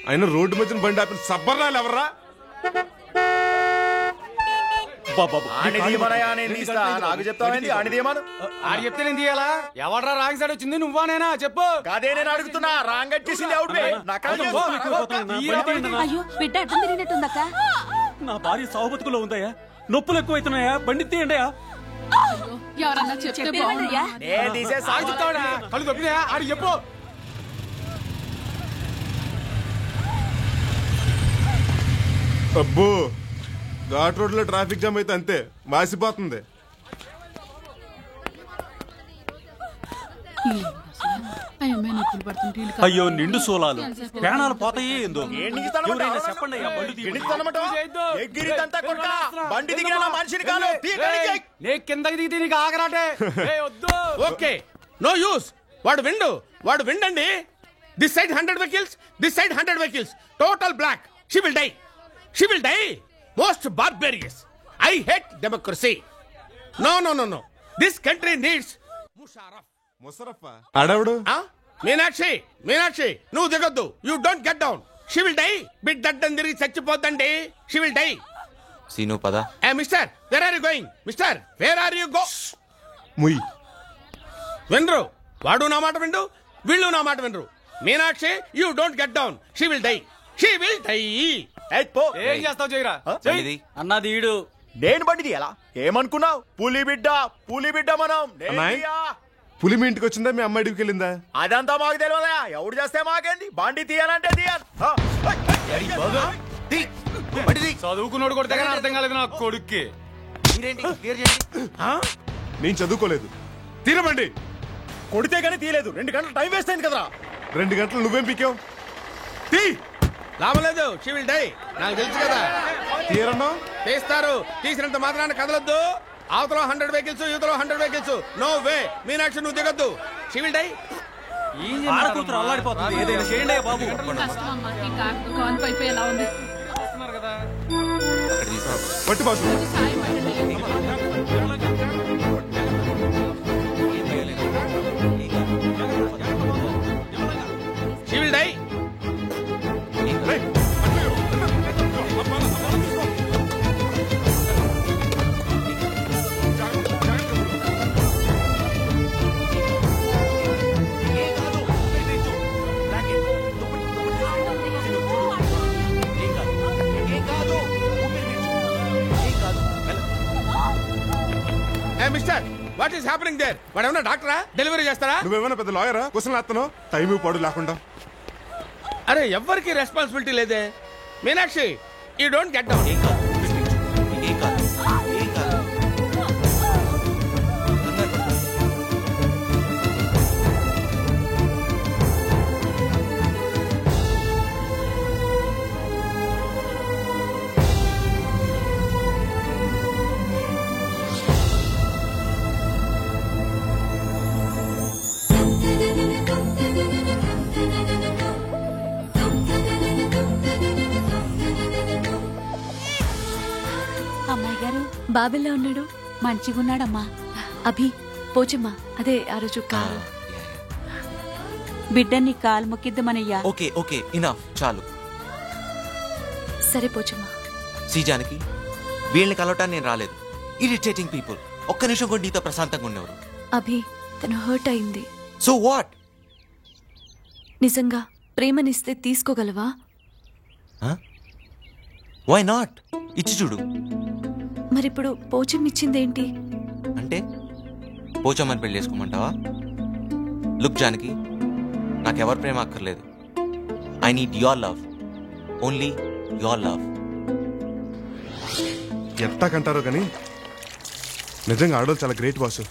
Speaker 8: అయినా రోడ్డు మధ్యన బండి ఆపిన సబ్బర్రాలు ఎవర్రా?
Speaker 15: నాకు చెప్తావేంటి? ఆడి తీయమాను.
Speaker 3: ఆడి చెప్తే నేను తీయాలా? ఎవడ్రా రాంగ్ సైడ్ వచ్చింది? నువ్వానేనా? చెప్పు.
Speaker 15: కాదే, నేను అడుగుతున్నా. రాంగ్ వచ్చేసింది అవుట్.
Speaker 13: అయ్యో, బిడ్డ అడ్డం తిరిగినట్టుందక్క.
Speaker 9: నా భార్య సాగుబతుకులో ఉందయ్యా. నొప్పులు ఎక్కువైతున్నాయా? బండి తీయండి.
Speaker 14: ఎవరన్నా చెప్తే బాగుండయ్యా.
Speaker 3: కళ్ళు తప్పినాయా? ఆడి చెప్పు.
Speaker 8: అబ్బో, ఘాట్ రోడ్ లో ట్రాఫిక్ జామ్ అయితే అంతే, మాసిపోతుంది.
Speaker 9: అయ్యో, నిండు సోలాలు, ప్రాణాలు పోతాయే ఏందో. ఎవరైనా చెప్పండి అయ్యా, బండి
Speaker 3: నీ కిందకి దిగితే నీకు ఆగరాటే.
Speaker 10: Okay, no use. వాడు విండండి. This side 100 vehicles, this side 100 vehicles, total block. She will die. Most barbarous. I hate democracy. No. This country needs Musharraf.
Speaker 8: Musharraf ఆడవుడు
Speaker 10: మీనాక్షి మీనాక్షి నువ్వు దిగొద్దు. You don't get down. She will die. బిడ్ దడ్డని తిరిగి చచ్చిపోద్దండి. She will die.
Speaker 7: సీను పద.
Speaker 10: ఏ mister, where are you going? Mister, where are you go?
Speaker 8: ముయ్
Speaker 10: వినరు. వాడు నా మాట వినరు, వీళ్ళు నా మాట వినరు. Meenakshi, you don't get down. She will die. She will die.
Speaker 3: ఏం చేస్తావు చేయరా?
Speaker 15: అన్నది ఈడు. నేను బండిది ఎలా ఏమనుకున్నావు? పులి బిడ్డ మనం.
Speaker 8: అమ్మాయి పులి మీ ఇంటికి వచ్చిందా, మీ అమ్మాయి అడిగికి వెళ్ళిందా?
Speaker 15: అదంతా మాకు తెలియదా? ఎవడు చేస్తే మాకేంది? బండి తీయాలంటే
Speaker 3: చదువుకున్నాడు కొడితే కానీ అర్థం కాలేదు నా కొడుక్కి.
Speaker 8: నేను చదువుకోలేదు. తీరబండి.
Speaker 15: కొడితే కానీ తీయలేదు. 2 గంటలు టైం వేస్ట్ అయింది కదరా.
Speaker 8: 2 గంటలు నువ్వేం పీకావు? తీ.
Speaker 10: లాభం లేదు. She will die. నాకు తెలుసు కదా.
Speaker 8: తీరన్నా
Speaker 10: తీస్తారు. తీసినంత మాత్రాన్ని కదలొద్దు. అవతల 100 వెహికల్స్, యువతలో 100 వెహికల్స్. No way. మీనాక్షి నువ్వు దిగొద్దు. She will die.
Speaker 3: ఆడకూతురు అల్లాడిపోతుంది. ఏదైనా చేయండి బాబు.
Speaker 14: కష్టం అమ్మా. ఈ కారు కాన్పు అయిపోయేలా ఉంది.
Speaker 8: పట్టు boss.
Speaker 10: She will die. Mister, what is happening there? వాడు ఏమన్నా డాక్టరా? డెలివరీ చేస్తారా?
Speaker 8: నువ్వేమైనా పెద్ద లాయరా? క్వశ్చన్ వేస్తాను. టైం పాడు లేకుండా.
Speaker 10: అరే ఎవ్వరికి రెస్పాన్సిబిలిటీ లేదే. Meenakshi, you don't get down.
Speaker 13: అమ్మాయి గారు,
Speaker 6: బాబెల్లా ఉన్నాడు?
Speaker 13: మంచిగున్నాడమ్మా.
Speaker 6: అభి, పోచమ్మా, అదే ఆ రోజు కారు.
Speaker 13: బిడ్డని కాలు మొక్కిద్దామనయ్యా.
Speaker 7: ఓకే ఓకే, ఇనఫ్, చాలు.
Speaker 6: సరే పోచమ్మా.
Speaker 7: శ్రీజానకి, వీళ్ళని కలవటాన్ని నేను రాలేదు. Irritating people. ఒక్క నిమిషం కూడా నీతో ప్రశాంతంగా ఉండేవారు.
Speaker 6: అభి, తను హర్ట్ అయింది.
Speaker 7: So what?
Speaker 6: నిజంగా ప్రేమనిస్తే తీసుకోగలవా?
Speaker 7: Why not? ఇచ్చి చూడు.
Speaker 6: మరిప్పుడు పోచమ్మ ఇచ్చిందేంటి?
Speaker 7: అంటే పోచమ్మని పెళ్లి చేసుకోమంటావా? లుక్ జానకి, నాకెవరి ప్రేమ అక్కర్లేదు. I need your love. Only your love.
Speaker 8: ఎట్టాకంటారో కానీ నిజంగా ఆడోళ్ళు చాలా గ్రేట్ బాసు.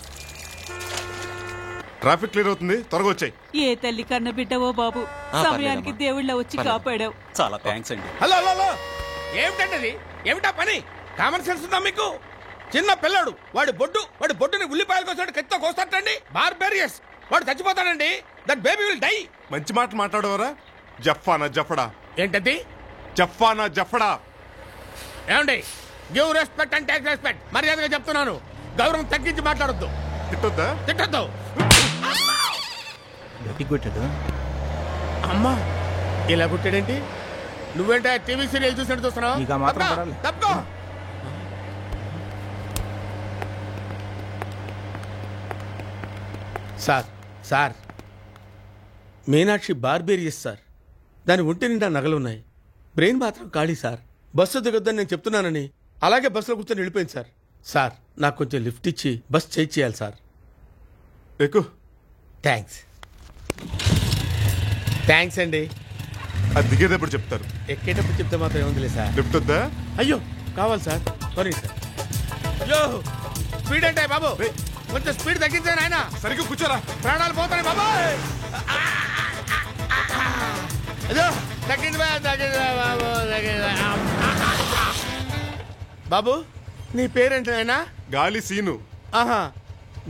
Speaker 8: ట్రాఫిక్ క్లియర్ అవుతుంది, త్వరగా వచ్చాయి.
Speaker 13: ఏ తల్లి కన్న బిడ్డవో బాబు, సమయానికి దేవుళ్ళ వచ్చి కాపాడావు.
Speaker 3: చాలా థ్యాంక్స్ అండి.
Speaker 10: హలో హలో, ఏమిటండి? ఏమిటా పని? కామన్ సెన్స్ ఉందా మీకు? చిన్న పిల్లడు, వాడి బొడ్డుని ఉల్లిపాయలు కోసాడు, కత్తితో కోస్తాడండి. బార్బేరియస్. వాడు చచ్చిపోతాడండి. That baby will die.
Speaker 8: మంచి మాట మాట్లాడవరా? జఫానా జఫడా.
Speaker 10: ఏంటది?
Speaker 8: జఫానా జఫడా.
Speaker 10: ఏమండి? Give respect and take respect. మర్యాదగా చెప్తున్నాను. గౌరవం తగ్గించి మాట్లాడొద్దు.
Speaker 8: తిట్టొద్దా?
Speaker 10: తిట్టొద్దు. అమ్మా, ఇలా కుట్టాడేంటి? నువ్వేంటే టీవీ సీరియల్ చూసినట్టు చూస్తున్నావు? తప్పుకో. Sir, Meenakshi barbarous sir. దాని ఒంటి నిండా నగలున్నాయి. బ్రెయిన్ మాత్రం ఖాళీ సార్. బస్సు దిగొద్దని నేను చెప్తున్నానని అలాగే బస్సులో కూర్చొని వెళ్ళిపోయింది సార్. సార్, నాకు కొంచెం లిఫ్ట్ ఇచ్చి బస్ చేయాలి సార్.
Speaker 8: ఎక్కువ
Speaker 10: థ్యాంక్స్ అండి.
Speaker 8: అది దిగేటప్పుడు చెప్తారు,
Speaker 10: ఎక్కేటప్పుడు చెప్తే మాత్రం ఏముందిలే సార్.
Speaker 8: లిఫ్ట్ వద్దా?
Speaker 10: అయ్యో, కావాలి సార్. Sorry sir. అయ్యో, స్పీడ్ అంటే బాబు, కొంచెం స్పీడ్ తగ్గించాను ఆయన.
Speaker 8: సరిగ్గా కూర్చోరా,
Speaker 10: ప్రాణాలు పోతాయి బాబు. అయ్యో, తగ్గింది బాబు. నీ పేరేంటి నాయనా?
Speaker 8: గాలి సీను.
Speaker 10: ఆహా,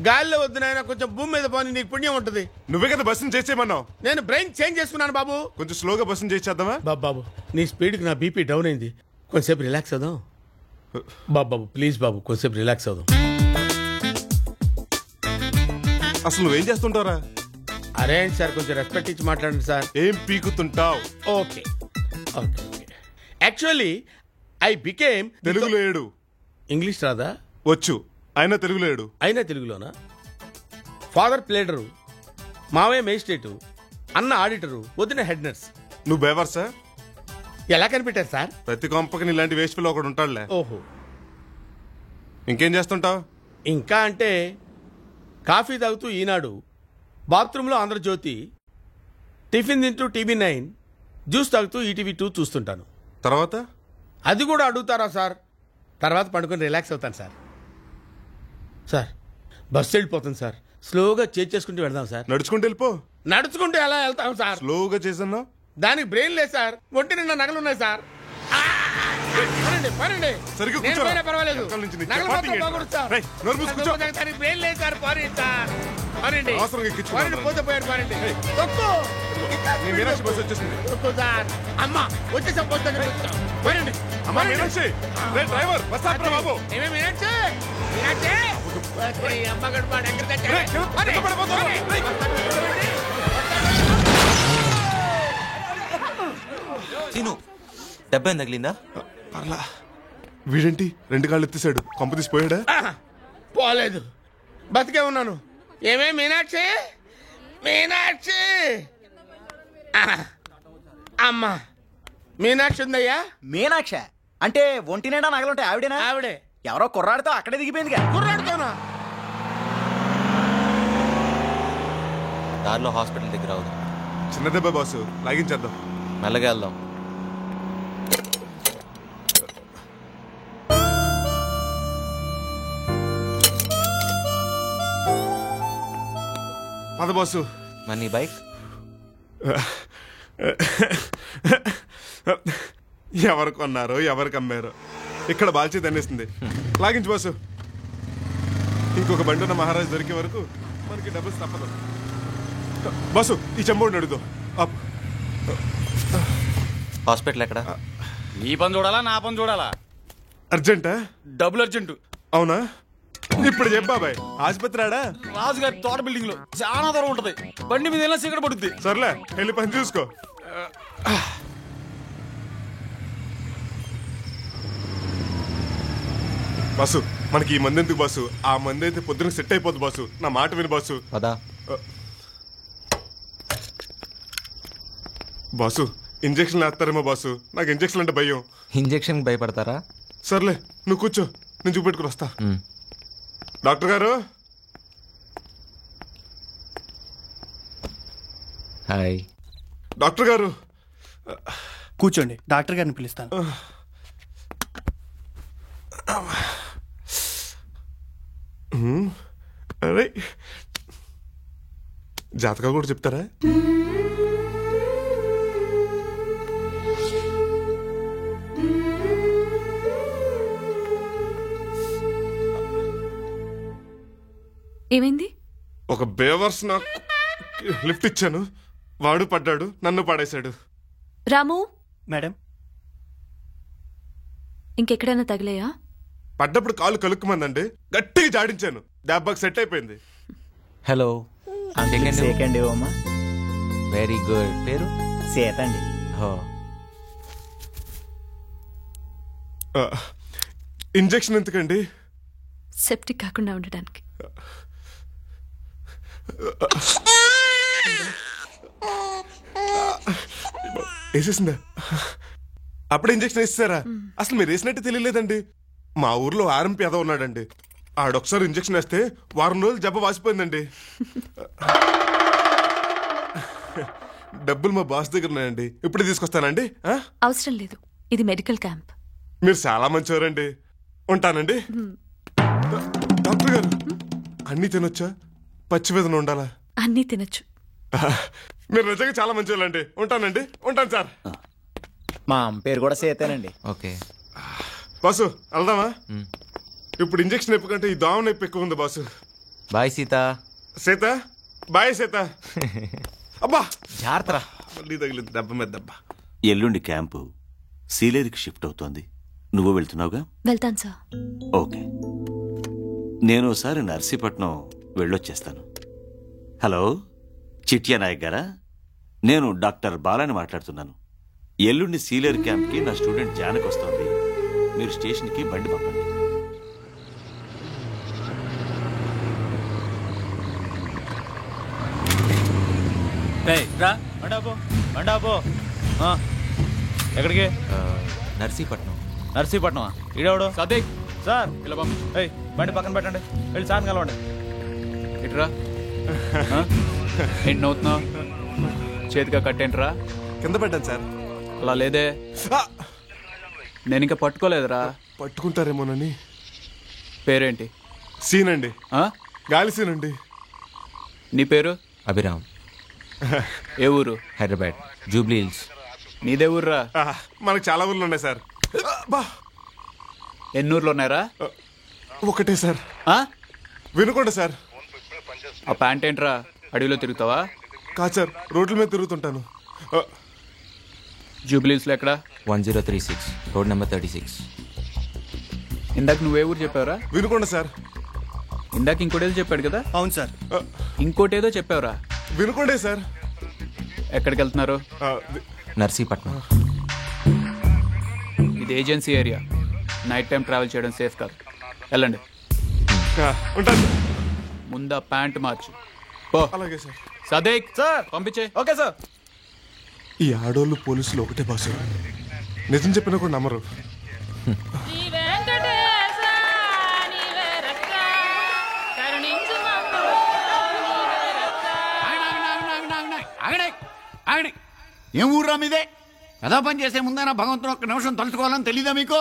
Speaker 10: గాలిలో వద్దు నాయన, కొంచెం భూమి మీద పోనీ, నీకు పుణ్యం ఉంటుంది.
Speaker 8: నువ్వే కదా బస్సును చేసేయమన్నావు.
Speaker 10: నేను బ్రెయిన్ చేంజ్ చేసుకున్నాను బాబు.
Speaker 8: కొంచెం స్లోగా బస్సును చేసేద్దామా?
Speaker 10: బాబు, నీ స్పీడ్కి నా బీపీ డౌన్ అయింది. కొంచెంసేపు రిలాక్స్ అవుదాం బాబు. ప్లీజ్ బాబు, కొంచెంసేపు రిలాక్స్ అవుదాం.
Speaker 8: అసలు నువ్వేం చేస్తుంటారా?
Speaker 10: అరే సార్ కొంచెం రెస్పెక్ట్ ఇచ్చి మాట్లాడండి సార్.
Speaker 8: ఏం పీకుతుంటావు?
Speaker 10: Okay okay okay. Actually I became
Speaker 8: తెలుగులో ఏడు.
Speaker 10: ఇంగ్లీష్ రాదా?
Speaker 8: వచ్చు, అయినా తెలుగులో ఏడు.
Speaker 10: అయినా తెలుగులోనా? ఫాదర్ ప్లేడరు, మావయ్య మేజిస్ట్రేటు, అన్న ఆడిటరు, వదిన హెడ్ నర్స్.
Speaker 8: నువ్వు బేవర్సా?
Speaker 10: ఎలా కనిపెట్టారు సార్?
Speaker 8: ప్రతి కొంపకి ఇలాంటి వేస్ట్ పిల్ల ఒకడు ఉంటాడులే.
Speaker 10: ఓహో.
Speaker 8: ఇంకేం చేస్తుంటావు?
Speaker 10: ఇంకా అంటే కాఫీ తాగుతూ ఈనాడు, బాత్రూంలో ఆంధ్రజ్యోతి, టిఫిన్ తింటూ TV9, జ్యూస్ తాగుతూ ఈటీవీ 2 చూస్తుంటాను.
Speaker 8: తర్వాత?
Speaker 10: అది కూడా అడుగుతారా సార్? తర్వాత పండుకొని రిలాక్స్ అవుతాను సార్. సార్ బస్సు వెళ్ళిపోతుంది సార్, స్లోగా చేసుకుంటూ వెళ్దాం సార్.
Speaker 8: నడుచుకుంటూ వెళ్ళిపో.
Speaker 10: నడుచుకుంటూ ఎలా వెళ్తాం సార్?
Speaker 8: స్లోగా చేసన్నా.
Speaker 10: దానికి బ్రెయిన్ లేదు సార్, ఒంటి నిండా నగలు ఉన్నాయి సార్. పరండి
Speaker 8: సరిగ్గా
Speaker 10: నేను
Speaker 8: కూర్చోరా.
Speaker 10: పోయినా పర్వాలేదు,
Speaker 8: వెనకాల నుంచి నీకు
Speaker 10: నగలు
Speaker 8: చపాతీ
Speaker 10: మాత్రం
Speaker 8: ఏంటి?
Speaker 10: పోకూడదు సార్.
Speaker 8: రేయ్, నోరు మూసి కూర్చో.
Speaker 10: దానికి బ్రెయిన్ లేదు సార్, పారండి సార్. పారండి
Speaker 8: అవసరంగా ఎక్కించుకున్నాను.
Speaker 10: పారండి, పోతే పోయారు పారండి. తొక్కు.
Speaker 8: నీ మీనాక్షి బస్సు వచ్చేసింది.
Speaker 10: తొక్కు సార్. అమ్మా వచ్చేసాం, బస్ దగ్గర వచ్చాం. పారండి.
Speaker 8: అమ్మా మీనాక్షి, రే డ్రైవర్ బస్ ఆపరా బాబు.
Speaker 10: ఏమే మీనాక్షి, మీనాక్షి ఓరి అమ్మ గడపాడు ఎక్కడ తెచ్చాడు?
Speaker 8: రేయ్, కింద పడిపోతావు.
Speaker 7: సీను, దెబ్బ ఏం తగిలిందా?
Speaker 8: పర్లా. వీడేంటి 2 కాళ్ళు ఎత్తేసాడు? కొంప తీసిపోయాడా?
Speaker 10: పోలేదు, బతికే ఉన్నాను. ఏమే మీనాక్షి, మీనాక్షి. అమ్మా మీనాక్షి ఉందయ్యా?
Speaker 20: మీనాక్ష అంటే ఒంటి నిండా నగలుంటాయి ఆవిడేనా?
Speaker 10: ఆవిడే.
Speaker 20: ఎవరో కుర్రాడితో అక్కడే దిగిపోయిందిగా.
Speaker 10: కుర్రాడితోనా?
Speaker 7: దారిలో హాస్పిటల్ దగ్గర అవుదాం.
Speaker 8: చిన్న దెబ్బ బాసు, లాగించేద్దాం.
Speaker 7: మెల్లగా వెళ్దాం.
Speaker 8: పద బాసు.
Speaker 7: మరి నీ బైక్?
Speaker 8: ఎవరు కొన్నారో ఎవరికి అమ్మారో ఇక్కడ బాల్చి తన్నేస్తుంది. లాగించు బాసు. ఇంకొక బండి ఉన్న మహారాజు దొరికే వరకు మనకి డబ్బులు తప్పదు. బాసు ఈ చెంబోడిని అడుగుదాం.
Speaker 7: హాస్పిటల్ ఎక్కడ?
Speaker 3: నీ పని చూడాలా నా పని చూడాలా?
Speaker 8: అర్జెంటా?
Speaker 3: Double urgent.
Speaker 8: అవునా? ఇప్పుడు చెప్పు బాబాయ్, ఆసుపత్రి ఆడా?
Speaker 3: రాజుగారి తోట బిల్డింగ్ లో చాలా దూరం ఉంటది. బండి మీద వెళ్ళినా సీకట పడుద్ది.
Speaker 8: సర్లే, వెళ్ళి పని చూసుకో. బాసు మనకి ఈ మంది ఎందుకు బాసు? ఆ మంది అయితే పొద్దున సెట్ అయిపోద్ది బాసు. నా మాట విను బాసు.
Speaker 7: పదా.
Speaker 8: బాసు ఇంజక్షన్ వేస్తారేమో బాసు. నాకు ఇంజక్షన్ అంటే భయం.
Speaker 7: ఇంజక్షన్ భయపడతారా?
Speaker 8: సర్లే నువ్వు కూర్చో, నేను చూపెట్టుకుని వస్తా. డాక్టర్ గారు.
Speaker 7: హాయ్.
Speaker 8: డాక్టర్ గారు
Speaker 2: కూర్చోండి, డాక్టర్ గారిని పిలుస్తాను.
Speaker 8: అరే జాతకాలు కూడా చెప్తారా?
Speaker 6: ఏమైంది?
Speaker 8: ఒక బేవర్స్ నాకు లిఫ్ట్ ఇచ్చాను, వాడు పడ్డాడు, నన్ను పడేశాడు.
Speaker 6: రాము.
Speaker 2: మేడం.
Speaker 6: ఇంకెక్కడైనా తగిలేయా?
Speaker 8: పడ్డప్పుడు కాలు కలుక్కుమందండి, గట్టిగా జాడించాను, దెబ్బకి సెట్ అయిపోయింది.
Speaker 7: హలో.
Speaker 20: సెకండ్ ఓమా.
Speaker 7: Very good. పేరు?
Speaker 20: సీత అండి.
Speaker 8: ఇంజక్షన్ ఎందుకండి?
Speaker 6: సెప్టిక్ కాకుండా ఉండడానికి.
Speaker 8: వేసేసిందా? అప్పుడే ఇంజక్షన్ వేస్తారా? అసలు మీరు వేసినట్టు తెలియలేదండి. మా ఊర్లో ఆర్ఎంపీ ఏదో ఉన్నాడండి, ఆడొకసారి ఇంజక్షన్ వేస్తే వారం రోజులు జబ్బ వాసిపోయిందండి. డబ్బులు మా బాస్ దగ్గర ఉన్నాయండి, ఇప్పుడే తీసుకొస్తానండి.
Speaker 6: అవసరం లేదు, ఇది మెడికల్ క్యాంప్.
Speaker 8: మీరు చాలా మంచివారండి, ఉంటానండి. డాక్టర్ గారు అన్నీ తినొచ్చా? పచ్చి వేదన ఉండాలా?
Speaker 6: అన్నీ తినొచ్చు.
Speaker 8: మీరు నిజంగా చాలా మంచివాళ్ళండి, ఉంటానండి. ఉంటాను సార్.
Speaker 20: మా అమ్మ పేరు కూడా సీతేనండి.
Speaker 7: ఓకే
Speaker 8: బాసు వెళ్దామా? ఇప్పుడు ఇంజక్షన్ నొప్పి కంటే ఈ దోమ నొప్పి ఎక్కువ ఉంది boss.
Speaker 7: Bye Sita.
Speaker 8: Sita bye Sita. అబ్బా
Speaker 7: జాగ్రత్త.
Speaker 8: మళ్ళీ తగిలింది దెబ్బ మీద దెబ్బ.
Speaker 9: ఎల్లుండి క్యాంపు సీలేరుకి షిఫ్ట్ అవుతోంది. నువ్వు వెళ్తున్నావుగా?
Speaker 6: వెళ్తాను సార్.
Speaker 9: ఓకే, నేను ఒకసారి నర్సీపట్నం వెళ్ళొచ్చేస్తాను. హలో
Speaker 17: చిట్యా నాయక్ గారా? నేను డాక్టర్ బాలాని మాట్లాడుతున్నాను. ఎల్లుండి సీనియర్ క్యాంప్కి నా స్టూడెంట్ జానకి వస్తోంది. మీరు స్టేషన్కి బండి పంపండి.
Speaker 1: ఎక్కడికి?
Speaker 7: నర్సీపట్నం.
Speaker 1: నర్సీపట్నం. ఈడెవడు?
Speaker 3: సదేక్
Speaker 1: సార్
Speaker 3: ఇలా పంపించు.
Speaker 1: ఏయ్, బండి పక్కన పెట్టండి. వెళ్ళి సార్ కలవండి.
Speaker 3: ఇట్రా. ఏంటి నవ్వుతున్నావు? చేతిగా కట్టేంట్రా?
Speaker 8: కింద పెట్టాను సార్.
Speaker 3: అలా లేదే, నేను ఇంకా పట్టుకోలేదురా.
Speaker 8: పట్టుకుంటారేమోనని.
Speaker 3: పేరేంటి?
Speaker 8: సీన్ అండి. గాలి సీన్ అండి.
Speaker 3: నీ పేరు?
Speaker 7: అభిరామ్.
Speaker 3: ఏ ఊరు?
Speaker 7: Hyderabad, Jubilee hills.
Speaker 3: నీదే ఊర్రా?
Speaker 8: మనకు చాలా ఊర్లు ఉన్నాయి సార్.
Speaker 3: ఎన్ని ఊర్లు ఉన్నాయరా?
Speaker 8: ఒకటే సార్. వినుకోండి సార్.
Speaker 3: ఆ ప్యాంట్ ఏంట్రా, అడవిలో తిరుగుతావా?
Speaker 8: కాదు సార్, రోడ్ల మీద తిరుగుతుంటాను.
Speaker 3: జూబ్లీహిల్స్లో ఎక్కడ?
Speaker 7: 1036, రోడ్ నెంబర్ 36.
Speaker 3: ఇందాక నువ్వే ఊరు చెప్పావురా?
Speaker 8: వినుకోండి సార్.
Speaker 3: ఇందాక ఇంకోటేదో చెప్పాడు కదా?
Speaker 2: అవును సార్.
Speaker 3: ఇంకోటేదో చెప్పావురా?
Speaker 8: వినుకోండి సార్.
Speaker 3: ఎక్కడికి వెళ్తున్నారు?
Speaker 7: నర్సీపట్నం.
Speaker 3: ఇది agency area, night time travel చేయడం సేఫ్ కాదు. వెళ్ళండి. ముందా ప్యాంట్ మార్చు.
Speaker 8: అలాగే సార్.
Speaker 3: సదేక్ సార్ పంపించే.
Speaker 1: Okay sir.
Speaker 8: ఈ ఆడోళ్ళు పోలీసులు ఒకటే బాసు. నిజం చెప్పినా కూడా నమ్మరు.
Speaker 19: ఏం ఊర్రా మీదే? ఏదో పని చేసే ముందైనా భగవంతుడు ఒక్క నిమిషం తలుచుకోవాలని తెలీదా మీకు?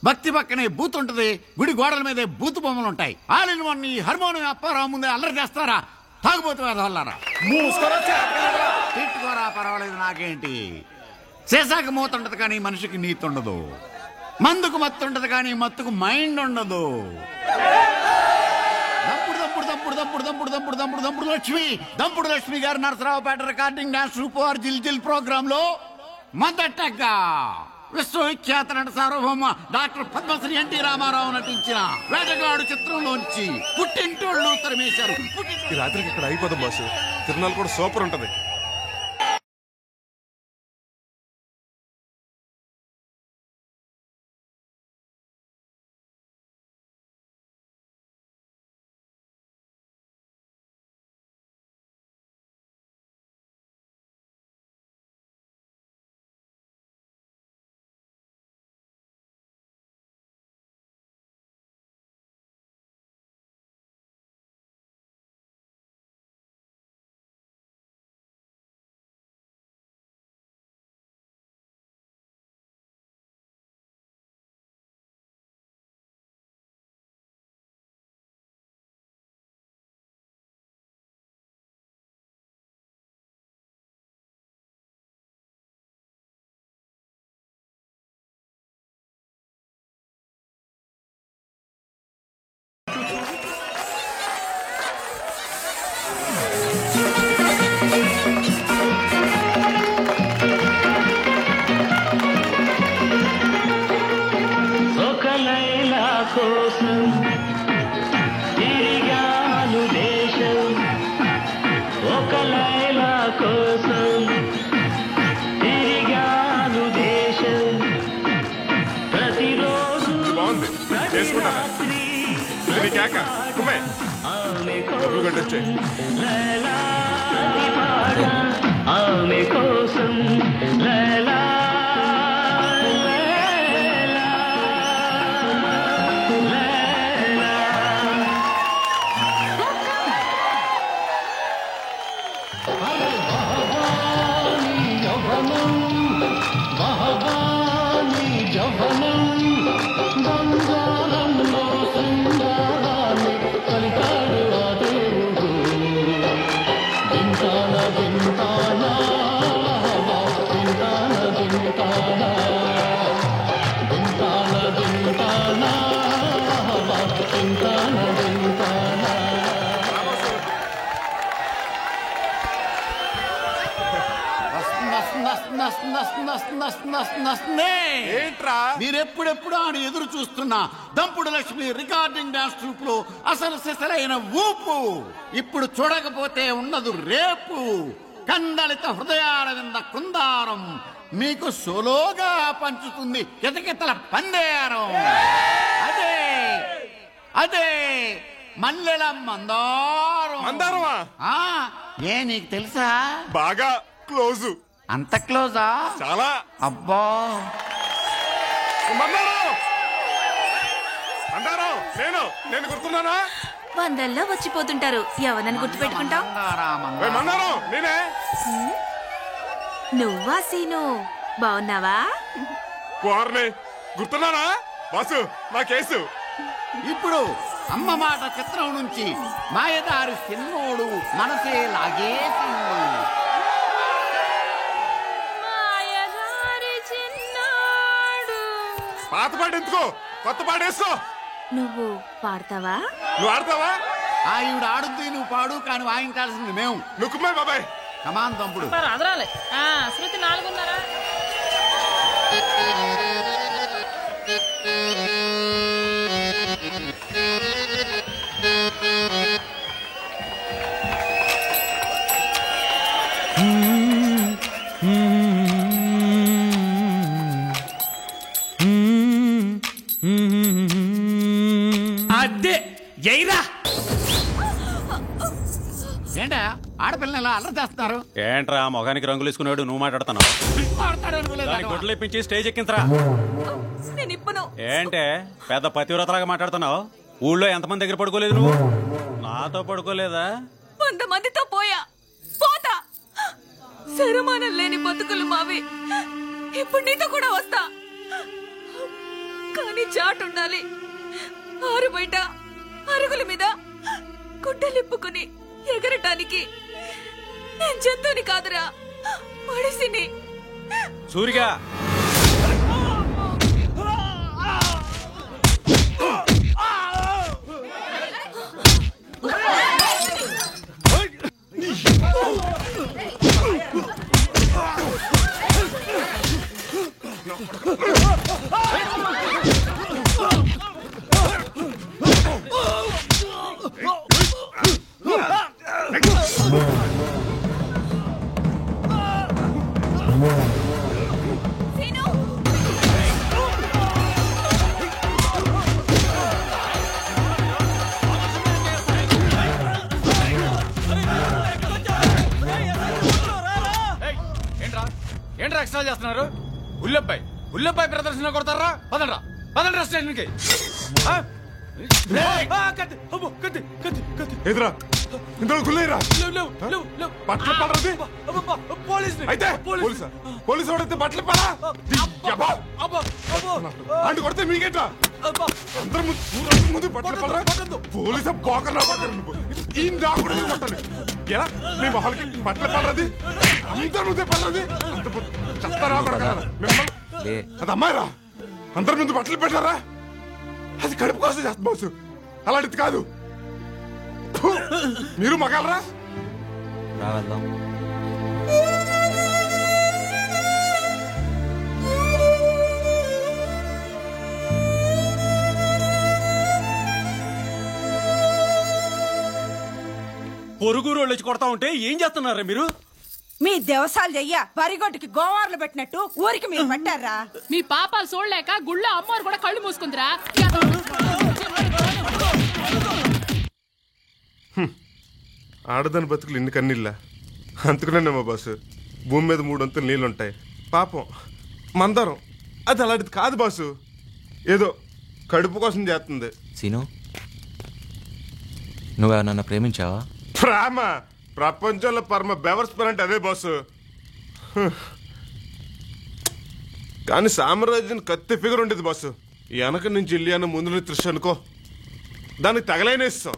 Speaker 19: భక్తి పక్కనే బూత్ ఉంటుంది, గుడి గోడల మీదే బూత్ బొమ్మలు ఉంటాయి. ఆలిన వాడిని హార్మోనియం అప్పారావు ముందే అల్లరి చేస్తారా? తాగుబోతు వేదవల్లారా? తిట్టుకోరా, పర్వాలేదు, నాకేంటి. చేసాక మూత ఉండదు కానీ మనిషికి నీతి ఉండదు. మందుకు మత్తు ఉండదు కానీ మత్తుకు మైండ్ ఉండదు. దంపుడు లక్ష్మి గారు నరసరావుపేట రికార్డింగ్ డాన్స్ సూపర్ జిల్ జిల్ ప్రోగ్రామ్ లో మొదటగా విశ్వవిఖ్యాత నట సార్వభౌమ డాక్టర్ పద్మశ్రీ ఎన్టీ రామారావు నటించిన వేటగాడు చిత్రంలోంచి పుట్టింటోళ్ళు తరిమేశారు.
Speaker 8: ఈ రాత్రికి ఇక్కడ అయిపోదాం బాసు. తిరునాళ్ళు కూడా సూపర్ ఉంటది.
Speaker 5: ఆమె కోసం లైలా
Speaker 19: ఏంట్రా మీరెప్పుడెప్పుడు ఆడి ఎదురు చూస్తున్న దంపుడు లక్ష్మి రికార్డింగ్ డాన్స్ ట్రూప్ లో అసలు సిసలైన ఊపు ఇప్పుడు చూడకపోతే ఉండదు రేపు. కందలిత హృదయాల వింద కుందారం మీకు సోలోగా పంచుతుంది కితకితల పందేరం. అదే అదే మల్లెల మందారం.
Speaker 8: మందారమా?
Speaker 19: ఏ నీకు తెలుసా?
Speaker 8: బాగా క్లోజు.
Speaker 19: అంత క్లోజా?
Speaker 8: చాలా.
Speaker 19: అబ్బా
Speaker 8: మందారం మందారం నేను గుర్తున్నానా?
Speaker 12: వందల్లో వచ్చిపోతుంటారు, ఎవరని గుర్తు పెట్టుకుంటావు?
Speaker 8: మందారం నేనే.
Speaker 12: నువ్వా సీను? బాగున్నావా?
Speaker 8: గుర్తున్నానా బాసు? నా కేసు.
Speaker 19: ఇప్పుడు అమ్మ మాట చిత్రం నుంచి మాయదారి సిన్నోడు మనసే లాగేసింది.
Speaker 8: పాత పాట ఎందుకో, కొత్త పాట వేసుకో.
Speaker 12: నువ్వు పాడతావా?
Speaker 8: నువ్వు ఆడతావా?
Speaker 19: ఈవిడ ఆడుద్ది, నువ్వు పాడు, కానీ వాయించాల్సింది మేము.
Speaker 8: నువ్వుమే బాబాయ్.
Speaker 19: కమాన్ తంపుడు.
Speaker 18: అదరాలే శృతి 4:30.
Speaker 10: అదే జైరా.
Speaker 19: ఏంటా ఆడపిల్లలు అల్లరి చేస్తున్నారు?
Speaker 9: ఏంట్రా మొగానికి రంగులు వేసుకున్నాడు, నువ్వు మాట్లాడుతున్నావు? గొడ్లు ఇప్పించి స్టేజ్ ఎక్కించరా. ఏంటే పెద్ద పతివ్రతలాగా మాట్లాడుతున్నావు? ఊళ్ళో ఎంతమంది దగ్గర పడుకోలేదు నువ్వు? నాతో పడుకోలేదా?
Speaker 6: 100 మందితో పోతా. శరమానం లేని బతుకులు మావి. ఇప్పుడు నీతో కూడా వస్తా, కానీ చాటు ఉండాలి. ఆరు బయట అరుగుల మీద గుడ్డలిప్పుకుని ఎగరటానికి నేను జంతువుని కాదురా, మడిసిని.
Speaker 9: సూరిగా
Speaker 3: ఏంట్రా ఎక్స్ట్రా చేస్తున్నారు? ఉల్లబ్బాయి ప్రదర్శన కొడతారా? పదండ్రా స్టేషన్కి.
Speaker 8: ఎదురా ఇందులో గుల్లేరా బట్టలు పడరది. అయితే పోలీసు వాడైతే బట్టలు పడా అంటు కొడితే మీకేంటా? అందరు ముందు బట్టలు పడరా. పోలీసు పోకరా ఈ దాకుడు కొట్టాలి. ఎలా మీ మొహాలకి బట్టలు పడరది? అందరి ముందే పడరది. చెప్తారా మిమ్మల్ని? అది అమ్మాయిరా, అందరి ముందు బట్టలు పెట్టారా? అది కడుపు కోసం చేస్తా బాసు, అలాంటిది కాదు. మీరు మగాలరా?
Speaker 7: వెళ్దాం.
Speaker 9: పొరుగురు వచ్చి కొడతా ఉంటే ఏం చేస్తున్నారా మీరు?
Speaker 11: మీ దేవసాలు చెయ్య వరిగొట్టుకి గోవార్లు పెట్టినట్టు ఊరికి మీరు పట్టారా?
Speaker 14: మీ పాపాలు చూడలేక గుళ్ళో అమ్మవారు కూడా కళ్ళు మూసుకుందిరా.
Speaker 8: ఆడదాని బతుకులు ఇన్ని కన్నీళ్ళ. అందుకునేమో బాసు, భూమి మీద 3 అంతులు నీళ్ళుంటాయి. పాపం మందారం అది అలాంటిది కాదు బాసు, ఏదో కడుపు కోసం చేస్తుంది.
Speaker 7: సీను, నువ్వెవరన్నా ప్రేమించావా?
Speaker 8: ప్రేమ ప్రపంచంలో పరమ బెవర్స్పర్ అంటే అదే బాసు. కానీ సామ్రాజ్యం కత్తి ఫిగర్ ఉండేది బాసు. వెనక నుంచి ఇల్లియాన ముందు నుంచి త్రిష్ అనుకో, దానికి తగలైనేస్తాం.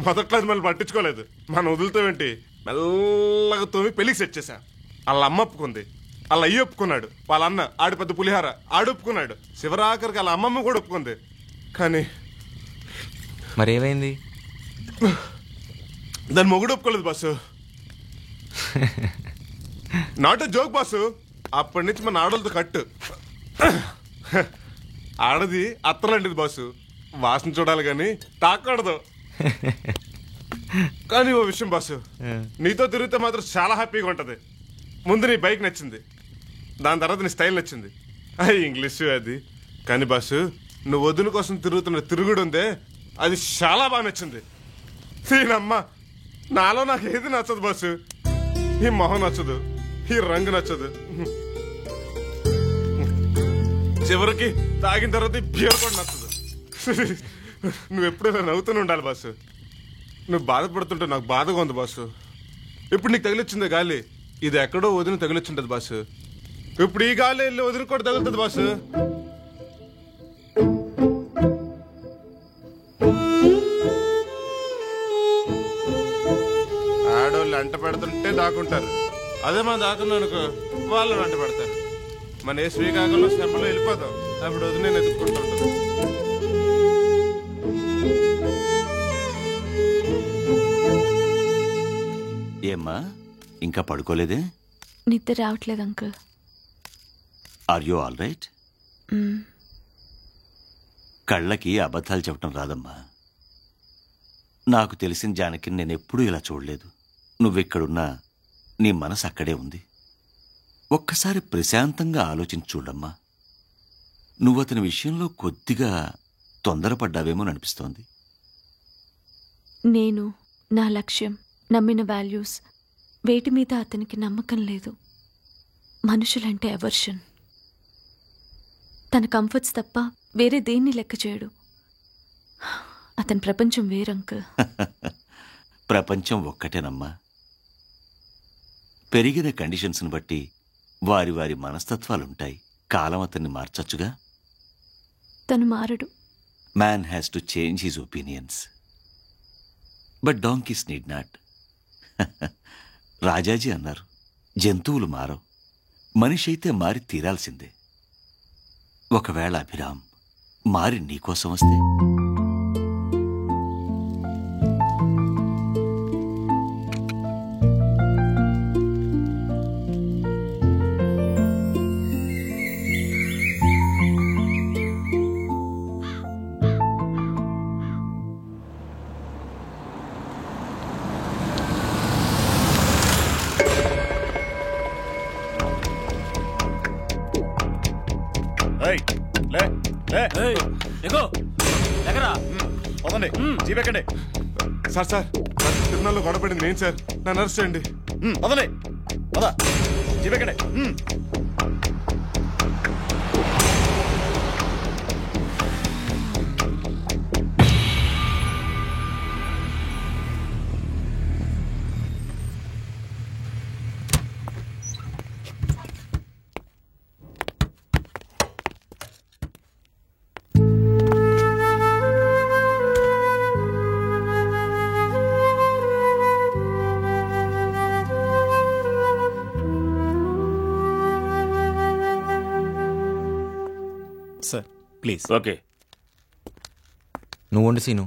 Speaker 8: మొదట్లో అది మళ్ళీ పట్టించుకోలేదు. మనం వదులుతామేంటి, మెల్లగా తోమి పెళ్లికి సెట్ చేశా. వాళ్ళ అమ్మ ఒప్పుకుంది, వాళ్ళ అయ్యి ఒప్పుకున్నాడు, వాళ్ళ అన్న ఆడి పెద్ద పులిహార ఆడు ఒప్పుకున్నాడు, శివరాఖరికి వాళ్ళ అమ్మమ్మ కూడా ఒప్పుకుంది. కానీ
Speaker 7: మరేమైంది?
Speaker 8: దాని మొగుడు ఒప్పుకోలేదు boss. Not a joke boss. అప్పటి నుంచి మన ఆడలతో కట్టు. ఆడది అత్తలాంటిది బాసు, వాసన చూడాలి కానీ తాకూడదు. కానీ ఓ విషయం బాసు, నీతో తిరిగితే మాత్రం చాలా హ్యాపీగా ఉంటది. ముందు నీ బైక్ నచ్చింది, దాని తర్వాత నీ స్టైల్ నచ్చింది, ఇంగ్లీషు అది. కానీ బాసు, నువ్వు వదిన కోసం తిరుగుతున్న తిరుగుడు ఉందే, అది చాలా బాగా నచ్చింది. దీనమ్మ, నాలో నాకు ఏది నచ్చదు బాసు. ఈ మొహం నచ్చదు, ఈ రంగు నచ్చదు, చివరికి తాగిన తర్వాత బియర్ కూడా నచ్చదు. నువ్వు ఎప్పుడైనా నవ్వుతూనే ఉండాలి బాసు. నువ్వు బాధపడుతుంటే నాకు బాధగా ఉంది బాసు. ఇప్పుడు నీకు తగిలిచ్చిందే గాలి, ఇది ఎక్కడో వదిన తగిలిచ్చుంటది బాసు. ఇప్పుడు ఈ గాలి వెళ్ళి వదిన కూడా తగులుతుంది బాసు. ఆడోళ్ళు అంట పెడుతుంటే దాక్కుంటారు, అదే మనం దాకున్నాం అనుకో వాళ్ళు అంట పెడతారు. మన ఏ శ్రీకాకుళంలో శ్రమలో వెళ్ళిపోతాం, అప్పుడు వదిన నేను ఎత్తుక్కుంటుంటాను.
Speaker 17: ఏమ్మా ఇంకా పడుకోలేదే?
Speaker 6: నిద్ర రావట్లేదు uncle.
Speaker 17: Are you all right? కళ్ళకి అబద్ధాలు చెప్పడం రాదమ్మా. నాకు తెలిసిన జానకి నేనెప్పుడూ ఇలా చూడలేదు. నువ్వెక్కడున్నా నీ మనసు అక్కడే ఉంది. ఒక్కసారి ప్రశాంతంగా ఆలోచించి చూడమ్మా. నువ్వు అతని విషయంలో కొద్దిగా తొందరపడ్డావేమో అనిపిస్తోంది.
Speaker 6: నేను, నా లక్ష్యం, నమ్మిన వాల్యూస్, వేటి మీద అతనికి నమ్మకం లేదు. మనుషులంటే అవర్షన్. తన కంఫర్ట్స్ తప్ప వేరే దేన్ని లెక్క చేయడు. అతని ప్రపంచం వేరంకుల్.
Speaker 17: ప్రపంచం ఒక్కటేనమ్మా. పెరిగిన కండిషన్స్ని బట్టి వారి వారి మనస్తత్వాలుంటాయి. కాలం అతన్ని మార్చచ్చుగా.
Speaker 6: తను మారడు.
Speaker 17: Man has to change his opinions, but donkeys need not. Rajaji అన్నారు, జంతువులు మారవు, మనిషి అయితే మారి తీరాల్సిందే. ఒకవేళ అభిరామ్ మారి నీకోసం వస్తే?
Speaker 8: సార్ సార్ తిరునాళ్ళలో గొడవపడింది నేను సార్, నన్ను అరెస్ట్ చేయండి.
Speaker 7: Sir please.
Speaker 3: ఓకే,
Speaker 7: నువ్వు వండి సీను.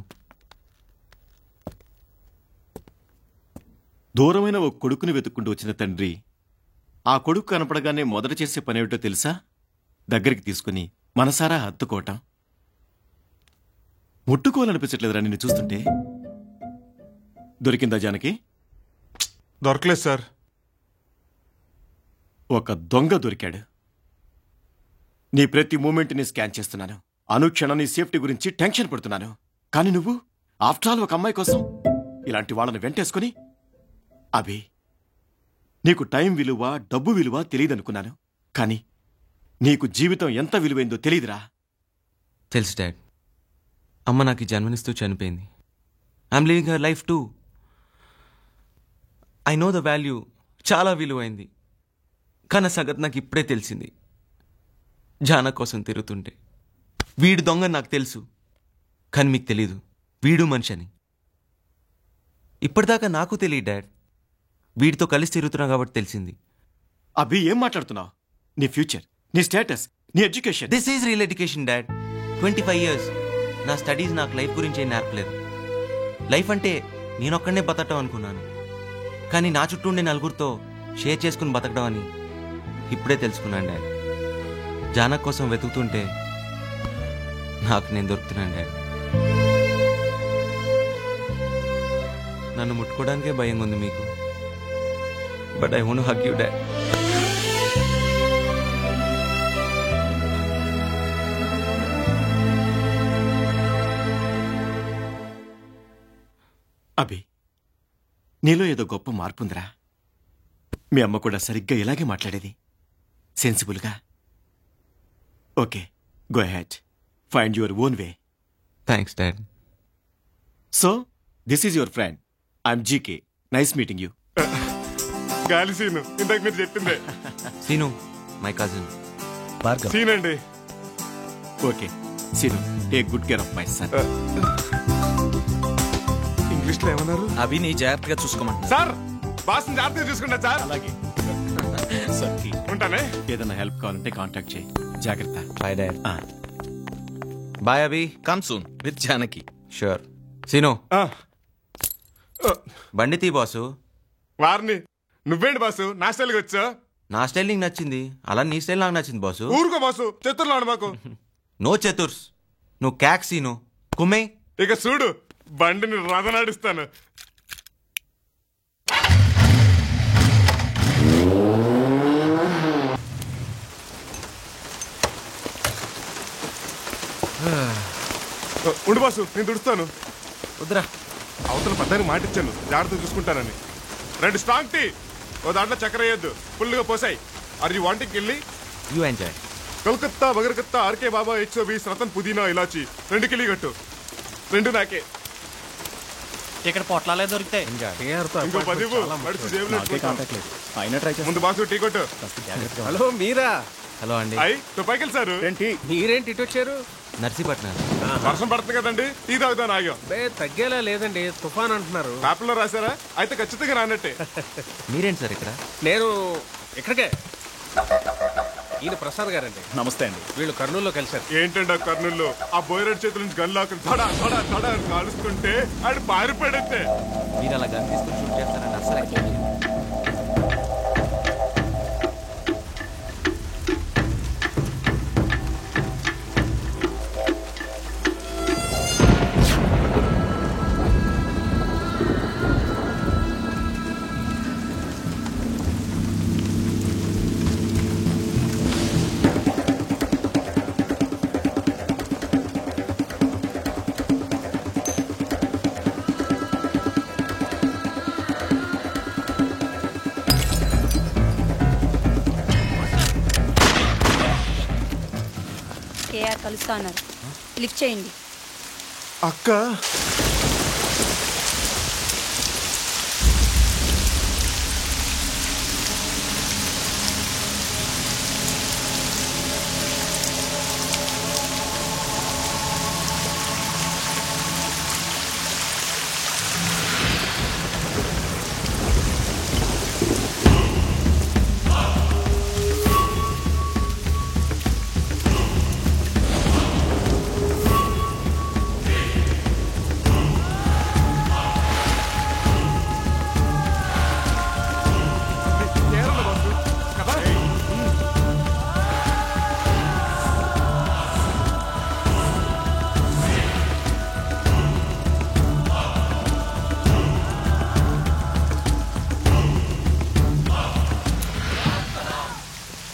Speaker 21: దూరమైన ఒక కొడుకుని వెతుక్కుంటూ వచ్చిన తండ్రి ఆ కొడుకు కనపడగానే మొదట చేసే పనేమిటో తెలుసా? దగ్గరికి తీసుకుని మనసారా హత్తుకోవటం. ముట్టుకోవాలనిపించట్లేదురా నిన్ను చూస్తుంటే. దొరికిందా జానకి?
Speaker 8: దొరకలేదు సార్.
Speaker 21: ఒక దొంగ దొరికాడు. నీ ప్రతి మూమెంట్ని స్కాన్ చేస్తున్నాను. అనుక్షణం నీ సేఫ్టీ గురించి టెన్షన్ పడుతున్నాను. కానీ నువ్వు ఆఫ్టర్ ఆల్ ఒక అమ్మాయి కోసం ఇలాంటి వాళ్ళని వెంటేసుకుని, అభి నీకు టైం విలువ, డబ్బు విలువ తెలియదనుకున్నాను. కానీ నీకు జీవితం ఎంత విలువైందో తెలియదురా.
Speaker 7: తెలుసు డాడ్. అమ్మ నాకు ఈ జన్మనిస్తూ చనిపోయింది. I'm living her life two. I know the value. చాలా విలువైంది. కానీ సంగతి నాకు ఇప్పుడే తెలిసింది. జానా కోసం తిరుగుతుంటే వీడు దొంగ నాకు తెలుసు, కానీ మీకు తెలీదు వీడు మనిషి అని. ఇప్పటిదాకా నాకు తెలియదు డాడ్. వీడితో కలిసి తిరుగుతున్నా కాబట్టి తెలిసింది.
Speaker 21: అభి ఏం మాట్లాడుతున్నావు? నీ ఫ్యూచర్, నీ స్టేటస్, నీ education.
Speaker 7: This is real education dad. 25 years నా స్టడీస్ నాకు లైఫ్ గురించి ఏం నేర్పలేదు. లైఫ్ అంటే నేనొక్కడనే బతకడం అనుకున్నాను, కానీ నా చుట్టూ ఉండే నలుగురితో షేర్ చేసుకుని బతకడం అని ఇప్పుడే తెలుసుకున్నాను డాడ్. జానక్ కోసం వెతుకుతుంటే నాకు నేను దొరుకుతున్నాను డాడ్. నన్ను ముట్టుకోవడానికే భయంగా ఉంది మీకు. But I want to hug you dad.
Speaker 21: Abhi, నీలో ఏదో గొప్ప మార్పు ఉందిరా. మీ అమ్మ కూడా సరిగ్గా ఇలాగే మాట్లాడేది, సెన్సిబుల్గా. Okay, go ahead, find your own way.
Speaker 7: Thanks dad.
Speaker 21: So this is your friend, I'm GK. Nice meeting you.
Speaker 8: Gali Seenu, ఇందాక మీరు చెప్పిందే.
Speaker 7: Seenu my cousin.
Speaker 8: సీన్ అండి.
Speaker 21: Okay Seenu, take good care of my son.
Speaker 8: English లో ఏమన్నారు?
Speaker 4: అవి నీ జాగ్రత్తగా చూసుకోమంటా
Speaker 8: సార్. బాస్ జాగ్రత్తగా చూసుకుంటా సార్.
Speaker 21: అలాగే
Speaker 8: ఉంటానే.
Speaker 21: ఏదైనా హెల్ప్ కావాలంటే కాంటాక్ట్ చేయి. జాగ్రత్త.
Speaker 7: Bye dad. Bye Abhi.
Speaker 4: Come soon with Janaki.
Speaker 7: Sure. Seenu బండి తీ బాసు.
Speaker 8: వారిని నువ్వేంటి బాసు నా స్టైల్కి వచ్చా?
Speaker 7: నా స్టైల్ నీకు నచ్చింది, అలా నీ స్టైల్ నాకు నచ్చింది బాసు.
Speaker 8: ఊరుకో బాసు, చతుర్లాడు మాకు.
Speaker 7: నో చతుర్స్, నువ్వు క్యాక్ సీను కుమ్మే.
Speaker 8: ఇక చూడు, బండిని రథనాడిస్తాను. ఉండు బాసు, నేను దుడుస్తాను.
Speaker 7: వద్దురా,
Speaker 8: అవతల పద్దానికి మాట ఇచ్చాను, జాగ్రత్త చూసుకుంటానని. 2 స్ట్రాంగ్ టీ, ఓ దాంట్లో చక్కెర వేయద్దు, ఫుల్గా పోసాయి. ఆర్ యూ వాంటింగ్ కిల్లి?
Speaker 7: You enjoy.
Speaker 8: కలకత్తా బగరకత్తా ఆర్కే బాబా 120 రతన్ పుదీనా ఇలాచి 2 కిలి కట్టు. 2 నాకే.
Speaker 2: ఇక్కడ పొట్లాలే దొరుకుతాయి.
Speaker 8: ఇంకో 10 మడిచి జేబులో పెట్టుకుంటాం. ముందు బాసు టీ కొట్టు.
Speaker 10: హలో మీరా?
Speaker 7: హలో అండి.
Speaker 8: అయ్యి తుపాకిలు సార్.
Speaker 10: ఏంటి మీరేంటి ఇటు వచ్చారు?
Speaker 7: నర్సీపట్నం.
Speaker 8: వర్షం పడుతుంది కదండి, టీ తాగుతాను ఆగాం.
Speaker 10: తగ్గేలా లేదండి, తుఫాన్ అంటున్నారు.
Speaker 8: పేపర్లో రాశారా? అయితే ఖచ్చితంగా రానట్టే.
Speaker 7: మీరేంటి సార్ ఇక్కడ?
Speaker 10: నేను ఇక్కడికే. ఈయన ప్రసాద్ గారండి.
Speaker 15: నమస్తే అండి.
Speaker 10: వీళ్ళు కర్నూలులో కలిశారు.
Speaker 8: ఏంటండి ఆ కర్నూలులో ఆ బోయరెడ్ చేతుల నుంచి గన్ లాక్కుని తడా తడా తడా అని కాలుస్తుంటే ఆడు పారిపడైతే.
Speaker 7: మీరు అలా గన్ తీసుకుని షూట్ చేస్తారండి అసలు.
Speaker 16: కేఆర్ కలుస్తా అన్నారు, లిఫ్ట్ చేయండి.
Speaker 8: అక్క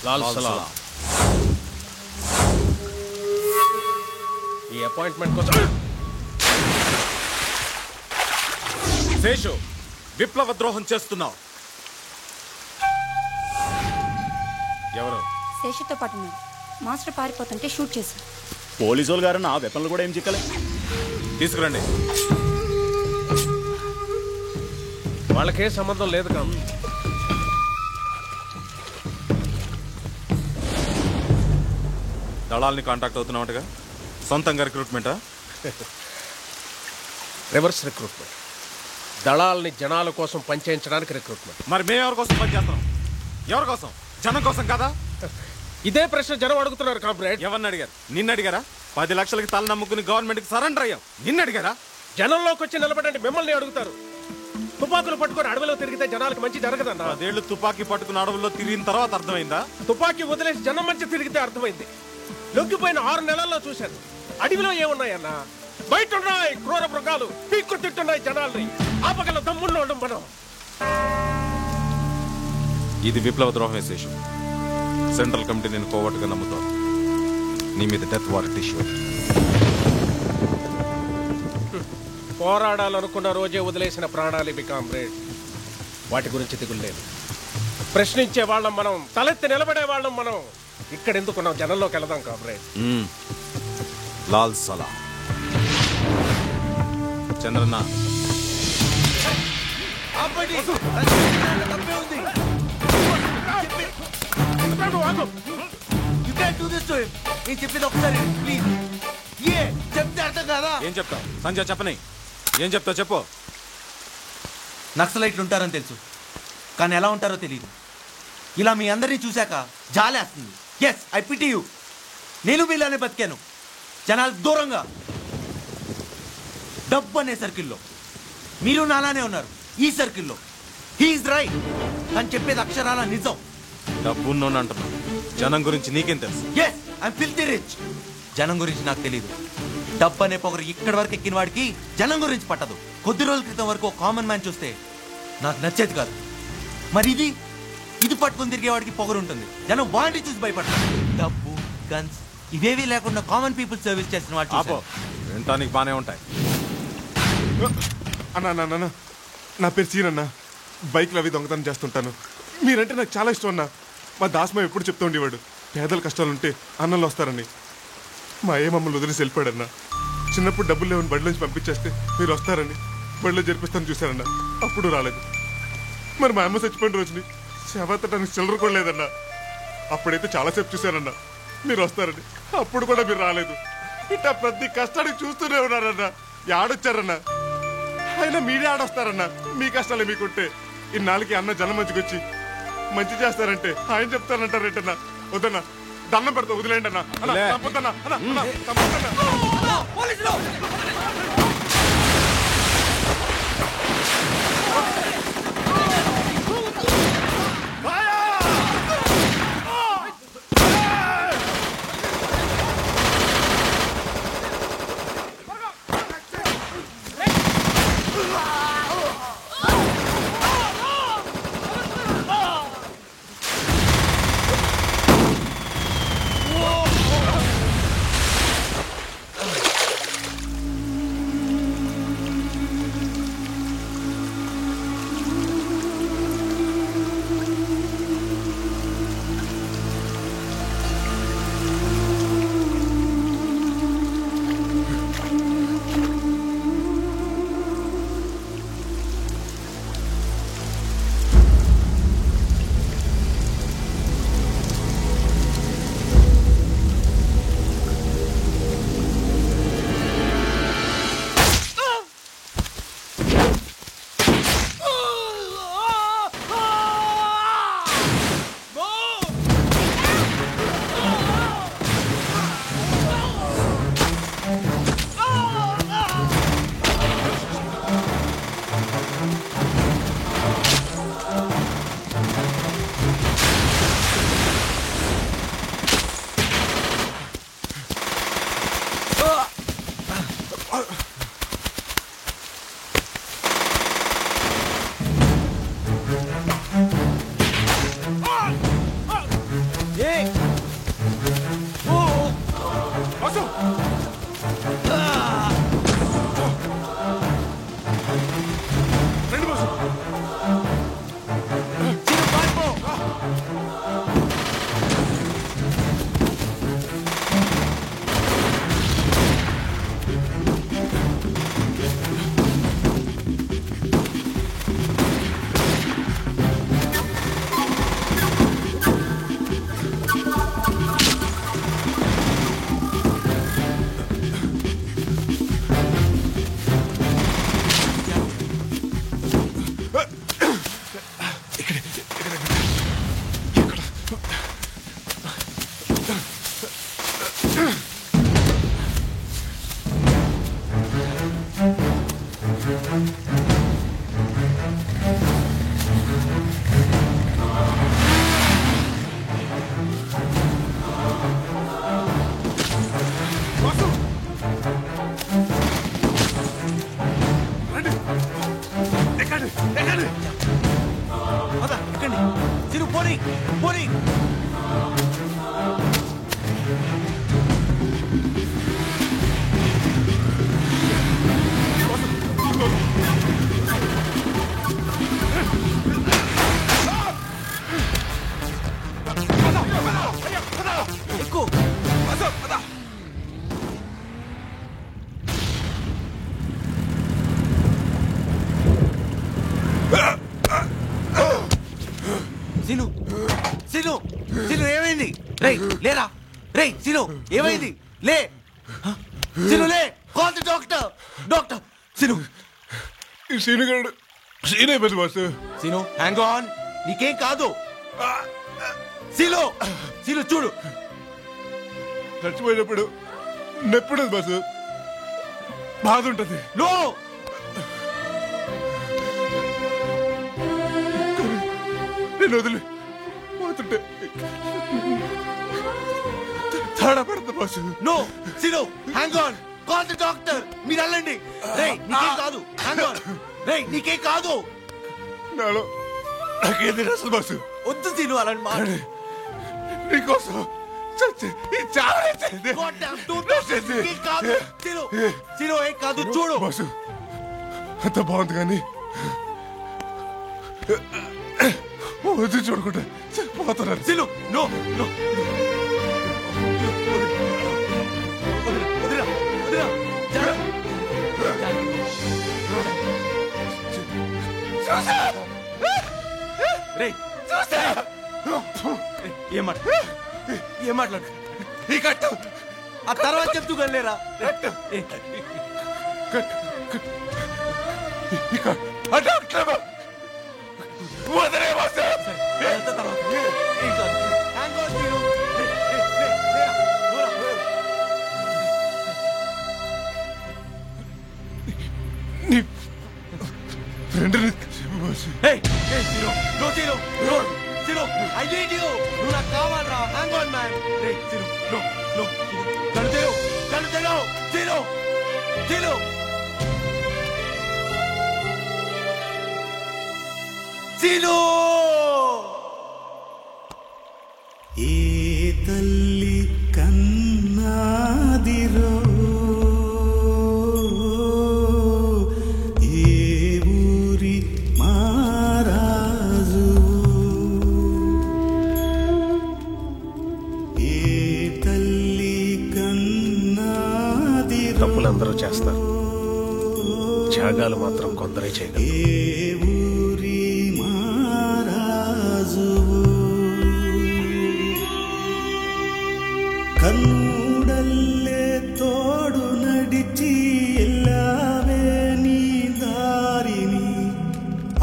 Speaker 10: లాల్ సలాం. ఈ అపాయింట్మెంట్ కోసం
Speaker 21: శేషు, విప్లవ ద్రోహం చేస్తున్నావు.
Speaker 10: ఎవరు?
Speaker 16: శేషుతో పాటు ఉన్నారు. మాస్టర్ పారిపోతుంటే షూట్ చేశారు.
Speaker 15: పోలీసు గారు నా వెపన్లు కూడా ఏం చిక్కలే.
Speaker 21: తీసుకురండి.
Speaker 10: వాళ్ళకే సంబంధం లేదు కాదు.
Speaker 21: దళాల్ని కాంటాక్ట్ అవుతున్నావుగా, సొంతంగా రిక్రూట్మెంటా?
Speaker 10: Reverse recruitment. దళాల్ని జనాల కోసం పనిచేయించడానికి రిక్రూట్మెంట్.
Speaker 21: మరి మేము ఎవరి కోసం పనిచేస్తాం? ఎవరి కోసం? జనం కోసం కదా?
Speaker 10: ఇదే ప్రశ్న జనం అడుగుతున్నారు కామ్రేడ్.
Speaker 21: ఎవరిని అడిగారు? నిన్ను అడిగారా? 10 లక్షలకి తల నమ్ముకుని గవర్నమెంట్కి సరెండర్ అయ్యాం. నిన్ను అడిగారా?
Speaker 10: జనంలోకి వచ్చి నిలబడండి, మిమ్మల్ని అడుగుతారు. తుపాకులు పట్టుకొని అడవిలో తిరిగితే జనాలకు మంచి జరగదన్నా.
Speaker 21: 10 ఏళ్ళు తుపాకీ పట్టుకుని అడవుల్లో తిరిగిన తర్వాత అర్థమైందా?
Speaker 10: తుపాకీ వదిలేసి జనం మంచి తిరిగితే అర్థమైంది. లొంగిపోయిన 6 నెలల్లో చూశాను. అడవిలో ఏమున్నాయన్నా? బయట ఉన్నాయి క్రూర మృగాలు, పీక్కు తింటున్నాయి జనాల్ని. ఆపగల దమ్మున్నోళ్ళం మనం.
Speaker 21: ఇది విప్లవ ద్రోహం విశేషం. సెంట్రల్ కమిటీ నేను కోవట్టుగా నమ్ముతాను. నీ మీద డెత్ వారెంట్ ఇష్యూ.
Speaker 10: పోరాడాలనుకున్న రోజే వదిలేసిన ప్రాణాలు ఇవి కామ్రేడ్. వాటి గురించి దిగులేదు. ప్రశ్నించే వాళ్ళం మనం, తలెత్తి నిలబడే వాళ్ళం మనం. ఇక్కడ ఎందుకున్నాం? జనంలోకి వెళదాం కామ్రేడ్.
Speaker 21: లాల్ సలా చంద్రన్న
Speaker 7: నేను చెప్పేది ఒకసారి ప్లీజ్. చెప్తే అర్థం కాదా?
Speaker 21: ఏం చెప్తావు సంజయ్? చెప్పని ఏం చెప్తావు చెప్పు.
Speaker 7: నక్సలైట్లు ఉంటారని తెలుసు, కానీ ఎలా ఉంటారో తెలియదు. ఇలా మీ అందరినీ చూశాక జాలేస్తుంది. Yes, I pity you. నేను మీలానే బతికాను, జనాలు దూరంగా. డబ్బు అనే సర్కిల్లో మీరు నాలానే ఉన్నారు. ఈ సర్కిల్లో హీఈస్ రైట్. తను చెప్పేది అక్షరాల నిజం.
Speaker 21: డబ్బు ఉన్నోని అంటున్నా, జనం గురించి నీకేం తెలుసు?
Speaker 7: Yes, I'm filthy rich. జనం గురించి నాకు తెలియదు. డబ్బు అనే పొగరు ఇక్కడి వరకు ఎక్కిన వాడికి జనం గురించి పట్టదు. కొద్ది రోజుల క్రితం వరకు ఒక కామన్ మ్యాన్ చూస్తే నాకు నచ్చేది కాదు. మరి ఇది పట్టుకుని తిరిగేవాడికి పొగరు ఉంటుంది. జనం వాడిని చూసి భయపడతారు. డబ్బు, గన్స్ ఇవేవీ లేకుండా కామన్ పీపుల్ సర్వీస్ చేసిన వాడు
Speaker 21: వినటానికి బానే ఉంటాయి.
Speaker 8: అన్నా, నా పేరు సీన్ అన్న. బైక్లు అవి దొంగతనం చేస్తుంటాను. మీరంటే నాకు చాలా ఇష్టం అన్న. మా దాస్మ ఎప్పుడు చెప్తూ ఉండేవాడు, పేదల కష్టాలుంటే అన్నలు వస్తారని. మా ఏ మమ్మల్ని వదిలేసి వెళ్ళిపోయాడన్నా. చిన్నప్పుడు డబ్బులు లేవని బడిలోంచి పంపించేస్తే మీరు వస్తారని బడిలో జరిపిస్తాను చూశారన్నా. అప్పుడు రాలేదు. మరి మా అమ్మ చచ్చిపోయిన రోజుని శవతటానికి చిల్లర కూడా లేదన్నా. అప్పుడైతే చాలాసేపు చూశానన్నా మీరు వస్తారని. అప్పుడు కూడా మీరు రాలేదు. ఇట్లా ప్రతి కష్టానికి చూస్తూనే ఉన్నారన్నా. ఆడొచ్చారన్నా. అయినా మీరే ఆడొస్తారన్నా. మీ కష్టాలే మీకుంటే ఇన్నాళ్ళకి అన్న జనం మంచికొచ్చి మంచి చేస్తారంటే ఆయన చెప్తానంటారేంటన్నా. వద్దన్నా, దండం పెడతా, వదిలేండి అన్నా.
Speaker 7: ఏమైంది? రేయ్ లేరా, రేయ్ సీను ఏమైంది? లే సీను, లే, call the doctor. Doctor Seenu,
Speaker 8: సీనుగాడు సీన్ అయిపోయింది బాసు.
Speaker 7: సీను హ్యాంగ్ ఆన్, నీకేం కాదు. సీను, సీను చూడు,
Speaker 8: చచ్చిపోయినప్పుడు నొప్పి బాసు, బాధ ఉంటుంది.
Speaker 7: నో
Speaker 8: నేను వదిలి పోతుంటే తేడా పడుతుంది boss.
Speaker 7: No Seenu hang on, call the doctor. మీరు వెళ్ళండి. రేయ్ నీకేం కాదు, హ్యాంగ్ ఆన్. రేయ్ నీకేం కాదు.
Speaker 8: నాలో నాకేది అసలు బాసు.
Speaker 7: వద్దు సీను అలాంటి మాట.
Speaker 8: నీకోసం చచ్చి ఈ చావరేసేది.
Speaker 7: నీకేం కాదు సీను, సీను ఏం కాదు చూడు.
Speaker 8: బాసు అంత బాగుంది కానీ వద్దు చూడకుండా పోతున్నారు.
Speaker 7: సీను నో నో, ఏం మాట్లాడు ఈ కట్టు ఆ తర్వాత చెప్తూ కలేరా.
Speaker 8: Friend
Speaker 7: I need you. నువ్వు నాకు కావాలరా. Hang on man. రేయ్ సీను నో నో, కళ్ళు తెరవు, కళ్ళు తెరవు. సీను సీను సీను.
Speaker 5: ఏ తల్లి కన్నాదిరో, ఏ ఊరి మారాజు, ఏ తల్లి కన్నాదిరో.
Speaker 13: తప్పులందరూ చేస్తారు, త్యాగాలు మాత్రం కొందరే చేయగలరు.
Speaker 5: కన్నుడల్లే తోడు నడిచి ఎల్లావే నీ దారిని,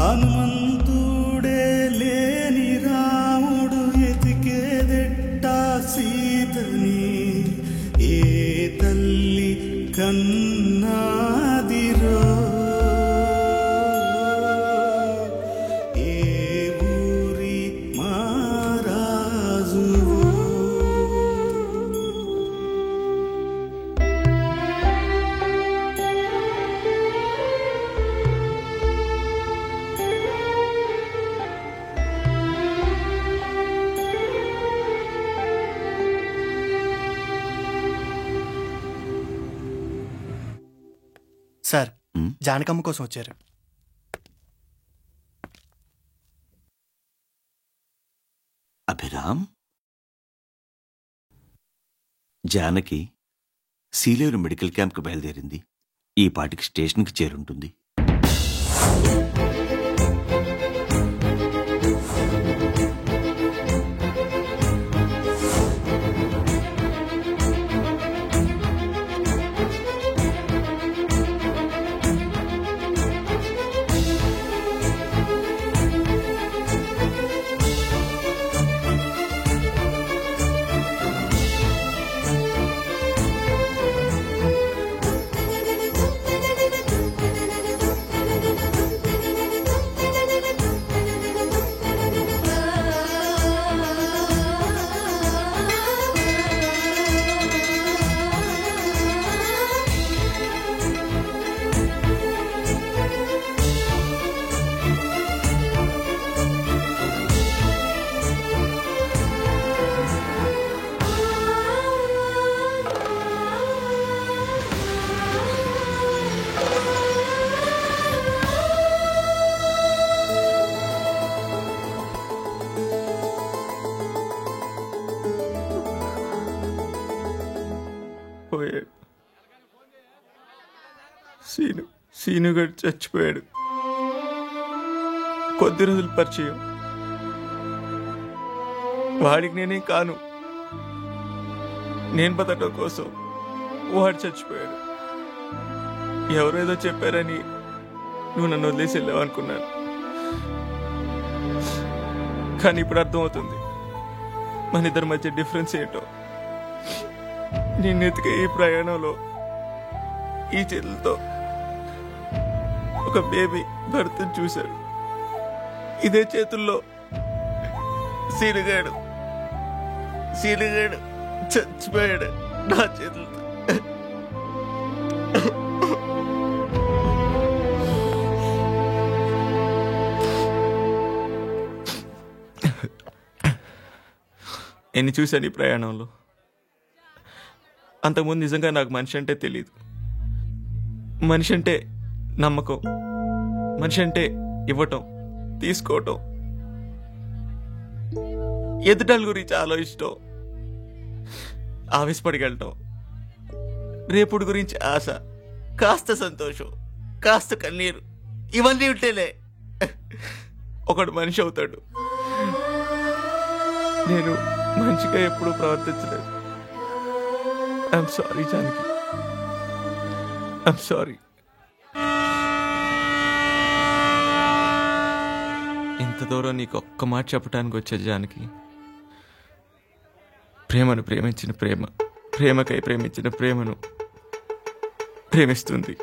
Speaker 5: హనుమంతుడే లేని రాముడు ఎతికేదెట్టా సీతని. ఏ తల్లి కన్నాదిరో, ఏ ఊరి మారాజు.
Speaker 22: సార్, జానకమ్మ కోసం వచ్చారు.
Speaker 17: అభిరామ్, జానకి సీలేరు మెడికల్ క్యాంప్కి బయలుదేరింది. ఈ పాటికి స్టేషన్కి చేరుంటుంది.
Speaker 23: పోయాడు. సీనుగాడు చచ్చిపోయాడు. కొద్ది రోజులు పరిచయం. వాడికి నేనేం కాను. నేను బతకడం కోసం వాడు చచ్చిపోయాడు. ఎవరేదో చెప్పారని నువ్వు నన్ను వదిలేసి వెళ్ళావు అనుకున్నాను, కానీ ఇప్పుడు అర్థమవుతుంది మన ఇద్దరి మధ్య డిఫరెన్స్ ఏంటో. నేను ఎతికే ఈ ప్రయాణంలో ఈ చేతులతో ఒక బేబీ భర్తను చూశాడు, ఇదే చేతుల్లో సీనుగాడు చచ్చిపోయాడు నా చేతులతో. ఎన్ని చూశాను ఈ ప్రయాణంలో. అంతకుముందు నిజంగా నాకు మనిషి అంటే తెలియదు. మనిషి అంటే నమ్మకం, మనిషి అంటే ఇవ్వటం, తీసుకోవటం, ఎదుటాల గురించి ఆలోచించటం, ఆవేశపడిగలటం, రేపుడు గురించి ఆశ, కాస్త సంతోషం, కాస్త కన్నీరు, ఇవన్నీ ఉంటేనే ఒకడు మనిషి అవుతాడు. నేను మంచిగా ఎప్పుడూ ప్రవర్తించలేదు. I'm sorry Janaki, I'm sorry. ఇంత దూరం నీకు ఒక్క మాట చెప్పడానికి వచ్చే జానకి, ప్రేమను ప్రేమించిన ప్రేమ, ప్రేమకై ప్రేమించిన ప్రేమను ప్రేమిస్తుంది.